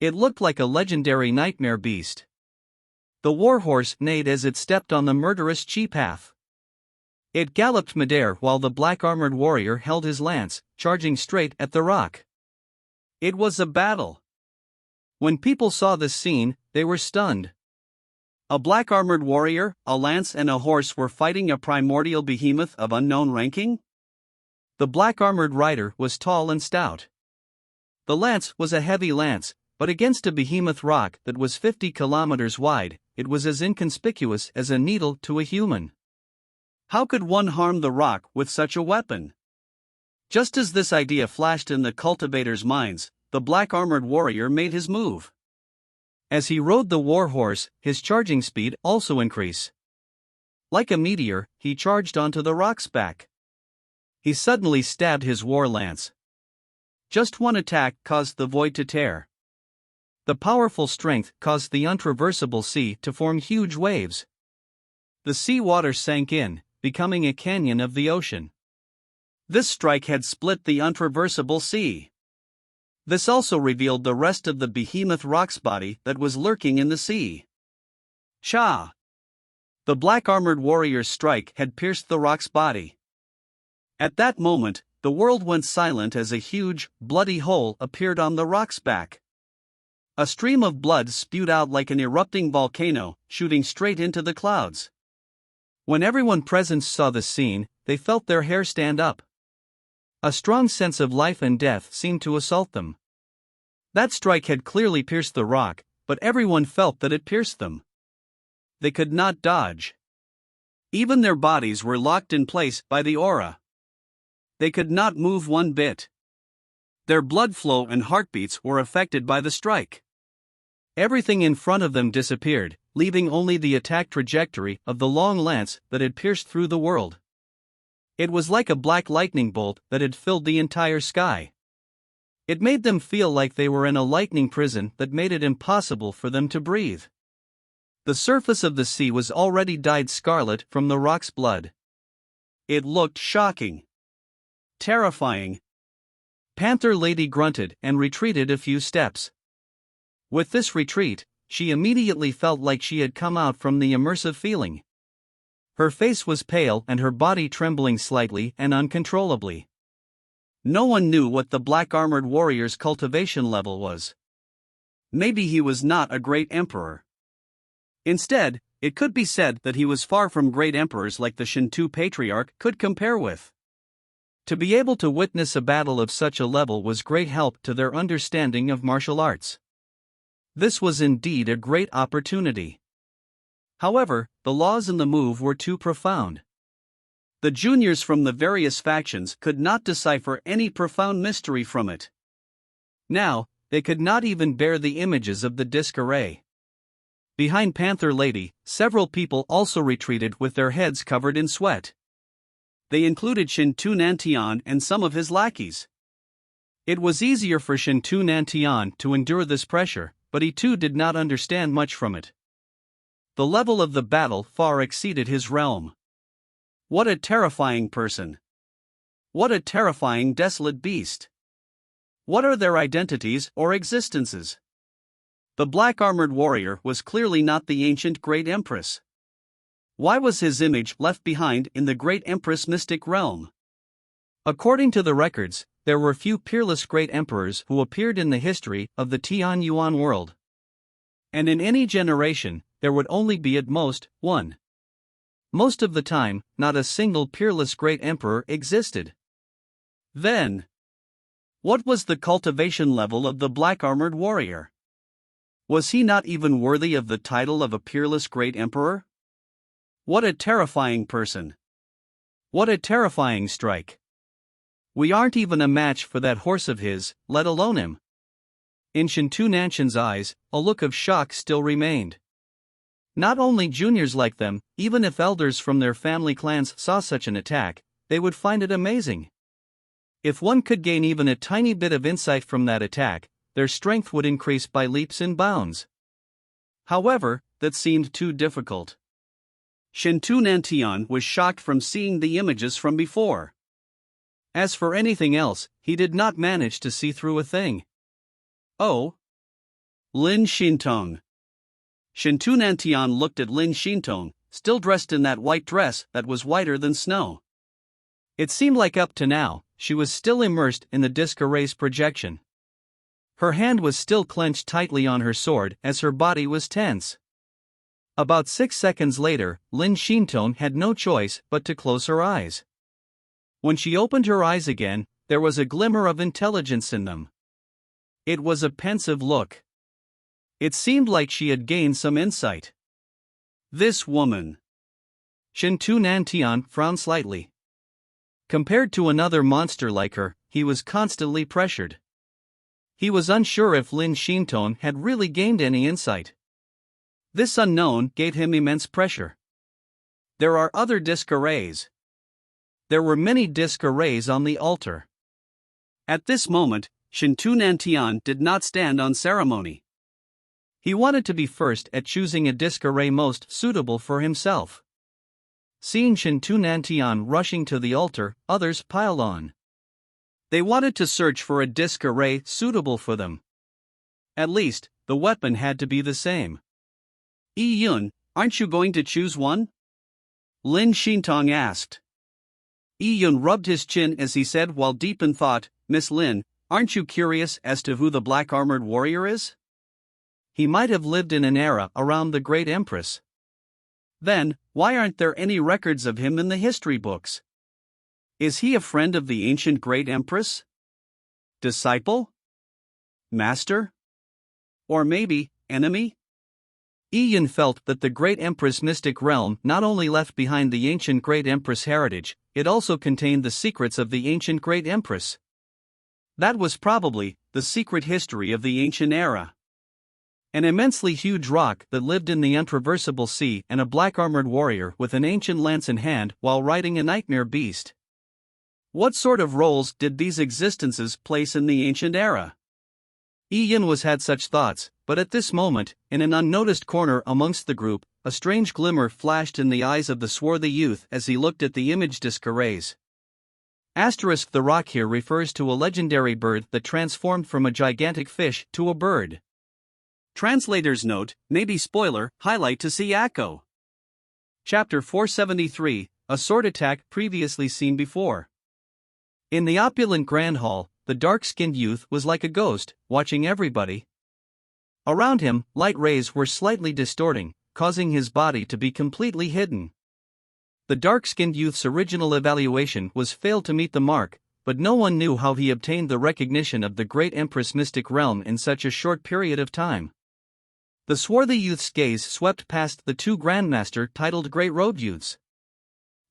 It looked like a legendary nightmare beast. The warhorse neighed as it stepped on the murderous chi path. It galloped midair while the black-armored warrior held his lance, charging straight at the rock. It was a battle. When people saw this scene, they were stunned. A black-armored warrior, a lance and a horse were fighting a primordial behemoth of unknown ranking? The black-armored rider was tall and stout. The lance was a heavy lance, but against a behemoth rock that was 50 kilometers wide, it was as inconspicuous as a needle to a human. How could one harm the rock with such a weapon? Just as this idea flashed in the cultivators' minds, the black-armored warrior made his move. As he rode the warhorse, his charging speed also increased. Like a meteor, he charged onto the rock's back. He suddenly stabbed his war lance. Just one attack caused the void to tear. The powerful strength caused the untraversable sea to form huge waves. The sea water sank in, becoming a canyon of the ocean. This strike had split the untraversable sea. This also revealed the rest of the behemoth rock's body that was lurking in the sea. Cha! The black-armored warrior's strike had pierced the rock's body. At that moment, the world went silent as a huge, bloody hole appeared on the rock's back. A stream of blood spewed out like an erupting volcano, shooting straight into the clouds. When everyone present saw the scene, they felt their hair stand up. A strong sense of life and death seemed to assault them. That strike had clearly pierced the rock, but everyone felt that it pierced them. They could not dodge. Even their bodies were locked in place by the aura. They could not move one bit. Their blood flow and heartbeats were affected by the strike. Everything in front of them disappeared, leaving only the attack trajectory of the long lance that had pierced through the world. It was like a black lightning bolt that had filled the entire sky. It made them feel like they were in a lightning prison that made it impossible for them to breathe. The surface of the sea was already dyed scarlet from the rock's blood. It looked shocking. Terrifying. Panther Lady grunted and retreated a few steps. With this retreat, she immediately felt like she had come out from the immersive feeling. Her face was pale and her body trembling slightly and uncontrollably. No one knew what the black-armored warrior's cultivation level was. Maybe he was not a great emperor. Instead, it could be said that he was far from great emperors like the Shinto patriarch could compare with. To be able to witness a battle of such a level was great help to their understanding of martial arts. This was indeed a great opportunity. However, the laws in the move were too profound. The juniors from the various factions could not decipher any profound mystery from it. Now, they could not even bear the images of the disc array. Behind Panther Lady, several people also retreated with their heads covered in sweat. They included Shinto Nantian and some of his lackeys. It was easier for Shinto Nantian to endure this pressure, but he too did not understand much from it. The level of the battle far exceeded his realm. What a terrifying person! What a terrifying desolate beast! What are their identities or existences? The black-armored warrior was clearly not the ancient Great Empress. Why was his image left behind in the Great Empress mystic realm? According to the records, there were few peerless great emperors who appeared in the history of the Tianyuan world. And in any generation, there would only be at most one. Most of the time, not a single peerless great emperor existed. Then, what was the cultivation level of the black-armored warrior? Was he not even worthy of the title of a peerless great emperor? What a terrifying person! What a terrifying strike! We aren't even a match for that horse of his, let alone him. In Shinto Nanshan's eyes, a look of shock still remained. Not only juniors like them, even if elders from their family clans saw such an attack, they would find it amazing. If one could gain even a tiny bit of insight from that attack, their strength would increase by leaps and bounds. However, that seemed too difficult. Shinto Nantian was shocked from seeing the images from before. As for anything else, he did not manage to see through a thing. Oh! Lin Shintong. Shinto Nantian looked at Lin Shintong, still dressed in that white dress that was whiter than snow. It seemed like up to now, she was still immersed in the disc array's projection. Her hand was still clenched tightly on her sword as her body was tense. About 6 seconds later, Lin Shintong had no choice but to close her eyes. When she opened her eyes again, there was a glimmer of intelligence in them. It was a pensive look. It seemed like she had gained some insight. This woman. Shinto Nantian frowned slightly. Compared to another monster like her, he was constantly pressured. He was unsure if Lin Shintong had really gained any insight. This unknown gave him immense pressure. There are other disc arrays. There were many disc arrays on the altar. At this moment, Shinto Nantian did not stand on ceremony. He wanted to be first at choosing a disc array most suitable for himself. Seeing Shinto Nantian rushing to the altar, others piled on. They wanted to search for a disc array suitable for them. At least, the weapon had to be the same. Yi Yun, aren't you going to choose one? Lin Shintong asked. Yi Yun rubbed his chin as he said while deep in thought, Miss Lin, aren't you curious as to who the black-armored warrior is? He might have lived in an era around the Great Empress. Then, why aren't there any records of him in the history books? Is he a friend of the ancient Great Empress? Disciple? Master? Or maybe, enemy? Yi felt that the Great Empress mystic realm not only left behind the ancient Great Empress heritage, it also contained the secrets of the ancient Great Empress. That was probably the secret history of the ancient era. An immensely huge rock that lived in the untraversable sea, and a black-armored warrior with an ancient lance in hand while riding a nightmare beast. What sort of roles did these existences place in the ancient era? Yi had such thoughts, but at this moment, in an unnoticed corner amongst the group, a strange glimmer flashed in the eyes of the swarthy youth as he looked at the image disc arrays. The rock here refers to a legendary bird that transformed from a gigantic fish to a bird. Translator's note, maybe spoiler, highlight to see Akko. Chapter 473, a sword attack previously seen before. In the opulent Grand Hall, the dark-skinned youth was like a ghost, watching everybody. Around him, light rays were slightly distorting, causing his body to be completely hidden. The dark-skinned youth's original evaluation was failed to meet the mark, but no one knew how he obtained the recognition of the Great Empress mystic realm in such a short period of time. The swarthy youth's gaze swept past the two Grandmaster titled Great Road Youths.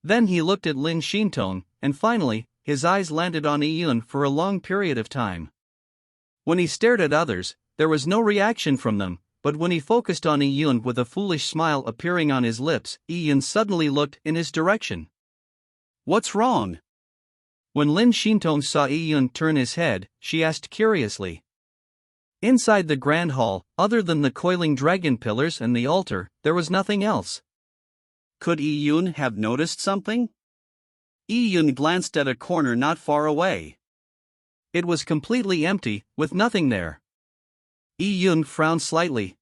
Then he looked at Lin Shintong, and finally, his eyes landed on Yi for a long period of time. When he stared at others, there was no reaction from them, but when he focused on Yi with a foolish smile appearing on his lips, Yi suddenly looked in his direction. What's wrong? When Lin Shintong saw Yi turn his head, she asked curiously. Inside the Grand Hall, other than the coiling dragon pillars and the altar, there was nothing else. Could Yi have noticed something? Yi glanced at a corner not far away. It was completely empty, with nothing there. Yi frowned slightly.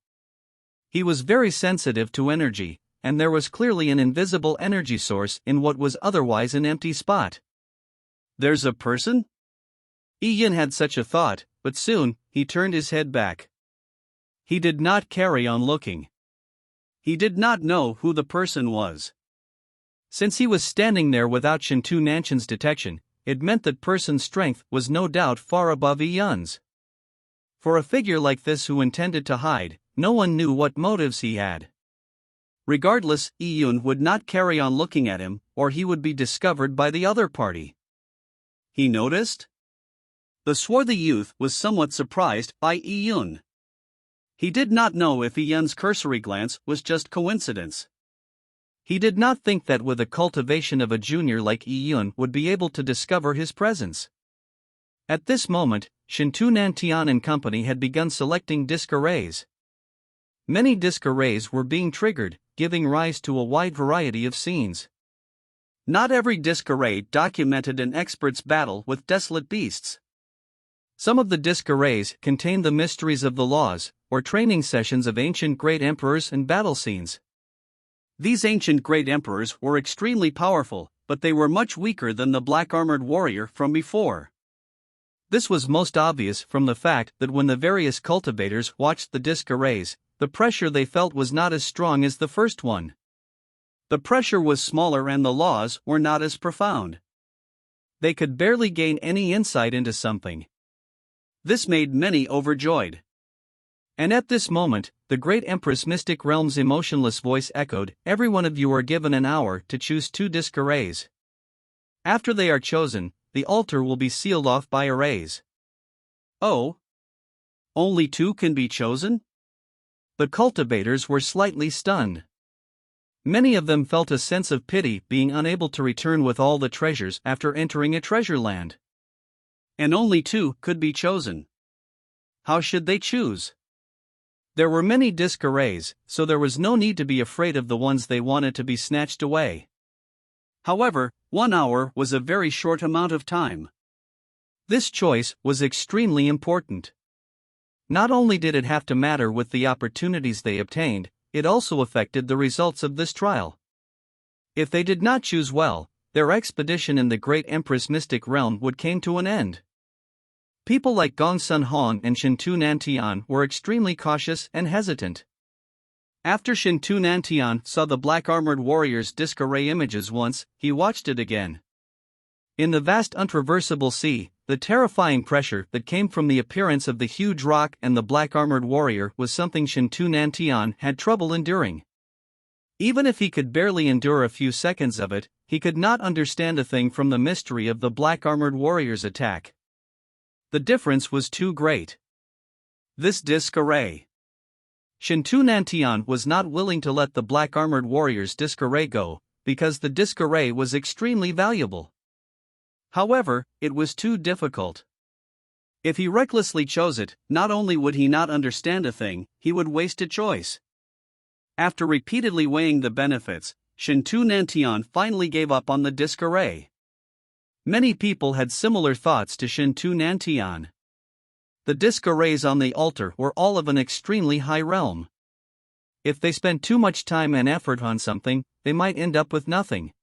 He was very sensitive to energy, and there was clearly an invisible energy source in what was otherwise an empty spot. There's a person? Yi had such a thought, but soon, he turned his head back. He did not carry on looking. He did not know who the person was. Since he was standing there without Shintu Nanchan's detection, it meant that person's strength was no doubt far above Yi. For a figure like this who intended to hide, no one knew what motives he had. Regardless, Yi would not carry on looking at him, or he would be discovered by the other party. He noticed? The swarthy youth was somewhat surprised by Yi. He did not know if Yi's cursory glance was just coincidence. He did not think that with the cultivation of a junior like Yi would be able to discover his presence. At this moment, Shintu Nantian and company had begun selecting disc arrays. Many disc arrays were being triggered, giving rise to a wide variety of scenes. Not every disc array documented an expert's battle with desolate beasts. Some of the disc arrays contained the mysteries of the laws, or training sessions of ancient great emperors and battle scenes. These ancient great emperors were extremely powerful, but they were much weaker than the black-armored warrior from before. This was most obvious from the fact that when the various cultivators watched the disc arrays, the pressure they felt was not as strong as the first one. The pressure was smaller and the laws were not as profound. They could barely gain any insight into something. This made many overjoyed. And at this moment, the Great Empress Mystic Realm's emotionless voice echoed, "Every one of you are given an hour to choose 2 disc arrays. After they are chosen, the altar will be sealed off by arrays." Oh? Only 2 can be chosen? The cultivators were slightly stunned. Many of them felt a sense of pity being unable to return with all the treasures after entering a treasure land. And only 2 could be chosen. How should they choose? There were many disc arrays, so there was no need to be afraid of the ones they wanted to be snatched away. However, 1 hour was a very short amount of time. This choice was extremely important. Not only did it have to matter with the opportunities they obtained, it also affected the results of this trial. If they did not choose well, their expedition in the Great Empress Mystic Realm would come to an end. People like Gong Sun Hong and Shintu Nantian were extremely cautious and hesitant. After Shintu Nantian saw the black armored warrior's disc-array images once, he watched it again. In the vast untraversable sea, the terrifying pressure that came from the appearance of the huge rock and the black armored warrior was something Shintu Nantian had trouble enduring. Even if he could barely endure a few seconds of it, he could not understand a thing from the mystery of the black armored warrior's attack. The difference was too great. This disc array. Shintu Nantian was not willing to let the black armored warrior's disc array go, because the disc array was extremely valuable. However, it was too difficult. If he recklessly chose it, not only would he not understand a thing, he would waste a choice. After repeatedly weighing the benefits, Shintu Nantian finally gave up on the disc array. Many people had similar thoughts to Shintu Nantian. The disc arrays on the altar were all of an extremely high realm. If they spent too much time and effort on something, they might end up with nothing.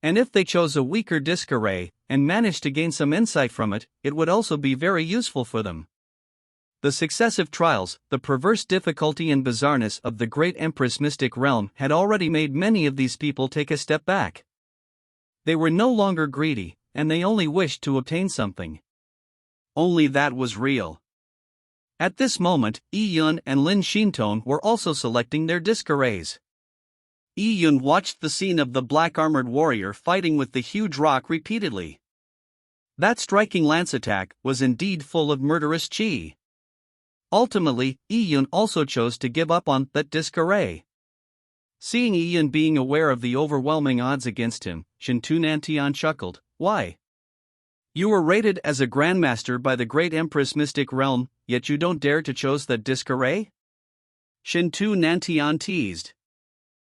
And if they chose a weaker disc array, and managed to gain some insight from it, it would also be very useful for them. The successive trials, the perverse difficulty and bizarreness of the great Empress mystic realm had already made many of these people take a step back. They were no longer greedy, and they only wished to obtain something. Only that was real. At this moment, Yi Yun and Lin Xintong were also selecting their disc arrays. Yi Yun watched the scene of the black-armored warrior fighting with the huge rock repeatedly. That striking lance attack was indeed full of murderous chi. Ultimately, Yi Yun also chose to give up on that disc array. Seeing Yi Yun being aware of the overwhelming odds against him, Shintu Nantian chuckled. Why? You were rated as a grandmaster by the great Empress mystic realm, yet you don't dare to choose that disc array? Shintu Nantian teased.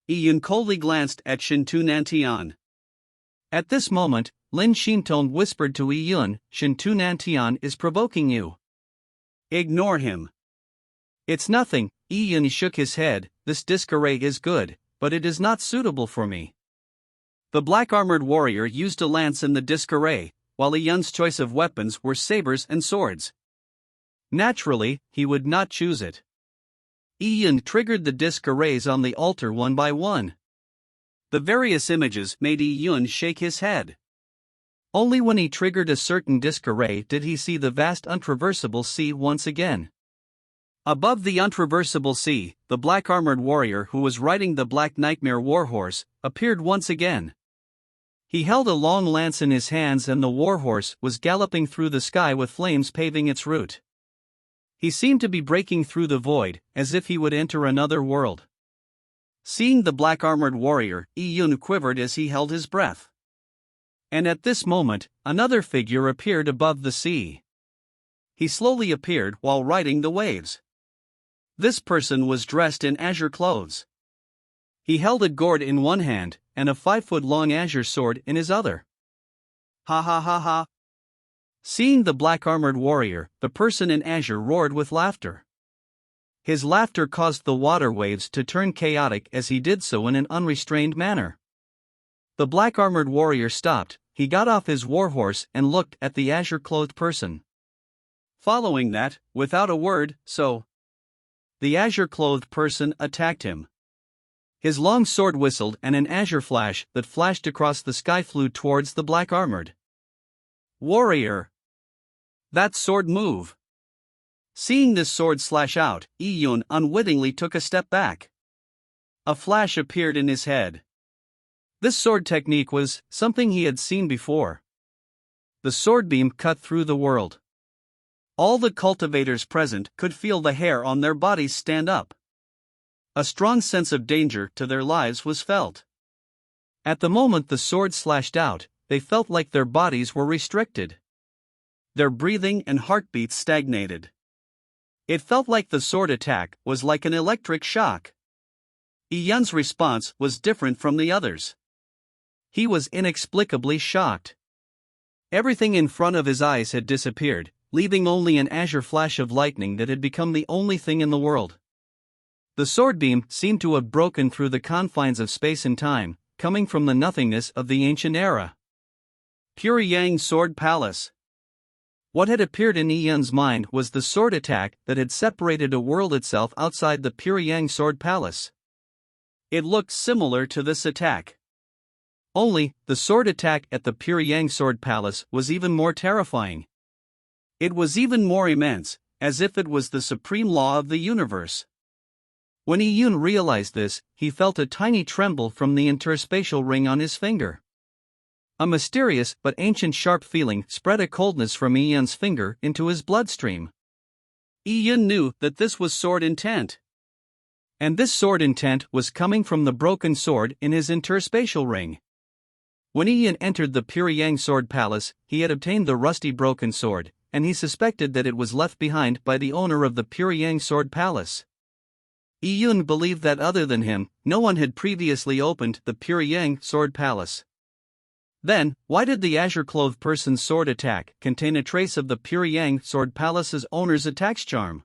Yi Yun coldly glanced at Shintu Nantian. At this moment, Lin Xintong whispered to Yi Yun, Shintu Nantian is provoking you. Ignore him. It's nothing. Yi Yun shook his head. This disc array is good, but it is not suitable for me. The black-armored warrior used a lance in the disc array, while Yi Yun's choice of weapons were sabers and swords. Naturally, he would not choose it. Yi Yun triggered the disc arrays on the altar one by one. The various images made Yi Yun shake his head. Only when he triggered a certain disc array did he see the vast untraversable sea once again. Above the untraversable sea, the black-armored warrior who was riding the Black Nightmare warhorse appeared once again. He held a long lance in his hands and the warhorse was galloping through the sky with flames paving its route. He seemed to be breaking through the void, as if he would enter another world. Seeing the black-armored warrior, Yi Yun quivered as he held his breath. And at this moment, another figure appeared above the sea. He slowly appeared while riding the waves. This person was dressed in azure clothes. He held a gourd in one hand, and a 5-foot-long azure sword in his other. Ha ha ha ha! Seeing the black-armored warrior, the person in azure roared with laughter. His laughter caused the water waves to turn chaotic as he did so in an unrestrained manner. The black-armored warrior stopped, he got off his warhorse and looked at the azure-clothed person. Following that, without a word, the azure-clothed person attacked him. His long sword whistled and an azure flash that flashed across the sky flew towards the black-armored warrior. That sword move. Seeing this sword slash out, Yi Yun unwittingly took a step back. A flash appeared in his head. This sword technique was something he had seen before. The sword beam cut through the world. All the cultivators present could feel the hair on their bodies stand up. A strong sense of danger to their lives was felt. At the moment the sword slashed out, they felt like their bodies were restricted. Their breathing and heartbeats stagnated. It felt like the sword attack was like an electric shock. Yi Yun's response was different from the others. He was inexplicably shocked. Everything in front of his eyes had disappeared, leaving only an azure flash of lightning that had become the only thing in the world. The sword beam seemed to have broken through the confines of space and time, coming from the nothingness of the ancient era. Pure Yang Sword Palace. What had appeared in Yi Yun's mind was the sword attack that had separated a world itself outside the Pyongyang Sword Palace. It looked similar to this attack. Only, the sword attack at the Pyongyang Sword Palace was even more terrifying. It was even more immense, as if it was the supreme law of the universe. When Yi Yun realized this, he felt a tiny tremble from the interspatial ring on his finger. A mysterious but ancient sharp feeling spread a coldness from Yi Yun's finger into his bloodstream. Yi Yun knew that this was sword intent. And this sword intent was coming from the broken sword in his interspatial ring. When Yi Yun entered the Pyongyang Sword Palace, he had obtained the rusty broken sword, and he suspected that it was left behind by the owner of the Pyongyang Sword Palace. Yi Yun believed that other than him, no one had previously opened the Pyongyang Sword Palace. Then, why did the azure-clothed person's sword attack contain a trace of the Pyongyang Sword Palace's owner's attack charm?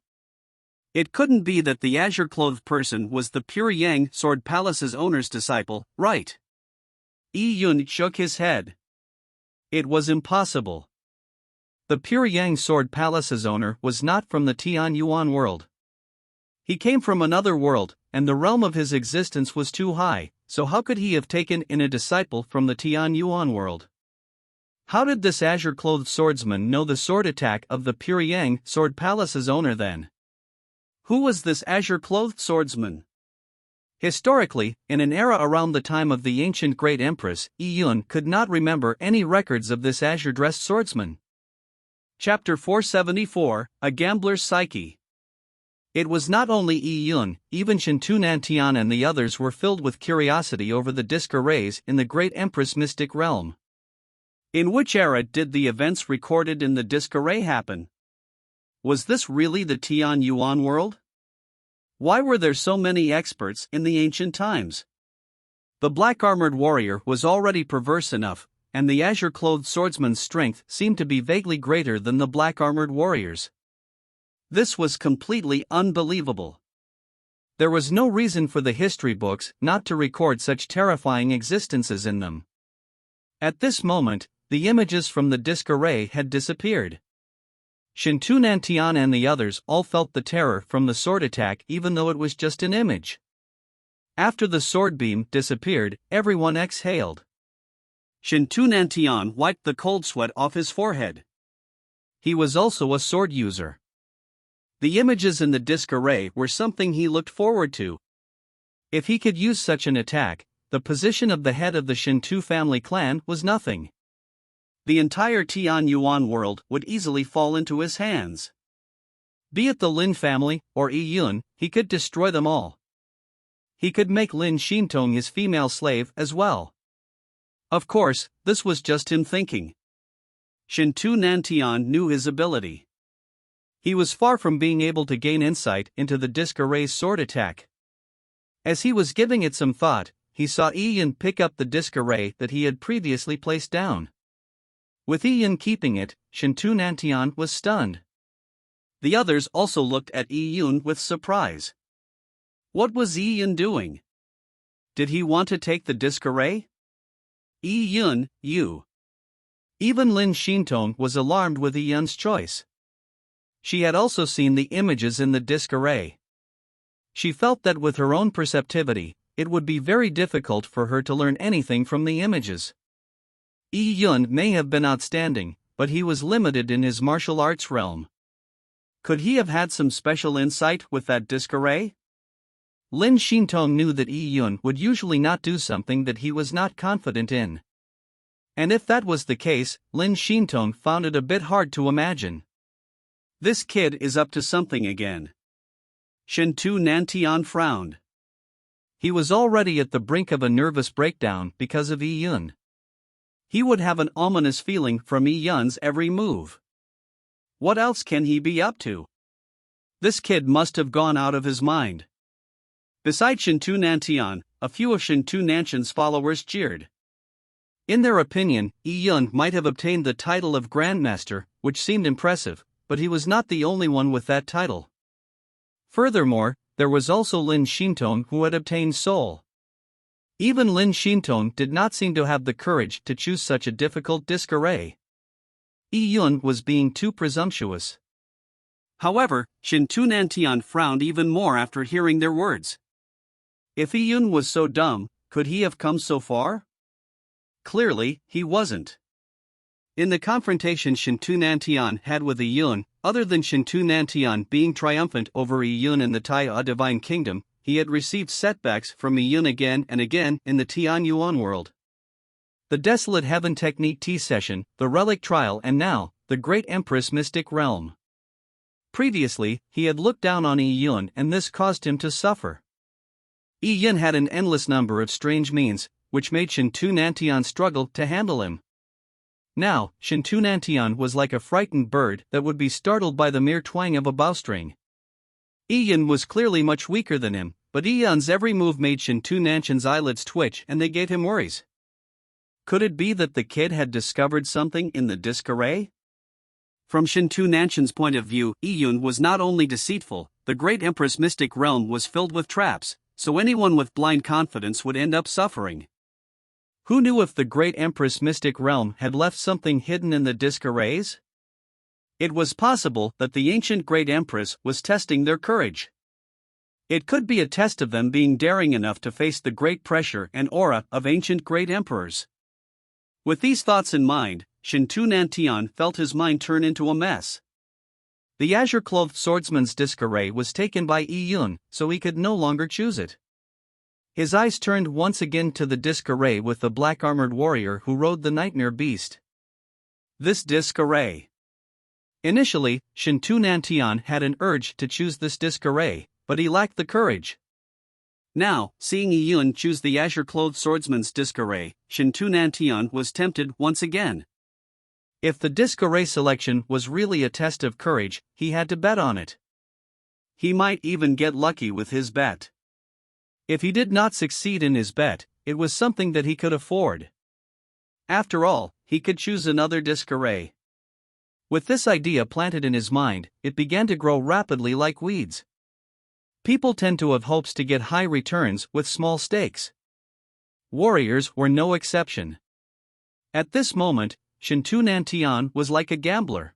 It couldn't be that the azure-clothed person was the Pyongyang Sword Palace's owner's disciple, right? Yi Yun shook his head. It was impossible. The Pyongyang Sword Palace's owner was not from the Tianyuan world. He came from another world, and the realm of his existence was too high, so how could he have taken in a disciple from the Tianyuan world? How did this azure-clothed swordsman know the sword attack of the Pyongyang Sword Palace's owner then? Who was this azure-clothed swordsman? Historically, in an era around the time of the ancient Great Empress, Yi Yun could not remember any records of this azure-dressed swordsman. Chapter 474, A Gambler's Psyche. It was not only Yi Yun, even Shintu Nantian and the others were filled with curiosity over the disc arrays in the Great Empress mystic realm. In which era did the events recorded in the disc array happen? Was this really the Tianyuan world? Why were there so many experts in the ancient times? The black-armored warrior was already perverse enough, and the azure-clothed swordsman's strength seemed to be vaguely greater than the black-armored warrior's. This was completely unbelievable. There was no reason for the history books not to record such terrifying existences in them. At this moment, the images from the disc array had disappeared. Shintu Nantian and the others all felt the terror from the sword attack even though it was just an image. After the sword beam disappeared, everyone exhaled. Shintu Nantian wiped the cold sweat off his forehead. He was also a sword user. The images in the disc array were something he looked forward to. If he could use such an attack, the position of the head of the Shintu family clan was nothing. The entire Tianyuan world would easily fall into his hands. Be it the Lin family or Yi Yun, he could destroy them all. He could make Lin Shintong his female slave as well. Of course, this was just him thinking. Shintu Nantian knew his ability. He was far from being able to gain insight into the disc array's sword attack. As he was giving it some thought, he saw Yi Yun pick up the disc array that he had previously placed down. With Yi Yun keeping it, Shintu Nantian was stunned. The others also looked at Yi Yun with surprise. What was Yi Yun doing? Did he want to take the disc array? Yi Yun, you. Even Lin Shintong was alarmed with Yi Yun's choice. She had also seen the images in the disc array. She felt that with her own perceptivity, it would be very difficult for her to learn anything from the images. Yi Yun may have been outstanding, but he was limited in his martial arts realm. Could he have had some special insight with that disc array? Lin Shintong knew that Yi Yun would usually not do something that he was not confident in. And if that was the case, Lin Shintong found it a bit hard to imagine. This kid is up to something again. Shintu Nantian frowned. He was already at the brink of a nervous breakdown because of Yi Yun. He would have an ominous feeling from Yi Yun's every move. What else can he be up to? This kid must have gone out of his mind. Besides Shintu Nantian, a few of Shintu Nantian's followers jeered. In their opinion, Yi Yun might have obtained the title of Grandmaster, which seemed impressive, but he was not the only one with that title. Furthermore, there was also Lin Shintong who had obtained Soul. Even Lin Shintong did not seem to have the courage to choose such a difficult disc array. Yi Yun was being too presumptuous. However, Shin Tu Nantian frowned even more after hearing their words. If Yi Yun was so dumb, could he have come so far? Clearly, he wasn't. In the confrontation Shin Tu Nantian had with Yi Yun, other than Shin Tu Nantian being triumphant over Yi Yun in the Taiya Divine Kingdom, he had received setbacks from Yi Yun again and again in the Tian Yuan world. The Desolate Heaven Technique Tea Session, the Relic Trial, and now, the Great Empress Mystic Realm. Previously, he had looked down on Yi Yun and this caused him to suffer. Yi Yun had an endless number of strange means, which made Shin Tu Nantian struggle to handle him. Now, Shin Tu Nantian was like a frightened bird that would be startled by the mere twang of a bowstring. Yi Yun was clearly much weaker than him, but Yi Yun's every move made Shin Tu Nantian's eyelids twitch and they gave him worries. Could it be that the kid had discovered something in the disc array? From Shin Tu Nantian's point of view, Yi Yun was not only deceitful, the Great Empress Mystic Realm was filled with traps, so anyone with blind confidence would end up suffering. Who knew if the Great Empress Mystic Realm had left something hidden in the disc arrays? It was possible that the ancient Great Empress was testing their courage. It could be a test of them being daring enough to face the great pressure and aura of ancient great emperors. With these thoughts in mind, Shin Tu Nantian felt his mind turn into a mess. The azure-clothed swordsman's disc array was taken by Yi Yun, so he could no longer choose it. His eyes turned once again to the disc array with the black-armored warrior who rode the nightmare beast. This disc array. Initially, Shin Tu Nantian had an urge to choose this disc array, but he lacked the courage. Now, seeing Yi Yun choose the azure-clothed swordsman's disc array, Shin Tu Nantian was tempted once again. If the disc array selection was really a test of courage, he had to bet on it. He might even get lucky with his bet. If he did not succeed in his bet, it was something that he could afford. After all, he could choose another disc array. With this idea planted in his mind, it began to grow rapidly like weeds. People tend to have hopes to get high returns with small stakes. Warriors were no exception. At this moment, Shin Tu Nantian was like a gambler.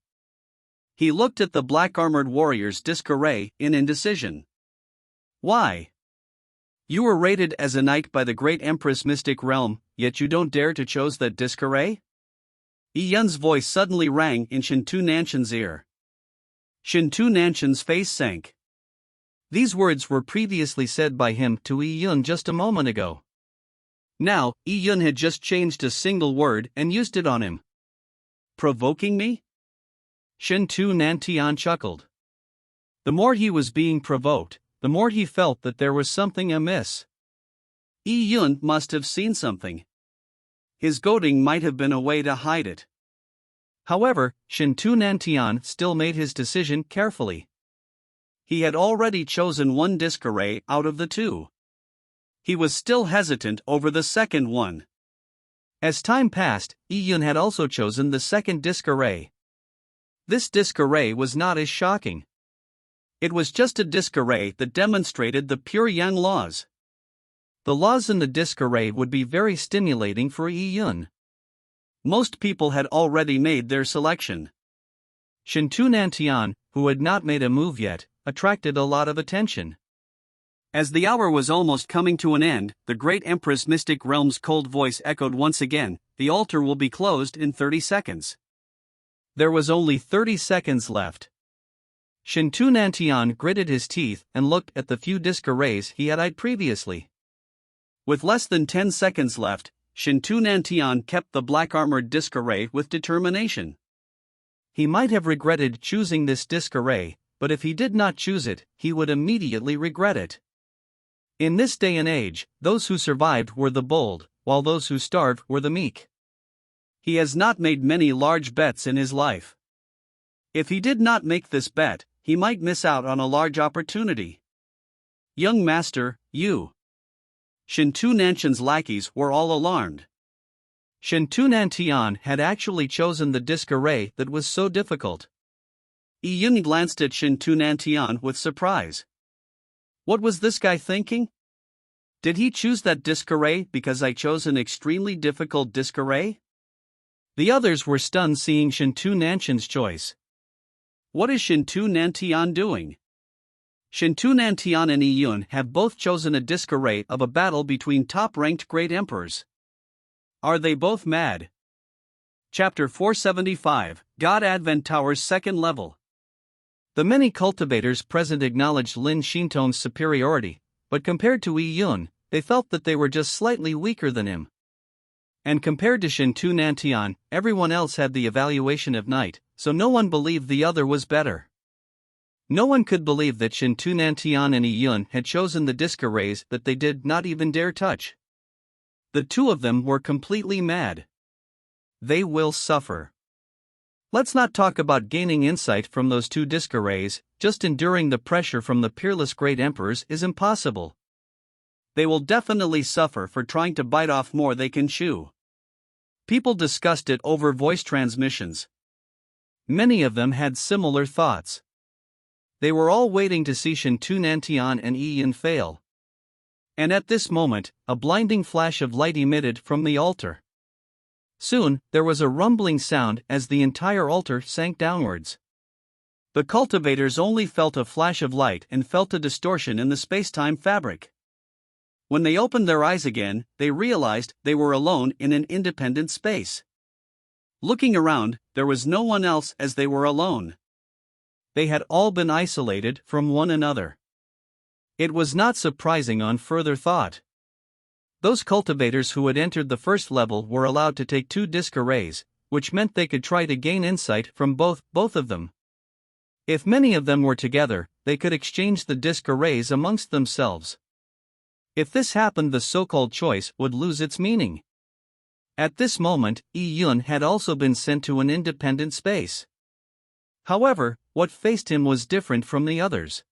He looked at the black-armored warrior's disc array in indecision. Why? You were rated as a knight by the Great Empress Mystic Realm, yet you don't dare to choose that disc array? Yi Yun's voice suddenly rang in Shin Tu Nantian's ear. Shin Tu Nantian's face sank. These words were previously said by him to Yi Yun just a moment ago. Now, Yi Yun had just changed a single word and used it on him. Provoking me? Shin Tu Nantian chuckled. The more he was being provoked, the more he felt that there was something amiss. Yi Yun must have seen something. His goading might have been a way to hide it. However, Shin Tu Nantian still made his decision carefully. He had already chosen one disc array out of the two. He was still hesitant over the second one. As time passed, Yi Yun had also chosen the second disc array. This disc array was not as shocking. It was just a disc array that demonstrated the pure yang laws. The laws in the disc array would be very stimulating for Yi Yun. Most people had already made their selection. Shin Tu Nantian, who had not made a move yet, attracted a lot of attention. As the hour was almost coming to an end, the Great Empress Mystic Realm's cold voice echoed once again, "The altar will be closed in 30 seconds. There was only 30 seconds left. Shin Tu Nantian gritted his teeth and looked at the few disc arrays he had eyed previously. With less than 10 seconds left, Shin Tu Nantian kept the black-armored disc array with determination. He might have regretted choosing this disc array, but if he did not choose it, he would immediately regret it. In this day and age, those who survived were the bold, while those who starved were the meek. He has not made many large bets in his life. If he did not make this bet, he might miss out on a large opportunity. Young master, you. Shin Tu Nantian's lackeys were all alarmed. Shin Tu Nantian had actually chosen the disc array that was so difficult. Yi Yun glanced at Shin Tu Nantian with surprise. What was this guy thinking? Did he choose that disc array because I chose an extremely difficult disc array? The others were stunned seeing Shintu Nanshan's choice. What is Shintu Nantian doing? Shintu Nantian and Yi Yun have both chosen a disc array of a battle between top-ranked great emperors. Are they both mad? Chapter 475, God Advent Tower's second level. The many cultivators present acknowledged Lin Shinton's superiority, but compared to Yi Yun, they felt that they were just slightly weaker than him. And compared to Shintu Nantian, everyone else had the evaluation of knight, so no one believed the other was better. No one could believe that Shintu Nantian and Yi Yun had chosen the disc arrays that they did not even dare touch. The two of them were completely mad. They will suffer. Let's not talk about gaining insight from those two disc arrays, just enduring the pressure from the peerless great emperors is impossible. They will definitely suffer for trying to bite off more they can chew. People discussed it over voice transmissions. Many of them had similar thoughts. They were all waiting to see Shintu Nantian and Yi Yun fail. And at this moment, a blinding flash of light emitted from the altar. Soon, there was a rumbling sound as the entire altar sank downwards. The cultivators only felt a flash of light and felt a distortion in the space-time fabric. When they opened their eyes again, they realized they were alone in an independent space. Looking around, there was no one else as they were alone. They had all been isolated from one another. It was not surprising on further thought. Those cultivators who had entered the first level were allowed to take 2 disc arrays, which meant they could try to gain insight from both of them. If many of them were together, they could exchange the disc arrays amongst themselves. If this happened, the so-called choice would lose its meaning. At this moment, Yi Yun had also been sent to an independent space. However, what faced him was different from the others.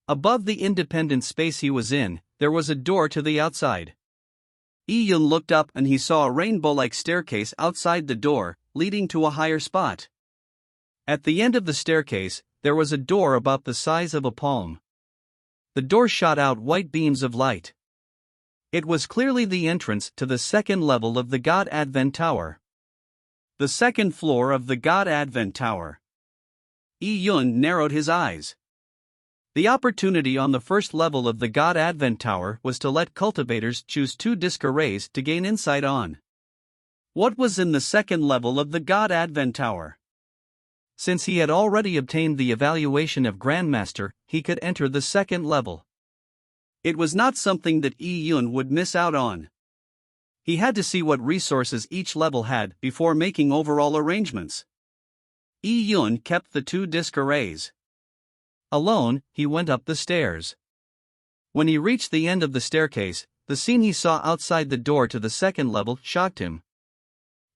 Above the independent space he was in, there was a door to the outside. Yi Yun looked up and he saw a rainbow-like staircase outside the door, leading to a higher spot. At the end of the staircase, there was a door about the size of a palm. The door shot out white beams of light. It was clearly the entrance to the second level of the God Advent Tower. The second floor of the God Advent Tower. Yi Yun narrowed his eyes. The opportunity on the first level of the God Advent Tower was to let cultivators choose 2 disc arrays to gain insight on. What was in the second level of the God Advent Tower? Since he had already obtained the evaluation of Grandmaster, he could enter the second level. It was not something that Yi Yun would miss out on. He had to see what resources each level had before making overall arrangements. Yi Yun kept the 2 disc arrays. Alone, he went up the stairs. When he reached the end of the staircase, the scene he saw outside the door to the second level shocked him.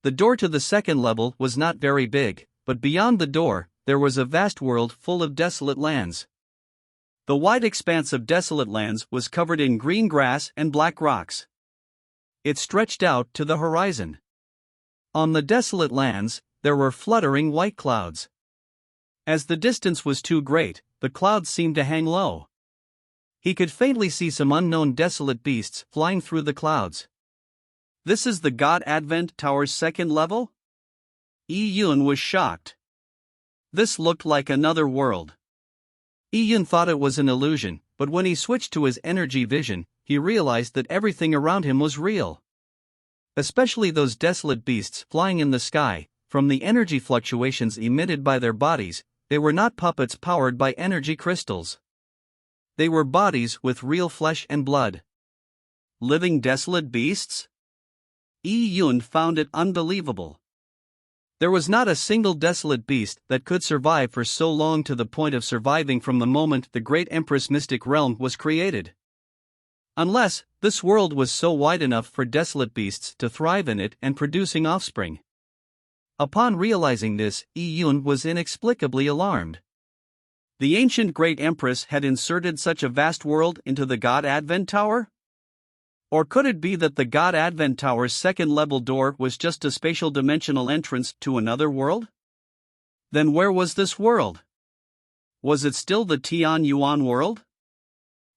The door to the second level was not very big, but beyond the door, there was a vast world full of desolate lands. The wide expanse of desolate lands was covered in green grass and black rocks. It stretched out to the horizon. On the desolate lands, there were fluttering white clouds. As the distance was too great, the clouds seemed to hang low. He could faintly see some unknown desolate beasts flying through the clouds. This is the God Advent Tower's second level? Yi Yun was shocked. This looked like another world. Yi Yun thought it was an illusion, but when he switched to his energy vision, he realized that everything around him was real. Especially those desolate beasts flying in the sky, from the energy fluctuations emitted by their bodies, they were not puppets powered by energy crystals. They were bodies with real flesh and blood. Living desolate beasts? Yi Yun found it unbelievable. There was not a single desolate beast that could survive for so long, to the point of surviving from the moment the great Empress Mystic Realm was created. Unless, this world was so wide enough for desolate beasts to thrive in it and producing offspring. Upon realizing this, Yi Yun was inexplicably alarmed. The ancient Great Empress had inserted such a vast world into the God Advent Tower? Or could it be that the God Advent Tower's second level door was just a spatial dimensional entrance to another world? Then where was this world? Was it still the Tian Yuan world?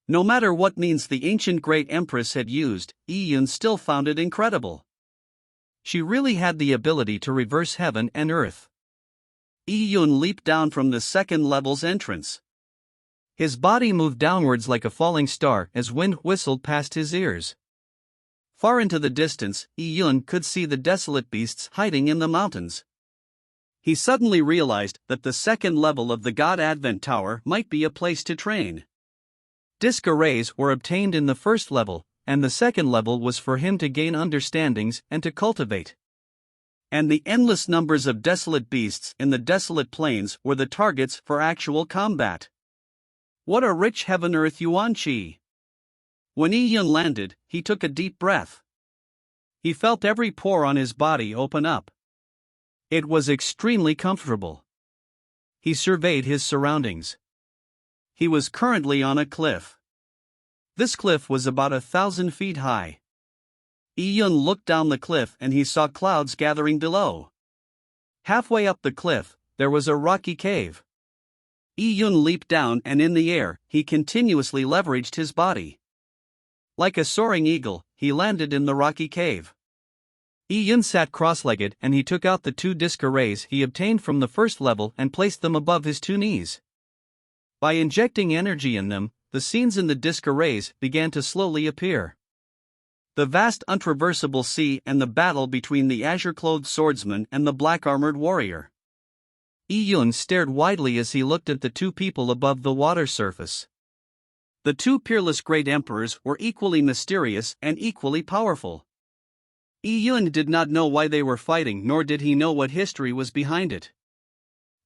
No matter what means the ancient Great Empress had used, Yi Yun still found it incredible. She really had the ability to reverse heaven and earth. Yi Yun leaped down from the second level's entrance. His body moved downwards like a falling star as wind whistled past his ears. Far into the distance, Yi Yun could see the desolate beasts hiding in the mountains. He suddenly realized that the second level of the God Advent Tower might be a place to train. Disc arrays were obtained in the first level, and the second level was for him to gain understandings and to cultivate. And the endless numbers of desolate beasts in the desolate plains were the targets for actual combat. What a rich heaven-earth Yuan-Chi! When Yi Yun landed, he took a deep breath. He felt every pore on his body open up. It was extremely comfortable. He surveyed his surroundings. He was currently on a cliff. This cliff was about 1,000 feet high. Yi Yun looked down the cliff and he saw clouds gathering below. Halfway up the cliff, there was a rocky cave. Yi Yun leaped down and in the air, he continuously leveraged his body. Like a soaring eagle, he landed in the rocky cave. Yi Yun sat cross-legged and he took out the 2 disc arrays he obtained from the first level and placed them above his 2 knees. By injecting energy in them, the scenes in the disc arrays began to slowly appear. The vast untraversable sea and the battle between the azure-clothed swordsman and the black-armored warrior. Yi Yun stared widely as he looked at the 2 people above the water surface. The 2 peerless great emperors were equally mysterious and equally powerful. Yi Yun did not know why they were fighting, nor did he know what history was behind it.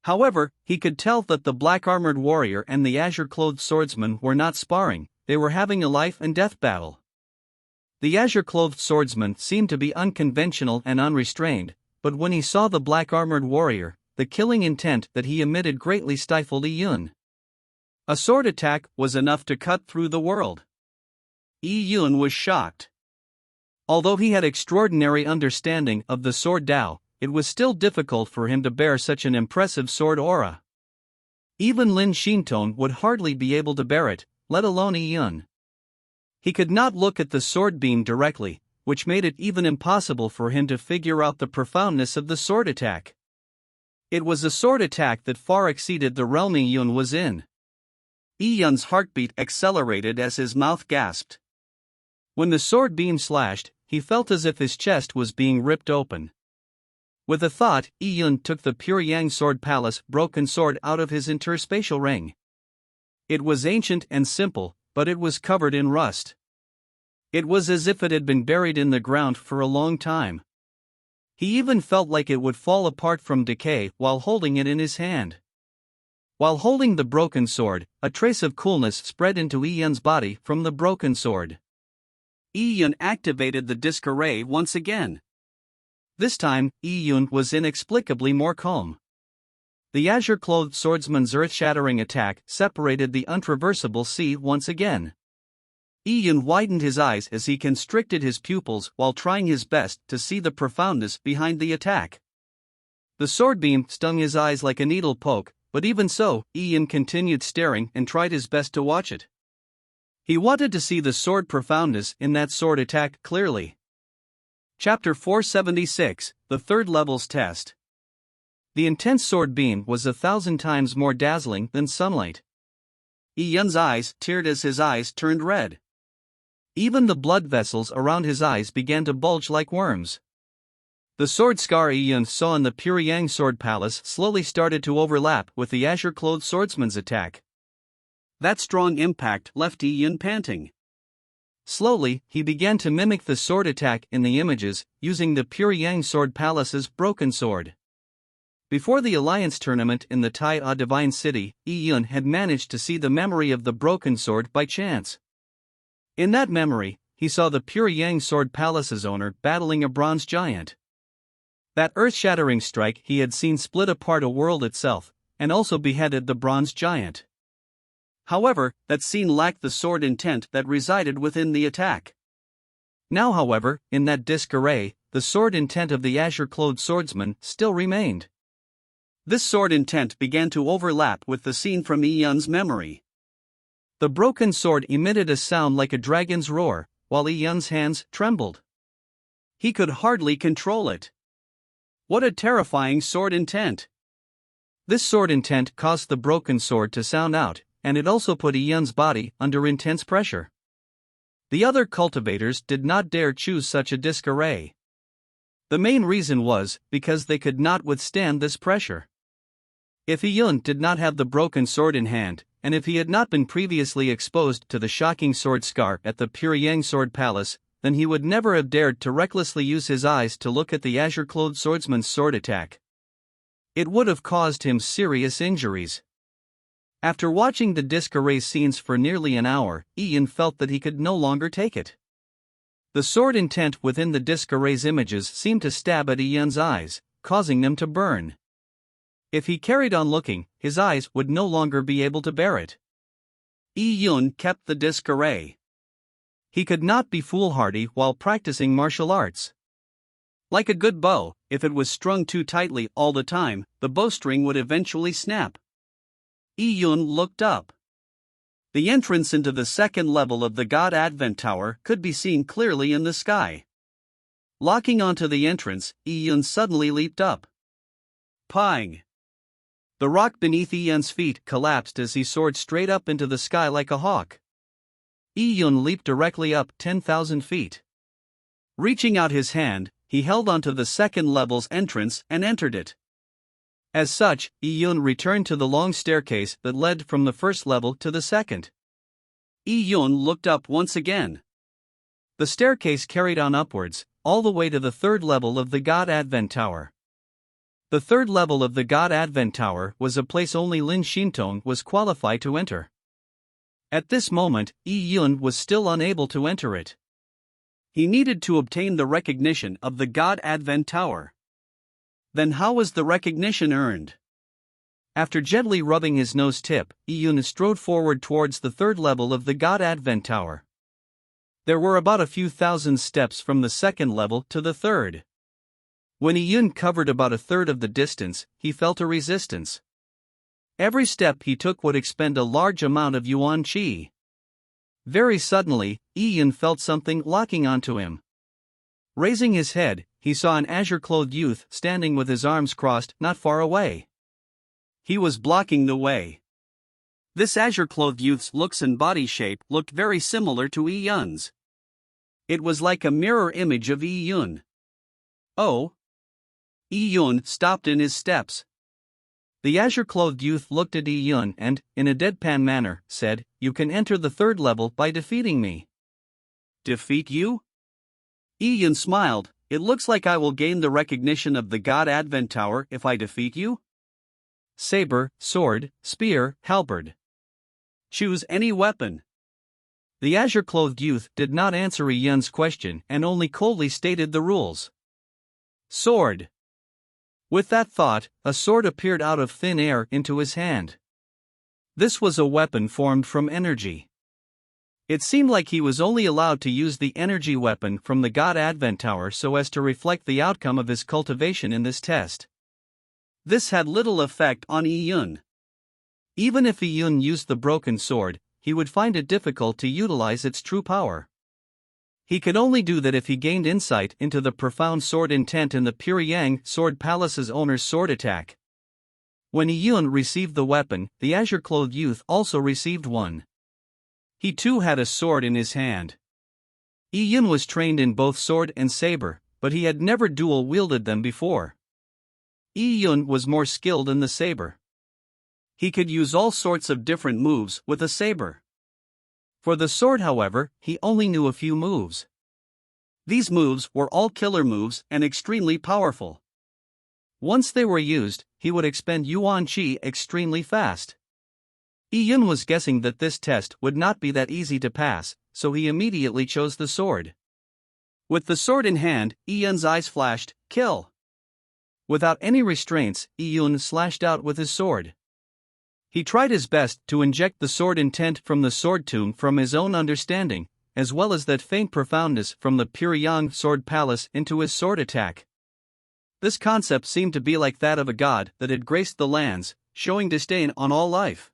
However, he could tell that the black-armored warrior and the azure-clothed swordsman were not sparring, they were having a life-and-death battle. The azure-clothed swordsman seemed to be unconventional and unrestrained, but when he saw the black-armored warrior, the killing intent that he emitted greatly stifled Yi Yun. A sword attack was enough to cut through the world. Yi Yun was shocked. Although he had extraordinary understanding of the sword Dao, it was still difficult for him to bear such an impressive sword aura. Even Lin Xintong would hardly be able to bear it, let alone Yi Yun. He could not look at the sword beam directly, which made it even impossible for him to figure out the profoundness of the sword attack. It was a sword attack that far exceeded the realm Yi Yun was in. Yi Yun's heartbeat accelerated as his mouth gasped. When the sword beam slashed, he felt as if his chest was being ripped open. With a thought, Yi Yun took the Pure Yang Sword Palace broken sword out of his interspatial ring. It was ancient and simple, but it was covered in rust. It was as if it had been buried in the ground for a long time. He even felt like it would fall apart from decay while holding it in his hand. While holding the broken sword, a trace of coolness spread into Yi Yun's body from the broken sword. Yi Yun activated the disc array once again. This time, Yi Yun was inexplicably more calm. The azure-clothed swordsman's earth-shattering attack separated the untraversable sea once again. Yi Yun widened his eyes as he constricted his pupils while trying his best to see the profoundness behind the attack. The sword beam stung his eyes like a needle poke, but even so, Yi Yun continued staring and tried his best to watch it. He wanted to see the sword profoundness in that sword attack clearly. Chapter 476, The Third Level's Test. The intense sword beam was 1,000 times more dazzling than sunlight. Yi Yun's eyes teared as his eyes turned red. Even the blood vessels around his eyes began to bulge like worms. The sword scar Yi Yun saw in the Pure Yang Sword Palace slowly started to overlap with the azure-clothed swordsman's attack. That strong impact left Yi Yun panting. Slowly, he began to mimic the sword attack in the images, using the Pure Yang Sword Palace's broken sword. Before the Alliance tournament in the Tai A Divine City, Yi Yun had managed to see the memory of the broken sword by chance. In that memory, he saw the Pure Yang Sword Palace's owner battling a bronze giant. That earth-shattering strike he had seen split apart a world itself, and also beheaded the bronze giant. However, that scene lacked the sword intent that resided within the attack. Now, however, in that disc array, the sword intent of the azure-clothed swordsman still remained. This sword intent began to overlap with the scene from Yi Yun's memory. The broken sword emitted a sound like a dragon's roar, while Yi Yun's hands trembled. He could hardly control it. What a terrifying sword intent! This sword intent caused the broken sword to sound out, and it also put Yun's body under intense pressure. The other cultivators did not dare choose such a disarray. The main reason was because they could not withstand this pressure. If Yun did not have the broken sword in hand, and if he had not been previously exposed to the shocking sword scar at the Pyongyang Sword Palace, then he would never have dared to recklessly use his eyes to look at the azure-clothed swordsman's sword attack. It would have caused him serious injuries. After watching the disarray scenes for nearly an hour, Ian felt that he could no longer take it. The sword intent within the disarray's images seemed to stab at Ian's eyes, causing them to burn. If he carried on looking, his eyes would no longer be able to bear it. Yun kept the disarray. He could not be foolhardy while practicing martial arts. Like a good bow, if it was strung too tightly all the time, the bowstring would eventually snap. Yun looked up. The entrance into the second level of the God Advent Tower could be seen clearly in the sky. Locking onto the entrance, Yun suddenly leaped up. Pang! The rock beneath Yun's feet collapsed as he soared straight up into the sky like a hawk. Yun leaped directly up 10,000 feet. Reaching out his hand, he held onto the second level's entrance and entered it. As such, Yun returned to the long staircase that led from the first level to the second. Yun looked up once again. The staircase carried on upwards, all the way to the third level of the God Advent Tower. The third level of the God Advent Tower was a place only Lin Shintong was qualified to enter. At this moment, Yun was still unable to enter it. He needed to obtain the recognition of the God Advent Tower. Then how was the recognition earned? After gently rubbing his nose tip, Yun strode forward towards the third level of the God Advent Tower. There were about a few thousand steps from the second level to the third. When Yun covered about a third of the distance, he felt a resistance. Every step he took would expend a large amount of Yuan Qi. Very suddenly, Yun felt something locking onto him. Raising his head, he saw an azure-clothed youth standing with his arms crossed not far away. He was blocking the way. This azure-clothed youth's looks and body shape looked very similar to Yun's. It was like a mirror image of Yun. Oh! Yun stopped in his steps. The azure-clothed youth looked at Yun and, in a deadpan manner, said, "You can enter the third level by defeating me." Defeat you? Yun smiled. It looks like I will gain the recognition of the God Advent Tower if I defeat you. Saber, sword, spear, halberd. Choose any weapon. The azure-clothed youth did not answer Yun's question and only coldly stated the rules. Sword. With that thought, a sword appeared out of thin air into his hand. This was a weapon formed from energy. It seemed like he was only allowed to use the energy weapon from the God Advent Tower so as to reflect the outcome of his cultivation in this test. This had little effect on Yun. Even if Yun used the broken sword, he would find it difficult to utilize its true power. He could only do that if he gained insight into the profound sword intent in the Pyongyang Sword Palace's owner's sword attack. When Yun received the weapon, the azure-clothed youth also received one. He too had a sword in his hand. Yun was trained in both sword and saber, but he had never dual-wielded them before. Yun was more skilled in the saber. He could use all sorts of different moves with a saber. For the sword, however, he only knew a few moves. These moves were all killer moves and extremely powerful. Once they were used, he would expend Yuan Qi extremely fast. Yun was guessing that this test would not be that easy to pass, so he immediately chose the sword. With the sword in hand, Yun's eyes flashed, "Kill!" Without any restraints, Yun slashed out with his sword. He tried his best to inject the sword intent from the sword tomb from his own understanding, as well as that faint profoundness from the Pyongyang Sword Palace into his sword attack. This concept seemed to be like that of a god that had graced the lands, showing disdain on all life.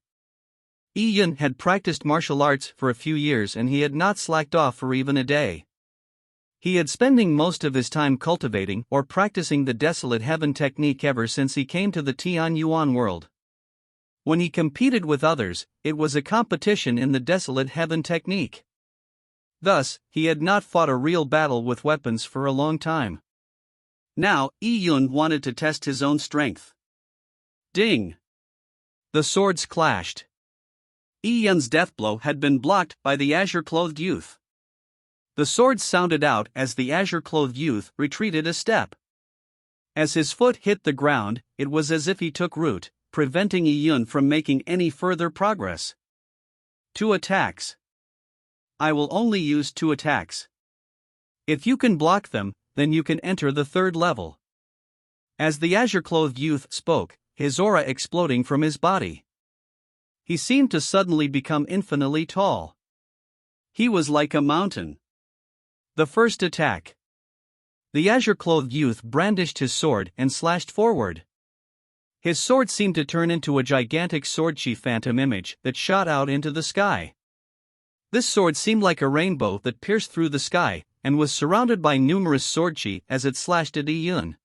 Yun had practiced martial arts for a few years and he had not slacked off for even a day. He had spending most of his time cultivating or practicing the Desolate Heaven technique ever since he came to the Tianyuan world. When he competed with others, it was a competition in the Desolate Heaven technique. Thus, he had not fought a real battle with weapons for a long time. Now, Yi Yun wanted to test his own strength. Ding! The swords clashed. Yi Yun's death blow had been blocked by the azure-clothed youth. The swords sounded out as the azure-clothed youth retreated a step. As his foot hit the ground, it was as if he took root, preventing Yi Yun from making any further progress. 2 attacks. I will only use 2 attacks. If you can block them, then you can enter the 3rd level. As the azure-clothed youth spoke, his aura exploding from his body. He seemed to suddenly become infinitely tall. He was like a mountain. The first attack. The azure-clothed youth brandished his sword and slashed forward. His sword seemed to turn into a gigantic sword-sheath phantom image that shot out into the sky. This sword seemed like a rainbow that pierced through the sky, and was surrounded by numerous sword-sheaths as it slashed at Yi Yun.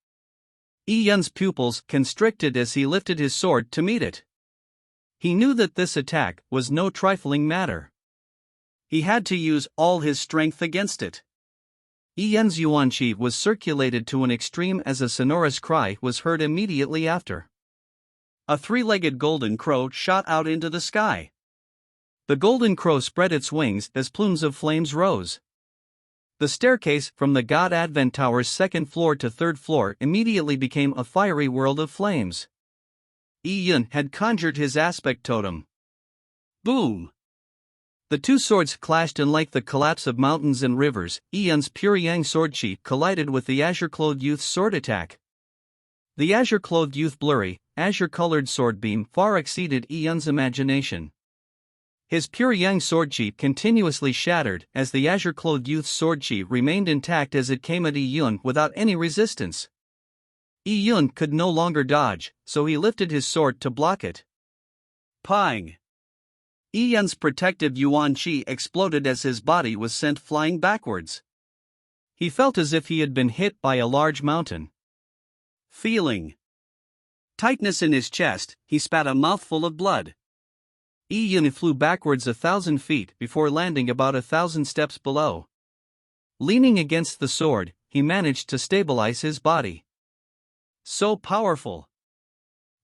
Yi Yun's pupils constricted as he lifted his sword to meet it. He knew that this attack was no trifling matter. He had to use all his strength against it. Yi Yun's yuan qi was circulated to an extreme as a sonorous cry was heard immediately after. A 3-legged golden crow shot out into the sky. The golden crow spread its wings as plumes of flames rose. The staircase from the God Advent Tower's 2nd floor to 3rd floor immediately became a fiery world of flames. Yi Yun had conjured his aspect totem. Boom! The 2 swords clashed, and like the collapse of mountains and rivers, Yi Yun's pure yang sword qi collided with the azure-clothed youth's sword attack. The azure-clothed youth's blurry, azure-colored sword beam far exceeded Yi Yun's imagination. His pure yang sword qi continuously shattered as the azure-clothed youth's sword qi remained intact as it came at Yi Yun without any resistance. Yi Yun could no longer dodge, so he lifted his sword to block it. Pang! Yi Yun's protective yuan qi exploded as his body was sent flying backwards. He felt as if he had been hit by a large mountain. Feeling tightness in his chest, he spat a mouthful of blood. Yi Yun flew backwards 1,000 feet before landing about 1,000 steps below. Leaning against the sword, he managed to stabilize his body. So powerful!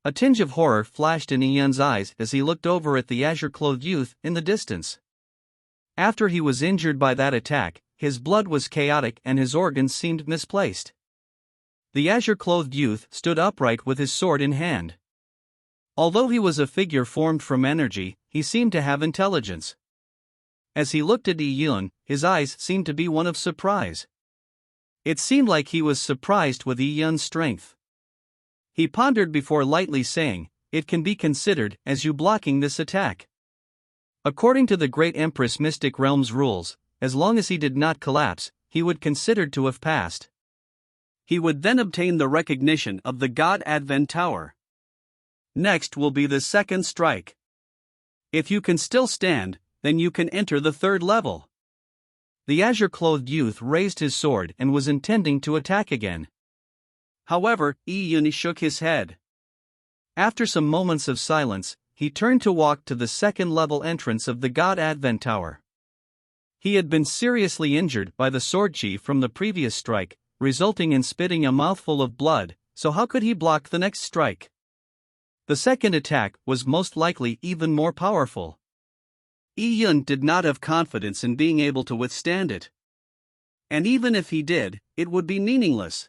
A tinge of horror flashed in Yi Yun's eyes as he looked over at the azure-clothed youth in the distance. After he was injured by that attack, his blood was chaotic and his organs seemed misplaced. The azure-clothed youth stood upright with his sword in hand. Although he was a figure formed from energy, he seemed to have intelligence. As he looked at Yi Yun, his eyes seemed to be one of surprise. It seemed like he was surprised with Yi Yun's strength. He pondered before lightly saying, "It can be considered as you blocking this attack." According to the Great Empress Mystic Realm's rules, as long as he did not collapse, he would consider to have passed. He would then obtain the recognition of the God Advent Tower. Next will be the 2nd strike. If you can still stand, then you can enter the 3rd level. The azure-clothed youth raised his sword and was intending to attack again. However, Yi Yun shook his head. After some moments of silence, he turned to walk to the 2nd level entrance of the God Advent Tower. He had been seriously injured by the sword qi from the previous strike, resulting in spitting a mouthful of blood, so how could he block the next strike? The second attack was most likely even more powerful. Yi Yun did not have confidence in being able to withstand it. And even if he did, it would be meaningless.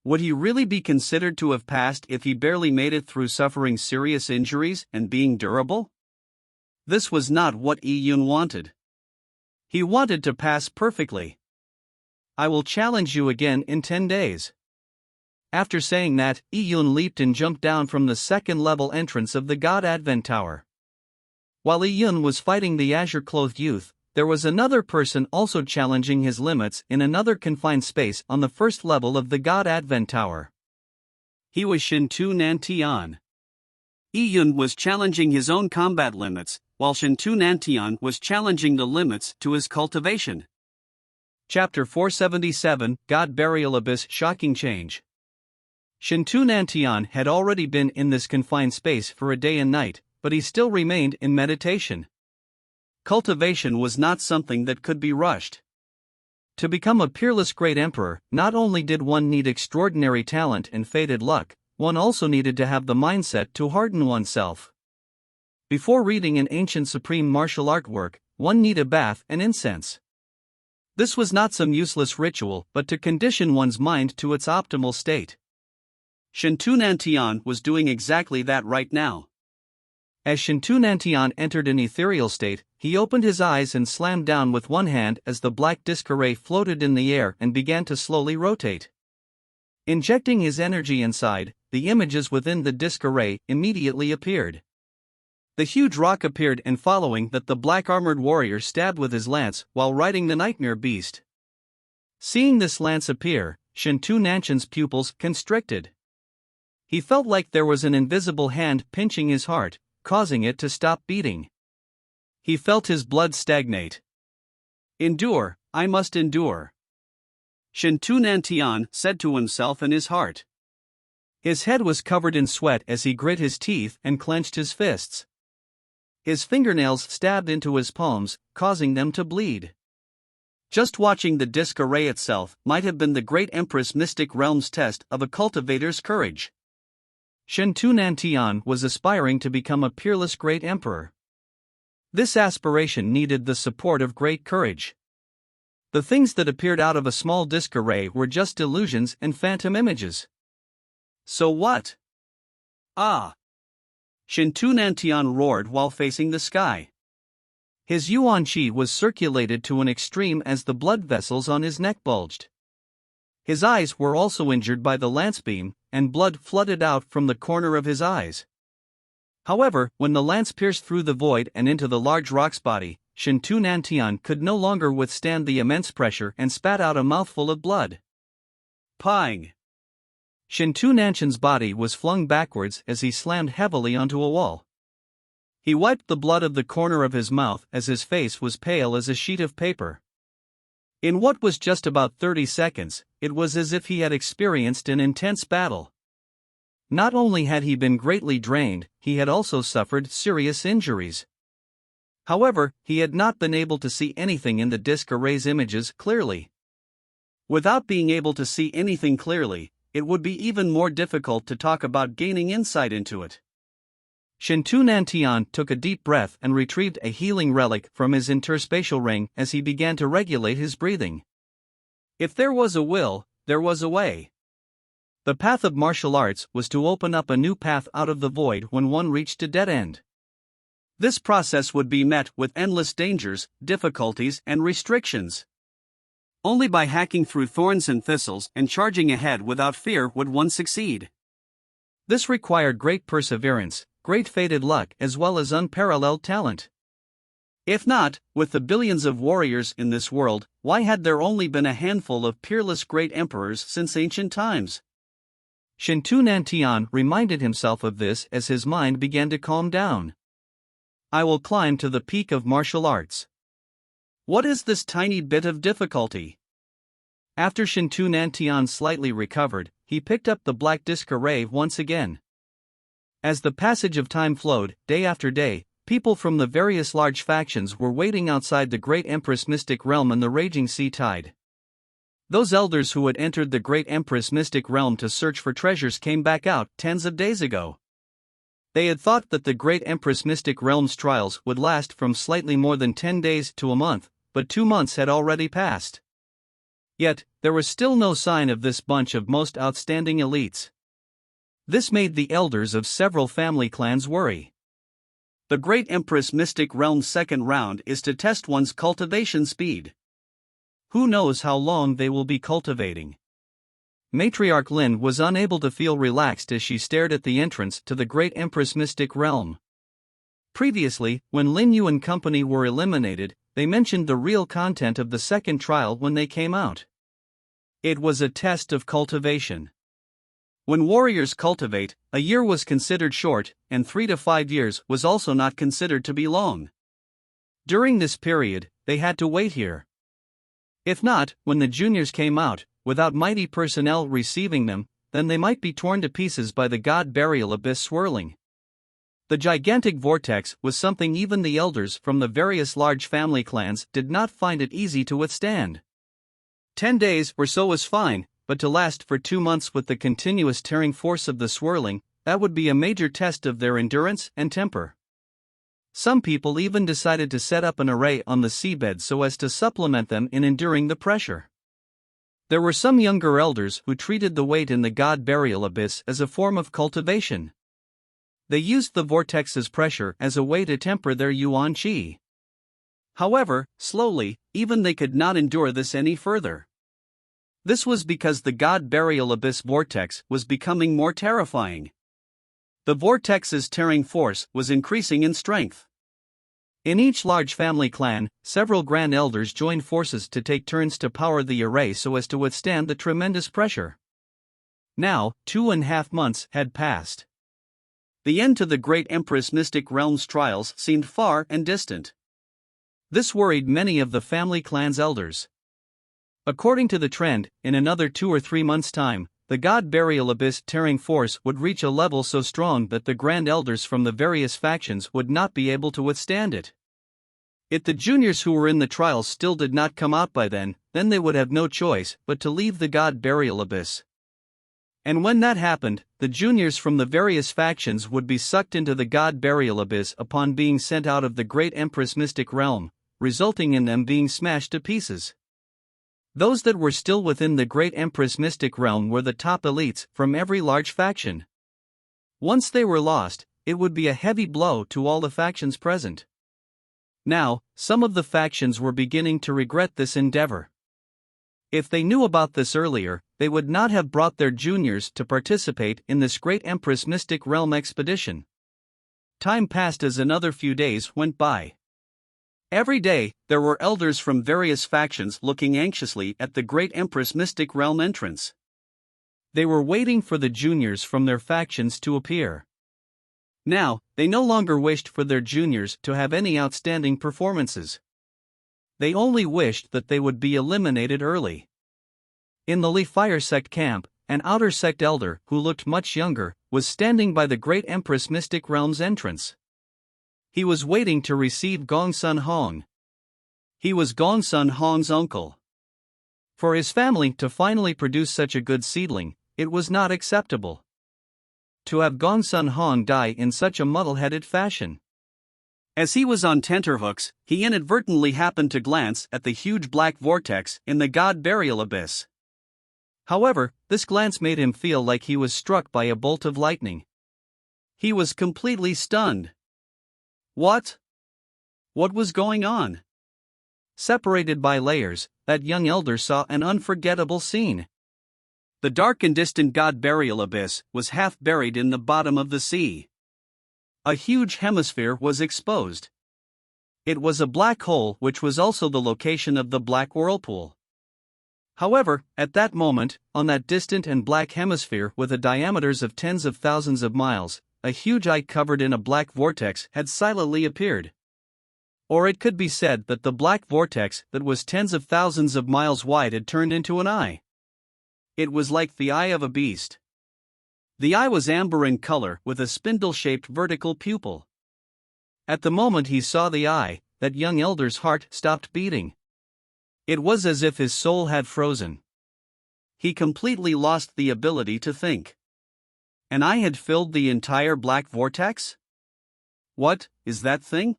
Would he really be considered to have passed if he barely made it through suffering serious injuries and being durable? This was not what Yi Yun wanted. He wanted to pass perfectly. "I will challenge you again in 10 days. After saying that, Yi Yun leaped and jumped down from the 2nd level entrance of the God Advent Tower. While Yi Yun was fighting the azure-clothed youth, there was another person also challenging his limits in another confined space on the 1st level of the God Advent Tower. He was Shintu Nantian. Yi Yun was challenging his own combat limits, while Shintu Nantian was challenging the limits to his cultivation. Chapter 477, God Burial Abyss. Shocking change. Shintu Nantian had already been in this confined space for a day and night, but he still remained in meditation. Cultivation was not something that could be rushed. To become a peerless great emperor, not only did one need extraordinary talent and fated luck, one also needed to have the mindset to harden oneself. Before reading an ancient supreme martial art work, one need a bath and incense. This was not some useless ritual, but to condition one's mind to its optimal state. Shintu Nantian was doing exactly that right now. As Shintu Nantian entered an ethereal state, he opened his eyes and slammed down with one hand as the black disc array floated in the air and began to slowly rotate. Injecting his energy inside, the images within the disc array immediately appeared. The huge rock appeared, and following that, the black-armored warrior stabbed with his lance while riding the nightmare beast. Seeing this lance appear, Shintu Nantian's pupils constricted. He felt like there was an invisible hand pinching his heart, causing it to stop beating. He felt his blood stagnate. Endure, I must endure. Shintu Nantian said to himself in his heart. His head was covered in sweat as he grit his teeth and clenched his fists. His fingernails stabbed into his palms, causing them to bleed. Just watching the disc array itself might have been the great Empress Mystic Realm's test of a cultivator's courage. Shintu Nantian was aspiring to become a peerless great emperor. This aspiration needed the support of great courage. The things that appeared out of a small disc array were just illusions and phantom images. So what? Ah! Shintu Nantian roared while facing the sky. His yuan qi was circulated to an extreme as the blood vessels on his neck bulged. His eyes were also injured by the lance beam, and blood flooded out from the corner of his eyes. However, when the lance pierced through the void and into the large rock's body, Shintu Nantian could no longer withstand the immense pressure and spat out a mouthful of blood. Pang! Shintu Nantian's body was flung backwards as he slammed heavily onto a wall. He wiped the blood of the corner of his mouth as his face was pale as a sheet of paper. In what was just about 30 seconds, it was as if he had experienced an intense battle. Not only had he been greatly drained, he had also suffered serious injuries. However, he had not been able to see anything in the disc array's images clearly. Without being able to see anything clearly, it would be even more difficult to talk about gaining insight into it. Shintu Nantian took a deep breath and retrieved a healing relic from his interspatial ring as he began to regulate his breathing. If there was a will, there was a way. The path of martial arts was to open up a new path out of the void when one reached a dead end. This process would be met with endless dangers, difficulties, and restrictions. Only by hacking through thorns and thistles and charging ahead without fear would one succeed. This required great perseverance, great fated luck, as well as unparalleled talent. If not, with the billions of warriors in this world, why had there only been a handful of peerless great emperors since ancient times? Shintu Nantian reminded himself of this as his mind began to calm down. I will climb to the peak of martial arts. What is this tiny bit of difficulty? After Shintu Nantian slightly recovered, he picked up the black disc array once again. As the passage of time flowed, day after day, people from the various large factions were waiting outside the great Empress Mystic Realm in the raging sea tide. Those elders who had entered the great Empress Mystic Realm to search for treasures came back out tens of days ago. They had thought that the great Empress Mystic Realm's trials would last from slightly more than 10 days to a month, but 2 months had already passed. Yet, there was still no sign of this bunch of most outstanding elites. This made the elders of several family clans worry. The great Empress Mystic Realm's second round is to test one's cultivation speed. Who knows how long they will be cultivating? Matriarch Lin was unable to feel relaxed as she stared at the entrance to the great Empress Mystic Realm. Previously, when Lin Yu and company were eliminated, they mentioned the real content of the second trial when they came out. It was a test of cultivation. When warriors cultivate, a year was considered short, and 3 to 5 years was also not considered to be long. During this period, they had to wait here. If not, when the juniors came out, without mighty personnel receiving them, then they might be torn to pieces by the god burial abyss swirling. The gigantic vortex was something even the elders from the various large family clans did not find it easy to withstand. 10 days or so was fine, but to last for 2 months with the continuous tearing force of the swirling, that would be a major test of their endurance and temper. Some people even decided to set up an array on the seabed so as to supplement them in enduring the pressure. There were some younger elders who treated the weight in the god burial abyss as a form of cultivation. They used the vortex's pressure as a way to temper their yuan qi. However, slowly, even they could not endure this any further. This was because the god burial abyss vortex was becoming more terrifying. The vortex's tearing force was increasing in strength. In each large family clan, several grand elders joined forces to take turns to power the array so as to withstand the tremendous pressure. Now, 2.5 months had passed. The end to the great Empress Mystic Realm's trials seemed far and distant. This worried many of the family clan's elders. According to the trend, in another 2 or 3 months' time, the god burial abyss tearing force would reach a level so strong that the grand elders from the various factions would not be able to withstand it. If the juniors who were in the trials still did not come out by then they would have no choice but to leave the god burial abyss. And when that happened, the juniors from the various factions would be sucked into the god burial abyss upon being sent out of the great Empress Mystic Realm, resulting in them being smashed to pieces. Those that were still within the great Empress Mystic Realm were the top elites from every large faction. Once they were lost, it would be a heavy blow to all the factions present. Now, some of the factions were beginning to regret this endeavor. If they knew about this earlier, they would not have brought their juniors to participate in this great Empress Mystic Realm expedition. Time passed as another few days went by. Every day, there were elders from various factions looking anxiously at the great Empress Mystic Realm entrance. They were waiting for the juniors from their factions to appear. Now, they no longer wished for their juniors to have any outstanding performances. They only wished that they would be eliminated early. In the Li Fire Sect camp, an outer sect elder who looked much younger was standing by the great Empress Mystic Realm's entrance. He was waiting to receive Gongsun Hong. He was Gongsun Hong's uncle. For his family to finally produce such a good seedling, it was not acceptable. To have Gongsun Hong die in such a muddle-headed fashion. As he was on tenterhooks, he inadvertently happened to glance at the huge black vortex in the god burial abyss. However, this glance made him feel like he was struck by a bolt of lightning. He was completely stunned. What? What was going on? Separated by layers, that young elder saw an unforgettable scene. The dark and distant god burial abyss was half buried in the bottom of the sea. A huge hemisphere was exposed. It was a black hole which was also the location of the black whirlpool. However, at that moment, on that distant and black hemisphere with a diameters of tens of thousands of miles, a huge eye covered in a black vortex had silently appeared. Or it could be said that the black vortex that was tens of thousands of miles wide had turned into an eye. It was like the eye of a beast. The eye was amber in color with a spindle-shaped vertical pupil. At the moment he saw the eye, that young elder's heart stopped beating. It was as if his soul had frozen. He completely lost the ability to think. An eye had filled the entire black vortex? What is that thing?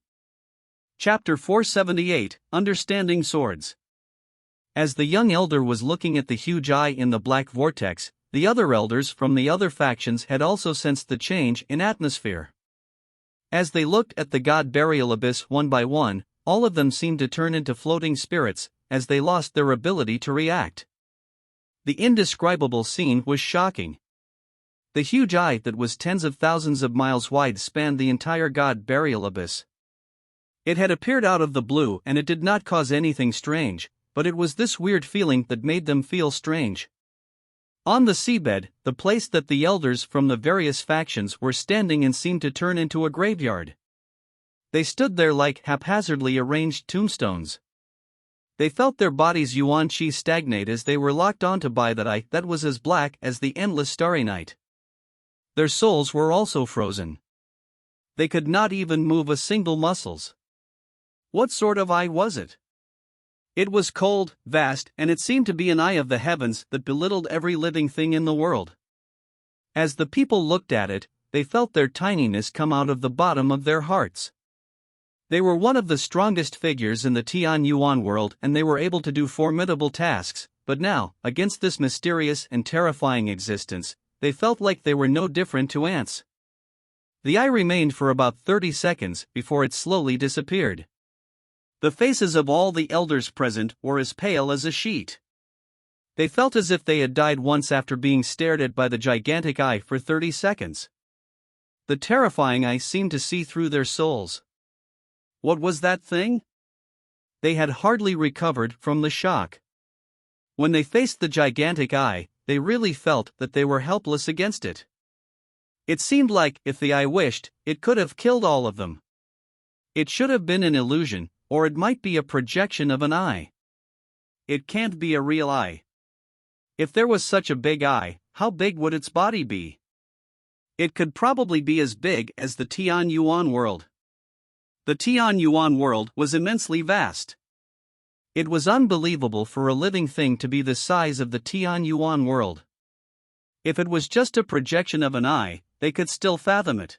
Chapter 478, Understanding Swords. As the young elder was looking at the huge eye in the black vortex, the other elders from the other factions had also sensed the change in atmosphere. As they looked at the god burial abyss one by one, all of them seemed to turn into floating spirits, as they lost their ability to react. The indescribable scene was shocking. The huge eye that was tens of thousands of miles wide spanned the entire god burial abyss. It had appeared out of the blue and it did not cause anything strange, but it was this weird feeling that made them feel strange. On the seabed, the place that the elders from the various factions were standing in seemed to turn into a graveyard. They stood there like haphazardly arranged tombstones. They felt their body's yuan qi stagnate as they were locked onto by that eye that was as black as the endless starry night. Their souls were also frozen. They could not even move a single muscles. What sort of eye was it? It was cold, vast, and it seemed to be an eye of the heavens that belittled every living thing in the world. As the people looked at it, they felt their tininess come out of the bottom of their hearts. They were one of the strongest figures in the Tian Yuan world and they were able to do formidable tasks, but now, against this mysterious and terrifying existence, they felt like they were no different to ants. The eye remained for about 30 seconds before it slowly disappeared. The faces of all the elders present were as pale as a sheet. They felt as if they had died once after being stared at by the gigantic eye for 30 seconds. The terrifying eye seemed to see through their souls. What was that thing? They had hardly recovered from the shock. When they faced the gigantic eye, they really felt that they were helpless against it. It seemed like, if the eye wished, it could have killed all of them. It should have been an illusion, or it might be a projection of an eye. It can't be a real eye. If there was such a big eye, how big would its body be? It could probably be as big as the Tian Yuan world. The Tian Yuan world was immensely vast. It was unbelievable for a living thing to be the size of the Tian Yuan world. If it was just a projection of an eye, they could still fathom it.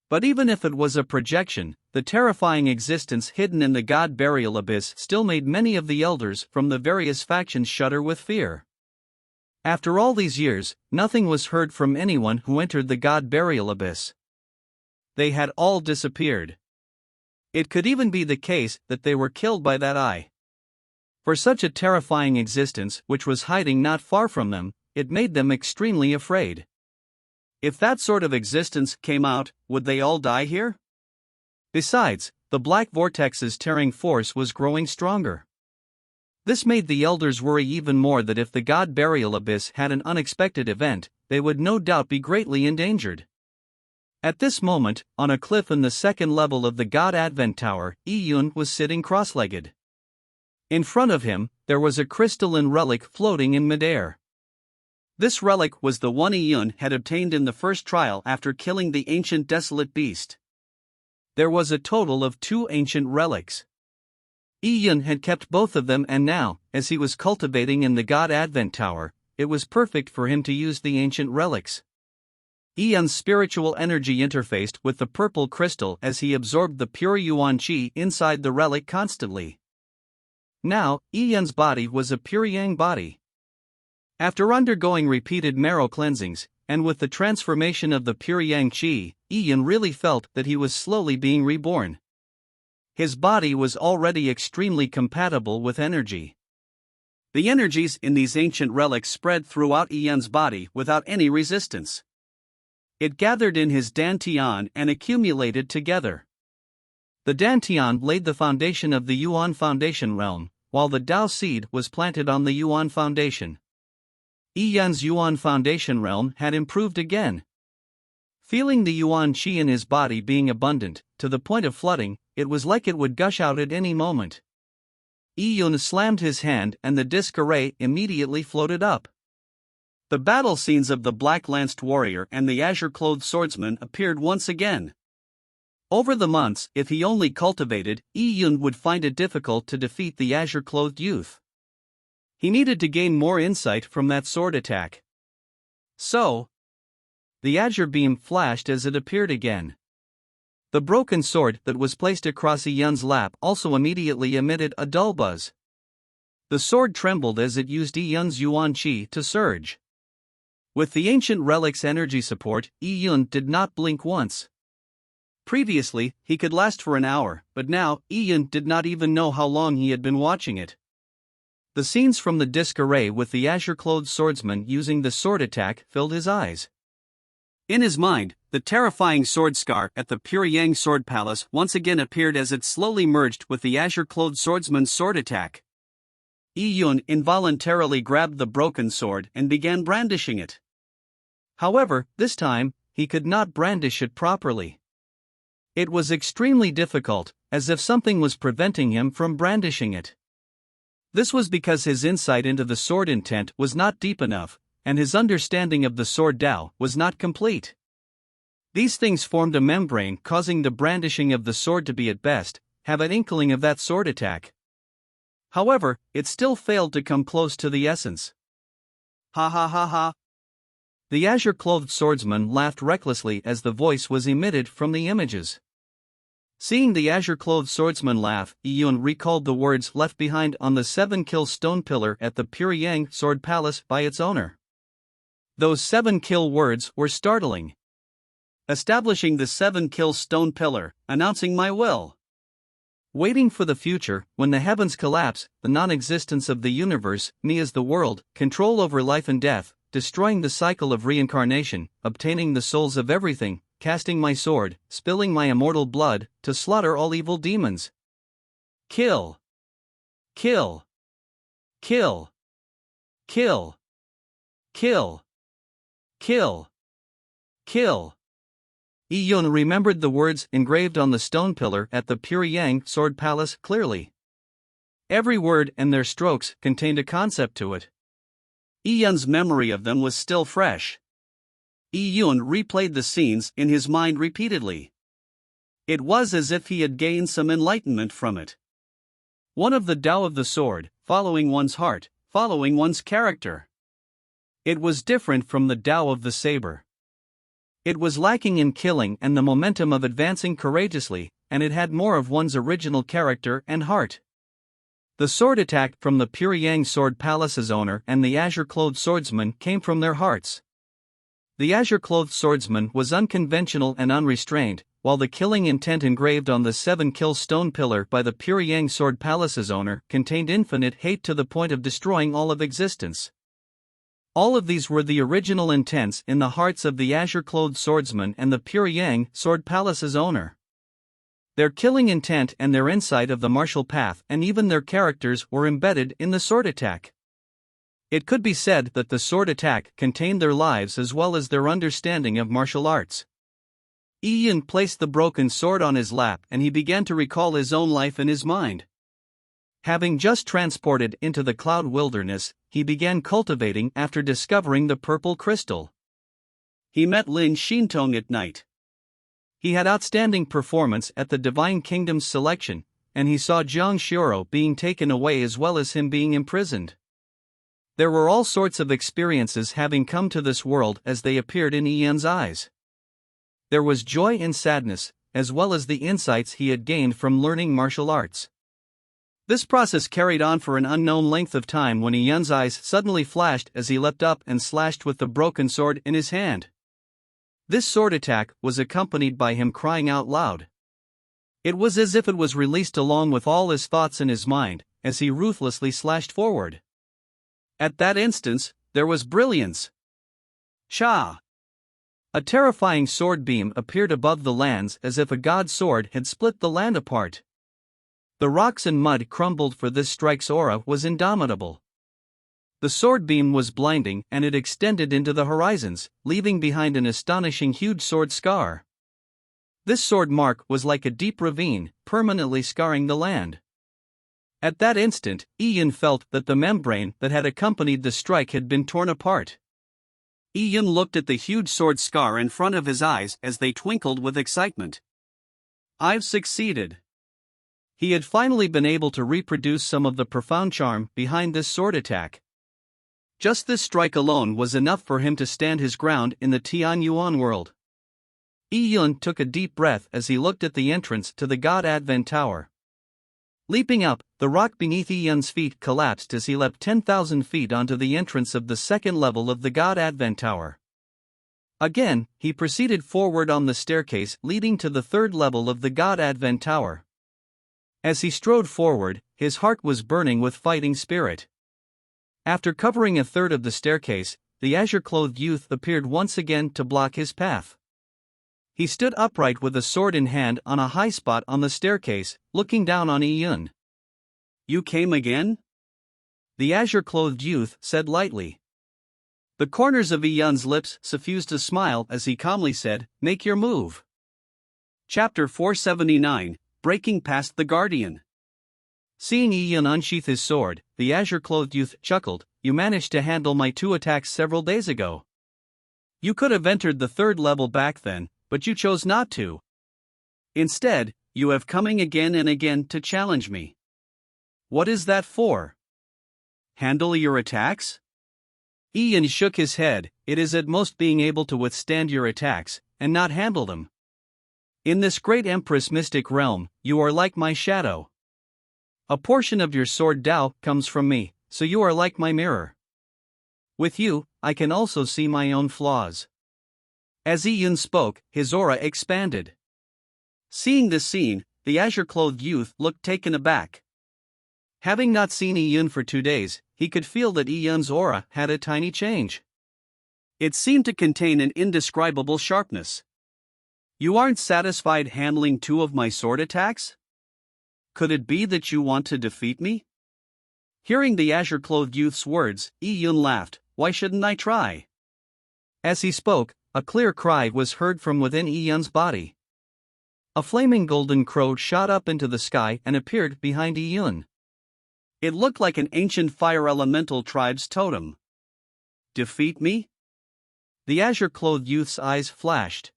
But even if it was a projection, the terrifying existence hidden in the God Burial Abyss still made many of the elders from the various factions shudder with fear. After all these years, nothing was heard from anyone who entered the God Burial Abyss. They had all disappeared. It could even be the case that they were killed by that eye. For such a terrifying existence which was hiding not far from them, it made them extremely afraid. If that sort of existence came out, would they all die here? Besides, the black vortex's tearing force was growing stronger. This made the elders worry even more that if the God Burial Abyss had an unexpected event, they would no doubt be greatly endangered. At this moment, on a cliff in the second level of the God Advent Tower, Yi-Yun was sitting cross-legged. In front of him, there was a crystalline relic floating in midair. This relic was the one Yi-Yun had obtained in the first trial after killing the ancient desolate beast. There was a total of 2 ancient relics. Yi-Yun had kept both of them and now, as he was cultivating in the God Advent Tower, it was perfect for him to use the ancient relics. Yi-Yun's spiritual energy interfaced with the purple crystal as he absorbed the pure yuan qi inside the relic constantly. Now, Yi-Yun's body was a pure yang body. After undergoing repeated marrow cleansings, and with the transformation of the pure yang qi, Yi-Yun really felt that he was slowly being reborn. His body was already extremely compatible with energy. The energies in these ancient relics spread throughout Yi-Yun's body without any resistance. It gathered in his Dantian and accumulated together. The Dantian laid the foundation of the Yuan Foundation realm, while the Dao seed was planted on the Yuan Foundation. Yi-Yun's Yuan Foundation realm had improved again. Feeling the Yuan Qi in his body being abundant, to the point of flooding, it was like it would gush out at any moment. Yi-Yun slammed his hand and the disc array immediately floated up. The battle scenes of the black-lanced warrior and the azure-clothed swordsman appeared once again. Over the months, if he only cultivated, Yi-Yun would find it difficult to defeat the azure-clothed youth. He needed to gain more insight from that sword attack. So, the azure beam flashed as it appeared again. The broken sword that was placed across Yi-Yun's lap also immediately emitted a dull buzz. The sword trembled as it used Yi-Yun's yuan qi to surge. With the ancient relic's energy support, Yi-Yun did not blink once. Previously, he could last for an hour, but now, Yi-Yun did not even know how long he had been watching it. The scenes from the disc array with the azure-clothed swordsman using the sword attack filled his eyes. In his mind, the terrifying sword scar at the Pure Yang Sword Palace once again appeared as it slowly merged with the azure-clothed swordsman's sword attack. Yi-Yun involuntarily grabbed the broken sword and began brandishing it. However, this time, he could not brandish it properly. It was extremely difficult, as if something was preventing him from brandishing it. This was because his insight into the sword intent was not deep enough, and his understanding of the sword Dao was not complete. These things formed a membrane causing the brandishing of the sword to be at best, have an inkling of that sword attack. However, it still failed to come close to the essence. Ha ha ha ha. The azure-clothed swordsman laughed recklessly as the voice was emitted from the images. Seeing the azure-clothed swordsman laugh, Yun recalled the words left behind on the 7-kill stone pillar at the Pyryang Sword Palace by its owner. Those 7-kill words were startling. Establishing the 7-kill stone pillar, announcing my will. Waiting for the future, when the heavens collapse, the non-existence of the universe, me as the world, control over life and death, destroying the cycle of reincarnation, obtaining the souls of everything, casting my sword, spilling my immortal blood, to slaughter all evil demons. Kill. Kill. Kill. Kill. Kill. Kill. Kill. Yun remembered the words engraved on the stone pillar at the Pyryang Sword Palace clearly. Every word and their strokes contained a concept to it. Yun's memory of them was still fresh. Yun replayed the scenes in his mind repeatedly. It was as if he had gained some enlightenment from it. One of the Tao of the sword, following one's heart, following one's character. It was different from the Tao of the saber. It was lacking in killing and the momentum of advancing courageously, and it had more of one's original character and heart. The sword attack from the Pyryang Sword Palace's owner and the azure-clothed swordsman came from their hearts. The azure-clothed swordsman was unconventional and unrestrained, while the killing intent engraved on the 7-kill stone pillar by the Pyryang Sword Palace's owner contained infinite hate to the point of destroying all of existence. All of these were the original intents in the hearts of the azure-clothed swordsman and the Pyryang Sword Palace's owner. Their killing intent and their insight of the martial path and even their characters were embedded in the sword attack. It could be said that the sword attack contained their lives as well as their understanding of martial arts. Yun placed the broken sword on his lap and he began to recall his own life in his mind. Having just transported into the cloud wilderness, he began cultivating after discovering the purple crystal. He met Lin Shintong at night. He had outstanding performance at the Divine Kingdom's selection, and he saw Jiang Xioro being taken away as well as him being imprisoned. There were all sorts of experiences having come to this world as they appeared in Yun's eyes. There was joy and sadness, as well as the insights he had gained from learning martial arts. This process carried on for an unknown length of time when Yun's eyes suddenly flashed as he leapt up and slashed with the broken sword in his hand. This sword attack was accompanied by him crying out loud. It was as if it was released along with all his thoughts in his mind, as he ruthlessly slashed forward. At that instant, there was brilliance. Sha! A terrifying sword beam appeared above the lands as if a god's sword had split the land apart. The rocks and mud crumbled, for this strike's aura was indomitable. The sword beam was blinding and it extended into the horizons, leaving behind an astonishing huge sword scar. This sword mark was like a deep ravine, permanently scarring the land. At that instant, Yun felt that the membrane that had accompanied the strike had been torn apart. Yun looked at the huge sword scar in front of his eyes as they twinkled with excitement. I've succeeded. He had finally been able to reproduce some of the profound charm behind this sword attack. Just this strike alone was enough for him to stand his ground in the Tianyuan world. Yun took a deep breath as he looked at the entrance to the God Advent Tower. Leaping up, the rock beneath Yun's feet collapsed as he leapt 10,000 feet onto the entrance of the second level of the God Advent Tower. Again, he proceeded forward on the staircase leading to the third level of the God Advent Tower. As he strode forward, his heart was burning with fighting spirit. After covering a third of the staircase, the azure-clothed youth appeared once again to block his path. He stood upright with a sword in hand on a high spot on the staircase, looking down on Yun. You came again? The azure-clothed youth said lightly. The corners of Yun's lips suffused a smile as he calmly said, Make your move. Chapter 479, Breaking Past the Guardian. Seeing Yi-Yun unsheath his sword, the azure-clothed youth chuckled. You managed to handle my 2 attacks several days ago. You could have entered the 3rd level back then, but you chose not to. Instead, you have coming again and again to challenge me. What is that for? Handle your attacks? Yi-Yun shook his head. It is at most being able to withstand your attacks, and not handle them. In this great Empress mystic realm, you are like my shadow. A portion of your sword Dao comes from me, so you are like my mirror. With you, I can also see my own flaws. As Yi-Yun spoke, his aura expanded. Seeing this scene, the azure-clothed youth looked taken aback. Having not seen Yi-Yun for 2 days, he could feel that Yi-Yun's aura had a tiny change. It seemed to contain an indescribable sharpness. You aren't satisfied handling 2 of my sword attacks? Could it be that you want to defeat me? Hearing the azure-clothed youth's words, Yi-Yun laughed. Why shouldn't I try? As he spoke, a clear cry was heard from within Yi-Yun's body. A flaming golden crow shot up into the sky and appeared behind Yi-Yun. It looked like an ancient fire elemental tribe's totem. Defeat me? The azure-clothed youth's eyes flashed.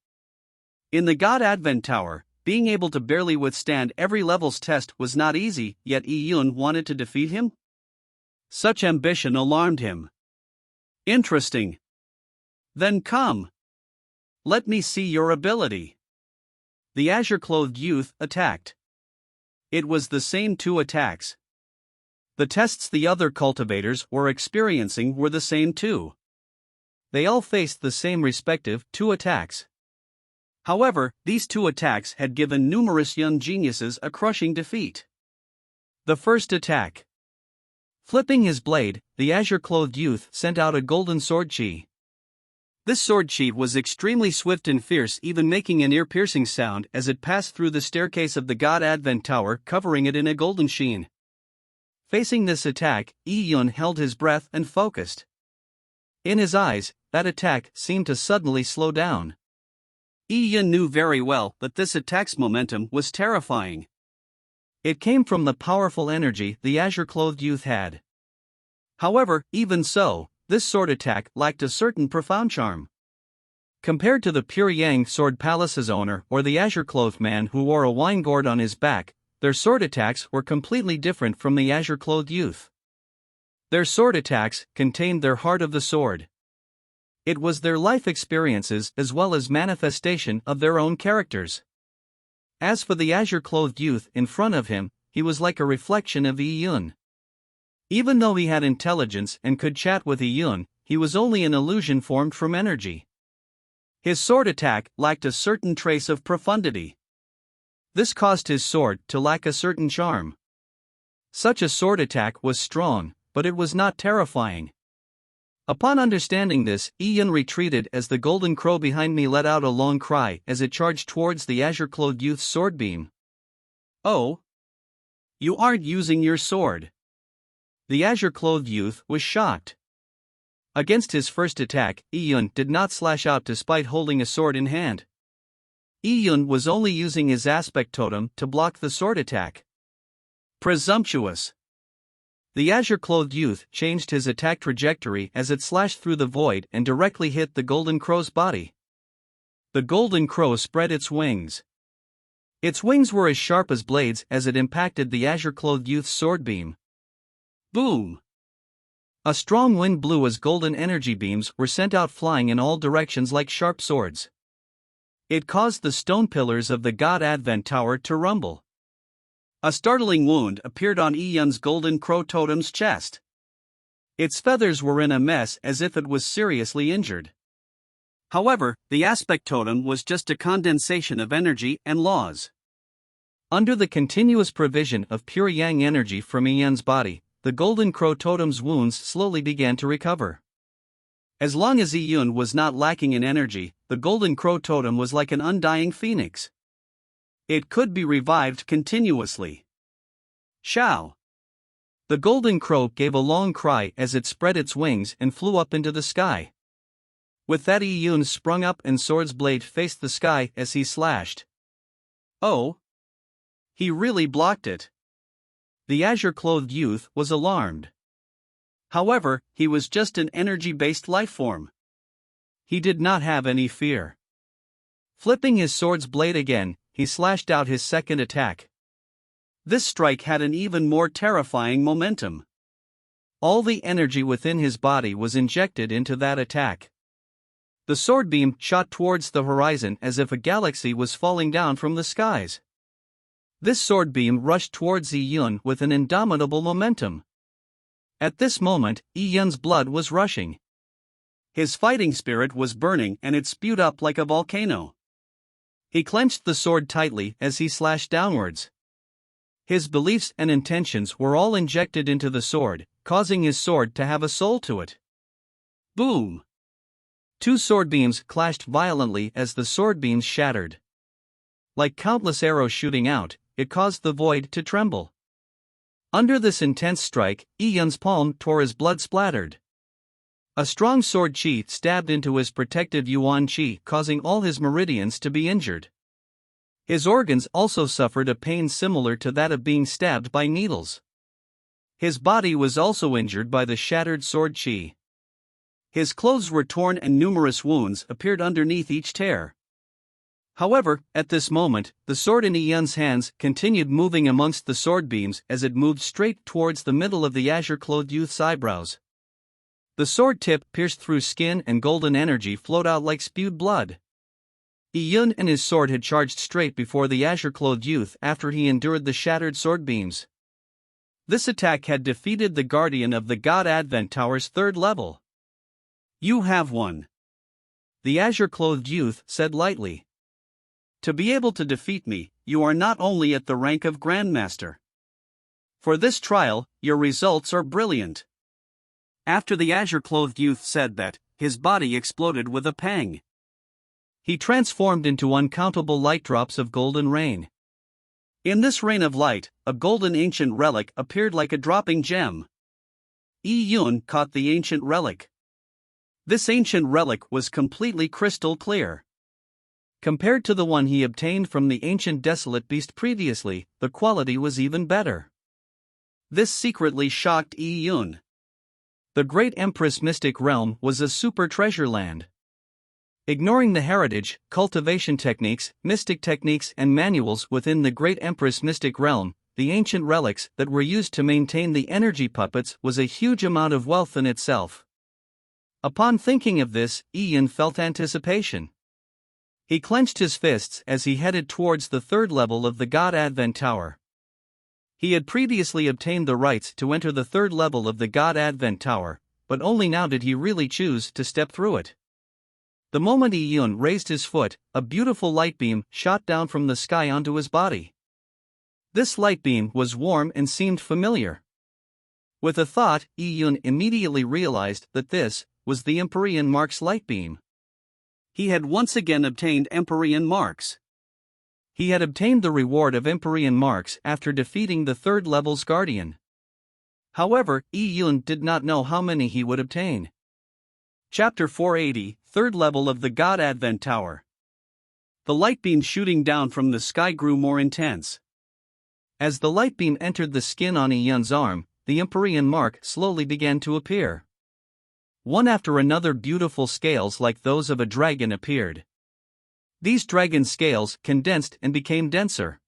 In the God Advent Tower, being able to barely withstand every level's test was not easy, yet Yi-Yun wanted to defeat him? Such ambition alarmed him. Interesting. Then come. Let me see your ability. The azure-clothed youth attacked. It was the same 2 attacks. The tests the other cultivators were experiencing were the same too. They all faced the same respective 2 attacks. However, these 2 attacks had given numerous young geniuses a crushing defeat. The first attack. Flipping his blade, the azure-clothed youth sent out a golden sword chi. This sword chi was extremely swift and fierce, even making an ear-piercing sound as it passed through the staircase of the God Advent Tower, covering it in a golden sheen. Facing this attack, Yi-Yun held his breath and focused. In his eyes, that attack seemed to suddenly slow down. Yi-Yun knew very well that this attack's momentum was terrifying. It came from the powerful energy the azure-clothed youth had. However, even so, this sword attack lacked a certain profound charm. Compared to the Pure Yang Sword Palace's owner or the azure-clothed man who wore a wine gourd on his back, their sword attacks were completely different from the azure-clothed youth. Their sword attacks contained their heart of the sword. It was their life experiences as well as manifestation of their own characters. As for the azure-clothed youth in front of him, he was like a reflection of Yi-Yun. Even though he had intelligence and could chat with Yi-Yun, he was only an illusion formed from energy. His sword attack lacked a certain trace of profundity. This caused his sword to lack a certain charm. Such a sword attack was strong, but it was not terrifying. Upon understanding this, Yi-Yun retreated as the golden crow behind me let out a long cry as it charged towards the azure-clothed youth's sword beam. Oh! You aren't using your sword. The azure-clothed youth was shocked. Against his first attack, Yi-Yun did not slash out despite holding a sword in hand. Yi-Yun was only using his aspect totem to block the sword attack. Presumptuous. The azure-clothed youth changed his attack trajectory as it slashed through the void and directly hit the golden crow's body. The golden crow spread its wings. Its wings were as sharp as blades as it impacted the azure-clothed youth's sword beam. Boom! A strong wind blew as golden energy beams were sent out flying in all directions like sharp swords. It caused the stone pillars of the God Advent Tower to rumble. A startling wound appeared on Yi-Yun's golden crow totem's chest. Its feathers were in a mess as if it was seriously injured. However, the aspect totem was just a condensation of energy and laws. Under the continuous provision of pure yang energy from Yi-Yun's body, the golden crow totem's wounds slowly began to recover. As long as Yi-Yun was not lacking in energy, the golden crow totem was like an undying phoenix. It could be revived continuously. Shao! The golden crow gave a long cry as it spread its wings and flew up into the sky. With that, Yi-Yun sprung up and sword's blade faced the sky as he slashed. Oh! He really blocked it. The azure-clothed youth was alarmed. However, he was just an energy-based lifeform. He did not have any fear. Flipping his sword's blade again, he slashed out his second attack. This strike had an even more terrifying momentum. All the energy within his body was injected into that attack. The sword beam shot towards the horizon as if a galaxy was falling down from the skies. This sword beam rushed towards Yi Yun with an indomitable momentum. At this moment, Yi Yun's blood was rushing. His fighting spirit was burning and it spewed up like a volcano. He clenched the sword tightly as he slashed downwards. His beliefs and intentions were all injected into the sword, causing his sword to have a soul to it. Boom! Two sword beams clashed violently as the sword beams shattered. Like countless arrows shooting out, it caused the void to tremble. Under this intense strike, Yi Yun's palm tore as blood splattered. A strong sword chi stabbed into his protective Yuan chi, causing all his meridians to be injured. His organs also suffered a pain similar to that of being stabbed by needles. His body was also injured by the shattered sword chi. His clothes were torn and numerous wounds appeared underneath each tear. However, at this moment, the sword in Yi Yun's hands continued moving amongst the sword beams as it moved straight towards the middle of the azure-clothed youth's eyebrows. The sword tip pierced through skin and golden energy flowed out like spewed blood. Yi Yun and his sword had charged straight before the azure-clothed youth after he endured the shattered sword beams. This attack had defeated the guardian of the God Advent Tower's third level. "You have won," the azure-clothed youth said lightly. "To be able to defeat me, you are not only at the rank of Grandmaster. For this trial, your results are brilliant." After the azure-clothed youth said that, his body exploded with a pang. He transformed into uncountable light drops of golden rain. In this rain of light, a golden ancient relic appeared like a dropping gem. Yi Yun caught the ancient relic. This ancient relic was completely crystal clear. Compared to the one he obtained from the ancient desolate beast previously, the quality was even better. This secretly shocked Yi Yun. The Great Empress Mystic Realm was a super treasure land. Ignoring the heritage, cultivation techniques, mystic techniques and manuals within the Great Empress Mystic Realm, the ancient relics that were used to maintain the energy puppets was a huge amount of wealth in itself. Upon thinking of this, Yi Yun felt anticipation. He clenched his fists as he headed towards the third level of the God Advent Tower. He had previously obtained the rights to enter the third level of the God Advent Tower, but only now did he really choose to step through it. The moment Yi Yun raised his foot, a beautiful light beam shot down from the sky onto his body. This light beam was warm and seemed familiar. With a thought, Yi Yun immediately realized that this was the Empyrean Mark's light beam. He had once again obtained Empyrean Marks. He had obtained the reward of Empyrean Marks after defeating the third level's guardian. However, Yi Yun did not know how many he would obtain. Chapter 480, Third Level of the God Advent Tower. The light beam shooting down from the sky grew more intense. As the light beam entered the skin on Yi Yun's arm, the Empyrean Mark slowly began to appear. One after another beautiful scales like those of a dragon appeared. These dragon scales condensed and became denser.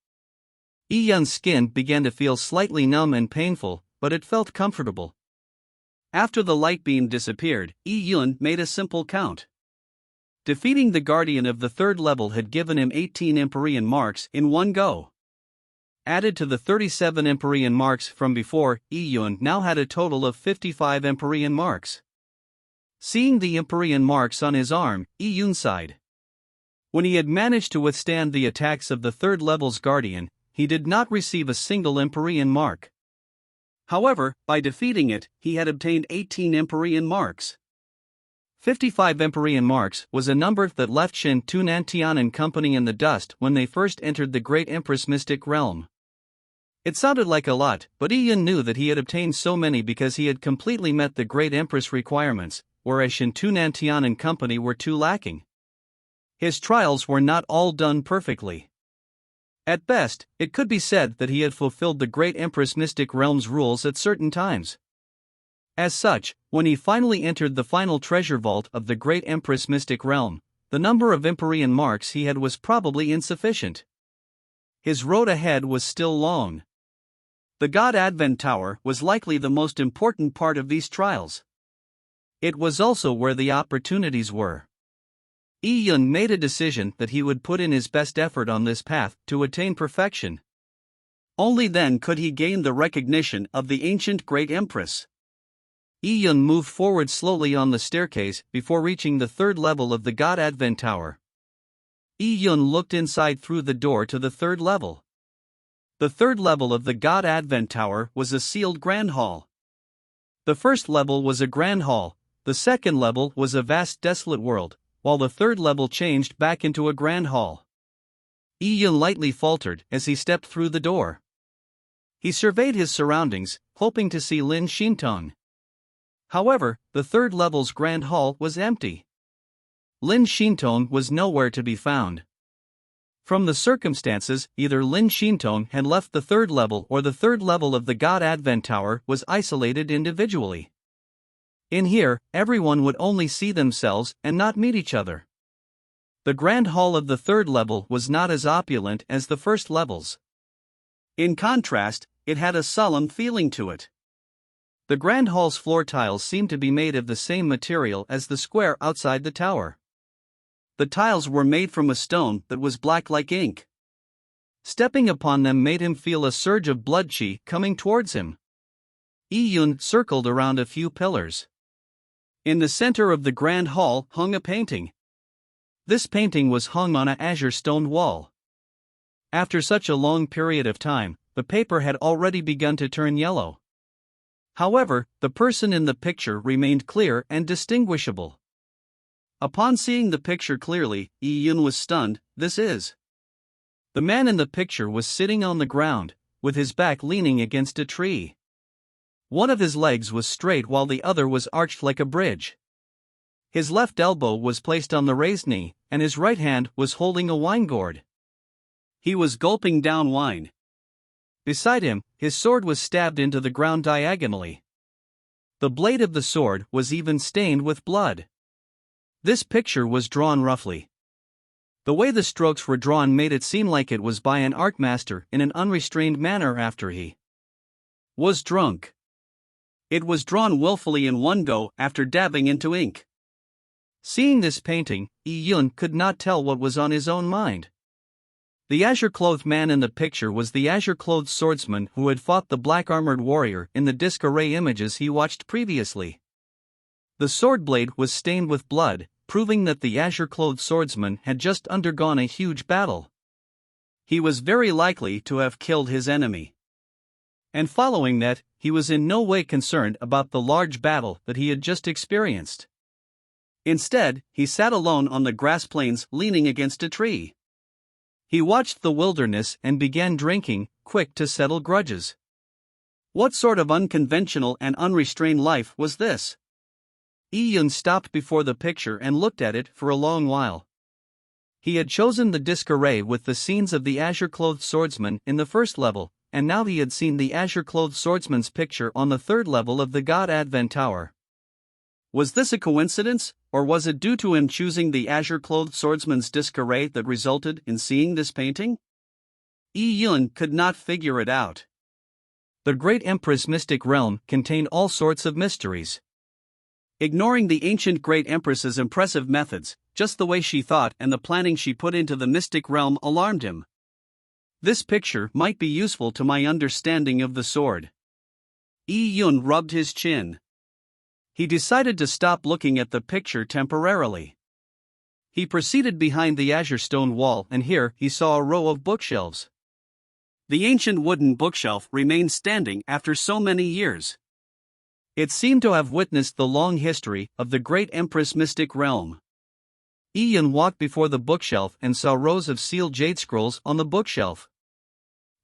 Yi Yun's skin began to feel slightly numb and painful, but it felt comfortable. After the light beam disappeared, Yi Yun made a simple count. Defeating the guardian of the third level had given him 18 Empyrean Marks in one go. Added to the 37 Empyrean Marks from before, Yi Yun now had a total of 55 Empyrean Marks. Seeing the Empyrean Marks on his arm, Yi Yun sighed. When he had managed to withstand the attacks of the third level's guardian, he did not receive a single Empyrean Mark. However, by defeating it, he had obtained 18 Empyrean Marks. 55 Empyrean Marks was a number that left Shin Tunantian and company in the dust when they first entered the Great Empress Mystic Realm. It sounded like a lot, but Yi Yun knew that he had obtained so many because he had completely met the Great Empress requirements, whereas Shin Tunantian and company were too lacking. His trials were not all done perfectly. At best, it could be said that he had fulfilled the Great Empress Mystic Realm's rules at certain times. As such, when he finally entered the final treasure vault of the Great Empress Mystic Realm, the number of Empyrean marks he had was probably insufficient. His road ahead was still long. The God Advent Tower was likely the most important part of these trials. It was also where the opportunities were. Yi Yun made a decision that he would put in his best effort on this path to attain perfection. Only then could he gain the recognition of the ancient Great Empress. Yi Yun moved forward slowly on the staircase before reaching the third level of the God Advent Tower. Yi Yun looked inside through the door to the third level. The third level of the God Advent Tower was a sealed grand hall. The first level was a grand hall, the second level was a vast desolate world, while the third level changed back into a grand hall. Yi Yun lightly faltered as he stepped through the door. He surveyed his surroundings, hoping to see Lin Xintong. However, the third level's grand hall was empty. Lin Xintong was nowhere to be found. From the circumstances, either Lin Xintong had left the third level or the third level of the God Advent Tower was isolated individually. In here, everyone would only see themselves and not meet each other. The grand hall of the third level was not as opulent as the first levels. In contrast, it had a solemn feeling to it. The grand hall's floor tiles seemed to be made of the same material as the square outside the tower. The tiles were made from a stone that was black like ink. Stepping upon them made him feel a surge of blood qi coming towards him. Yi Yun circled around a few pillars. In the center of the grand hall hung a painting. This painting was hung on an azure stone wall. After such a long period of time, the paper had already begun to turn yellow. However, the person in the picture remained clear and distinguishable. Upon seeing the picture clearly, Yi Yun was stunned. This is. The man in the picture was sitting on the ground, with his back leaning against a tree. One of his legs was straight while the other was arched like a bridge. His left elbow was placed on the raised knee, and his right hand was holding a wine gourd. He was gulping down wine. Beside him, his sword was stabbed into the ground diagonally. The blade of the sword was even stained with blood. This picture was drawn roughly. The way the strokes were drawn made it seem like it was by an art master in an unrestrained manner after he was drunk. It was drawn willfully in one go after dabbing into ink. Seeing this painting, Yi Yun could not tell what was on his own mind. The azure-clothed man in the picture was the azure-clothed swordsman who had fought the black-armored warrior in the disc-array images he watched previously. The sword blade was stained with blood, proving that the azure-clothed swordsman had just undergone a huge battle. He was very likely to have killed his enemy. And following that, he was in no way concerned about the large battle that he had just experienced. Instead, he sat alone on the grass plains leaning against a tree. He watched the wilderness and began drinking, quick to settle grudges. What sort of unconventional and unrestrained life was this? Yi Yun stopped before the picture and looked at it for a long while. He had chosen the disc array with the scenes of the azure-clothed swordsman in the first level, and now he had seen the azure-clothed swordsman's picture on the third level of the God Advent Tower. Was this a coincidence, or was it due to him choosing the azure-clothed swordsman's disc array that resulted in seeing this painting? Yi Yun could not figure it out. The Great Empress Mystic Realm contained all sorts of mysteries. Ignoring the ancient Great Empress's impressive methods, just the way she thought and the planning she put into the mystic realm alarmed him. This picture might be useful to my understanding of the sword. Yi Yun rubbed his chin. He decided to stop looking at the picture temporarily. He proceeded behind the azure stone wall, and here he saw a row of bookshelves. The ancient wooden bookshelf remained standing after so many years. It seemed to have witnessed the long history of the Great Empress Mystic Realm. Yi Yun walked before the bookshelf and saw rows of sealed jade scrolls on the bookshelf.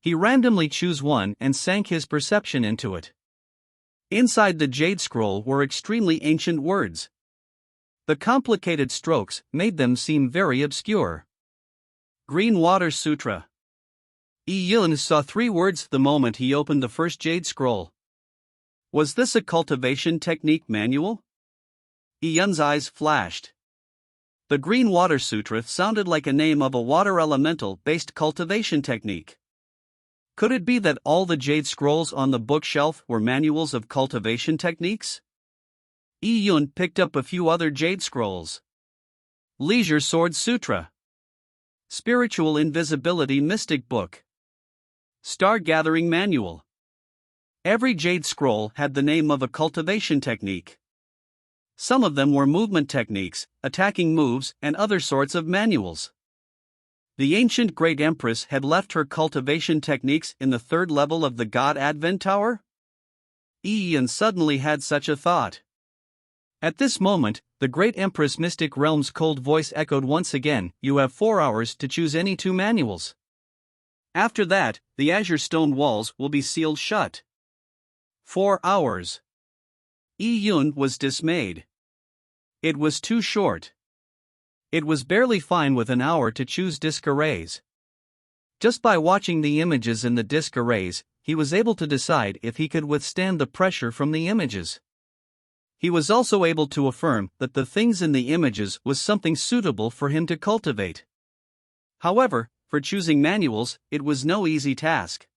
He randomly chose one and sank his perception into it. Inside the jade scroll were extremely ancient words. The complicated strokes made them seem very obscure. Green Water Sutra. Yi Yun saw 3 words the moment he opened the first jade scroll. Was this a cultivation technique manual? Yi Yun's eyes flashed. The Green Water Sutra sounded like a name of a water elemental-based cultivation technique. Could it be that all the jade scrolls on the bookshelf were manuals of cultivation techniques? Yi Yun picked up a few other jade scrolls. Leisure Sword Sutra, Spiritual Invisibility Mystic Book, Star Gathering Manual. Every jade scroll had the name of a cultivation technique. Some of them were movement techniques, attacking moves, and other sorts of manuals. The ancient Great Empress had left her cultivation techniques in the 3rd level of the God Advent Tower? Yi Yun suddenly had such a thought. At this moment, the Great Empress Mystic Realm's cold voice echoed once again, "You have 4 hours to choose any 2 manuals. After that, the azure stone walls will be sealed shut." 4 hours. Yi Yun was dismayed. It was too short. It was barely fine with an hour to choose disc arrays. Just by watching the images in the disc arrays, he was able to decide if he could withstand the pressure from the images. He was also able to affirm that the things in the images was something suitable for him to cultivate. However, for choosing manuals, it was no easy task.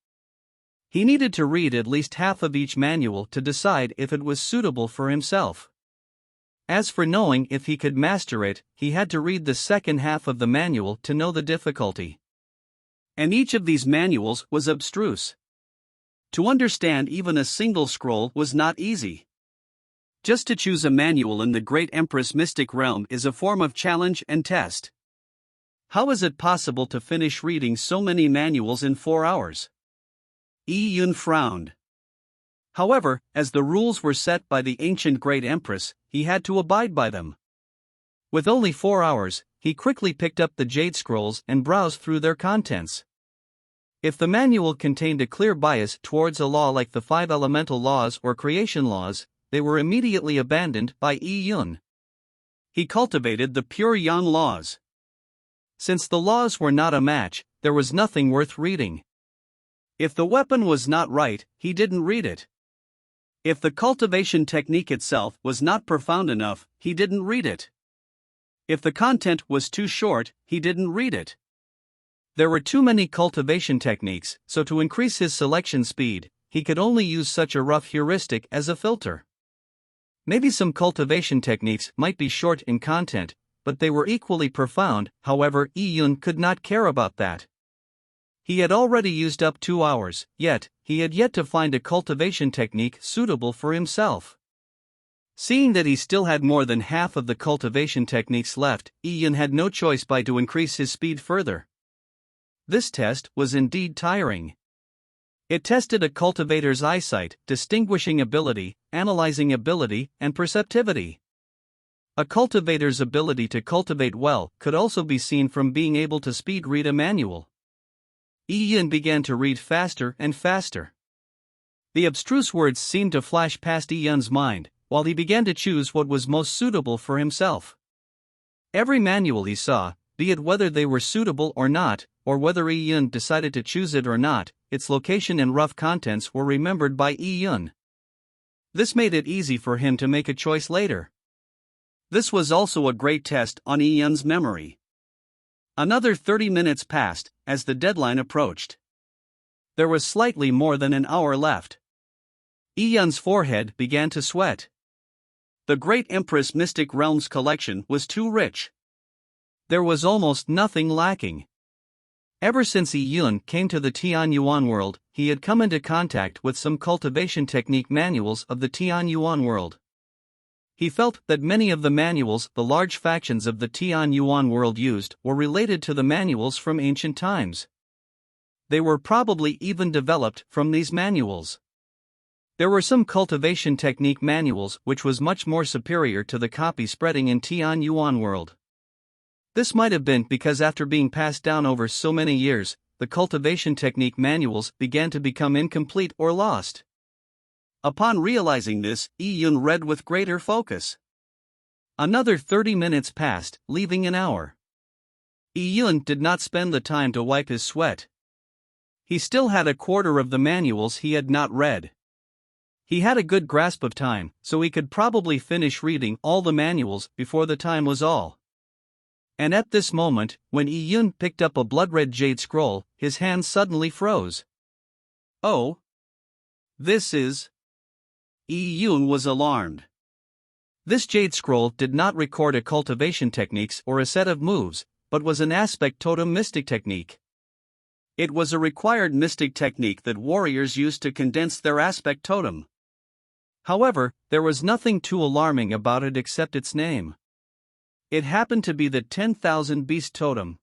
He needed to read at least half of each manual to decide if it was suitable for himself. As for knowing if he could master it, he had to read the second half of the manual to know the difficulty. And each of these manuals was abstruse. To understand even a single scroll was not easy. Just to choose a manual in the Great Empress Mystic Realm is a form of challenge and test. How is it possible to finish reading so many manuals in 4 hours? Yi Yun frowned. However, as the rules were set by the ancient Great Empress, he had to abide by them. With only 4 hours, he quickly picked up the jade scrolls and browsed through their contents. If the manual contained a clear bias towards a law like the 5 elemental laws or creation laws, they were immediately abandoned by Yi Yun. He cultivated the pure yang laws. Since the laws were not a match, there was nothing worth reading. If the weapon was not right, he didn't read it. If the cultivation technique itself was not profound enough, he didn't read it. If the content was too short, he didn't read it. There were too many cultivation techniques, so to increase his selection speed, he could only use such a rough heuristic as a filter. Maybe some cultivation techniques might be short in content, but they were equally profound. However, Yi Yun could not care about that. He had already used up 2 hours, yet, he had yet to find a cultivation technique suitable for himself. Seeing that he still had more than half of the cultivation techniques left, Yi Yun had no choice but to increase his speed further. This test was indeed tiring. It tested a cultivator's eyesight, distinguishing ability, analyzing ability, and perceptivity. A cultivator's ability to cultivate well could also be seen from being able to speed read a manual. Yi Yun began to read faster and faster. The abstruse words seemed to flash past Yi Yun's mind, while he began to choose what was most suitable for himself. Every manual he saw, be it whether they were suitable or not, or whether Yi Yun decided to choose it or not, its location and rough contents were remembered by Yi Yun. This made it easy for him to make a choice later. This was also a great test on Yi Yun's memory. Another 30 minutes passed, as the deadline approached. There was slightly more than an hour left. Yi Yun's forehead began to sweat. The Great Empress Mystic Realms collection was too rich. There was almost nothing lacking. Ever since Yi Yun came to the Tian Yuan world, he had come into contact with some cultivation technique manuals of the Tian Yuan world. He felt that many of the manuals the large factions of the Tian Yuan world used were related to the manuals from ancient times. They were probably even developed from these manuals. There were some cultivation technique manuals which was much more superior to the copy spreading in Tian Yuan world. This might have been because after being passed down over so many years, the cultivation technique manuals began to become incomplete or lost. Upon realizing this, Yi Yun read with greater focus. Another 30 minutes passed, leaving an hour. Yi Yun did not spend the time to wipe his sweat. He still had a quarter of the manuals he had not read. He had a good grasp of time, so he could probably finish reading all the manuals before the time was all. And at this moment, when Yi-Yun picked up a blood-red jade scroll, his hand suddenly froze. Oh! This is... Yi-Yun was alarmed. This jade scroll did not record a cultivation techniques or a set of moves, but was an aspect totem mystic technique. It was a required mystic technique that warriors used to condense their aspect totem. However, there was nothing too alarming about it except its name. It happened to be the 10,000 Beast Totem.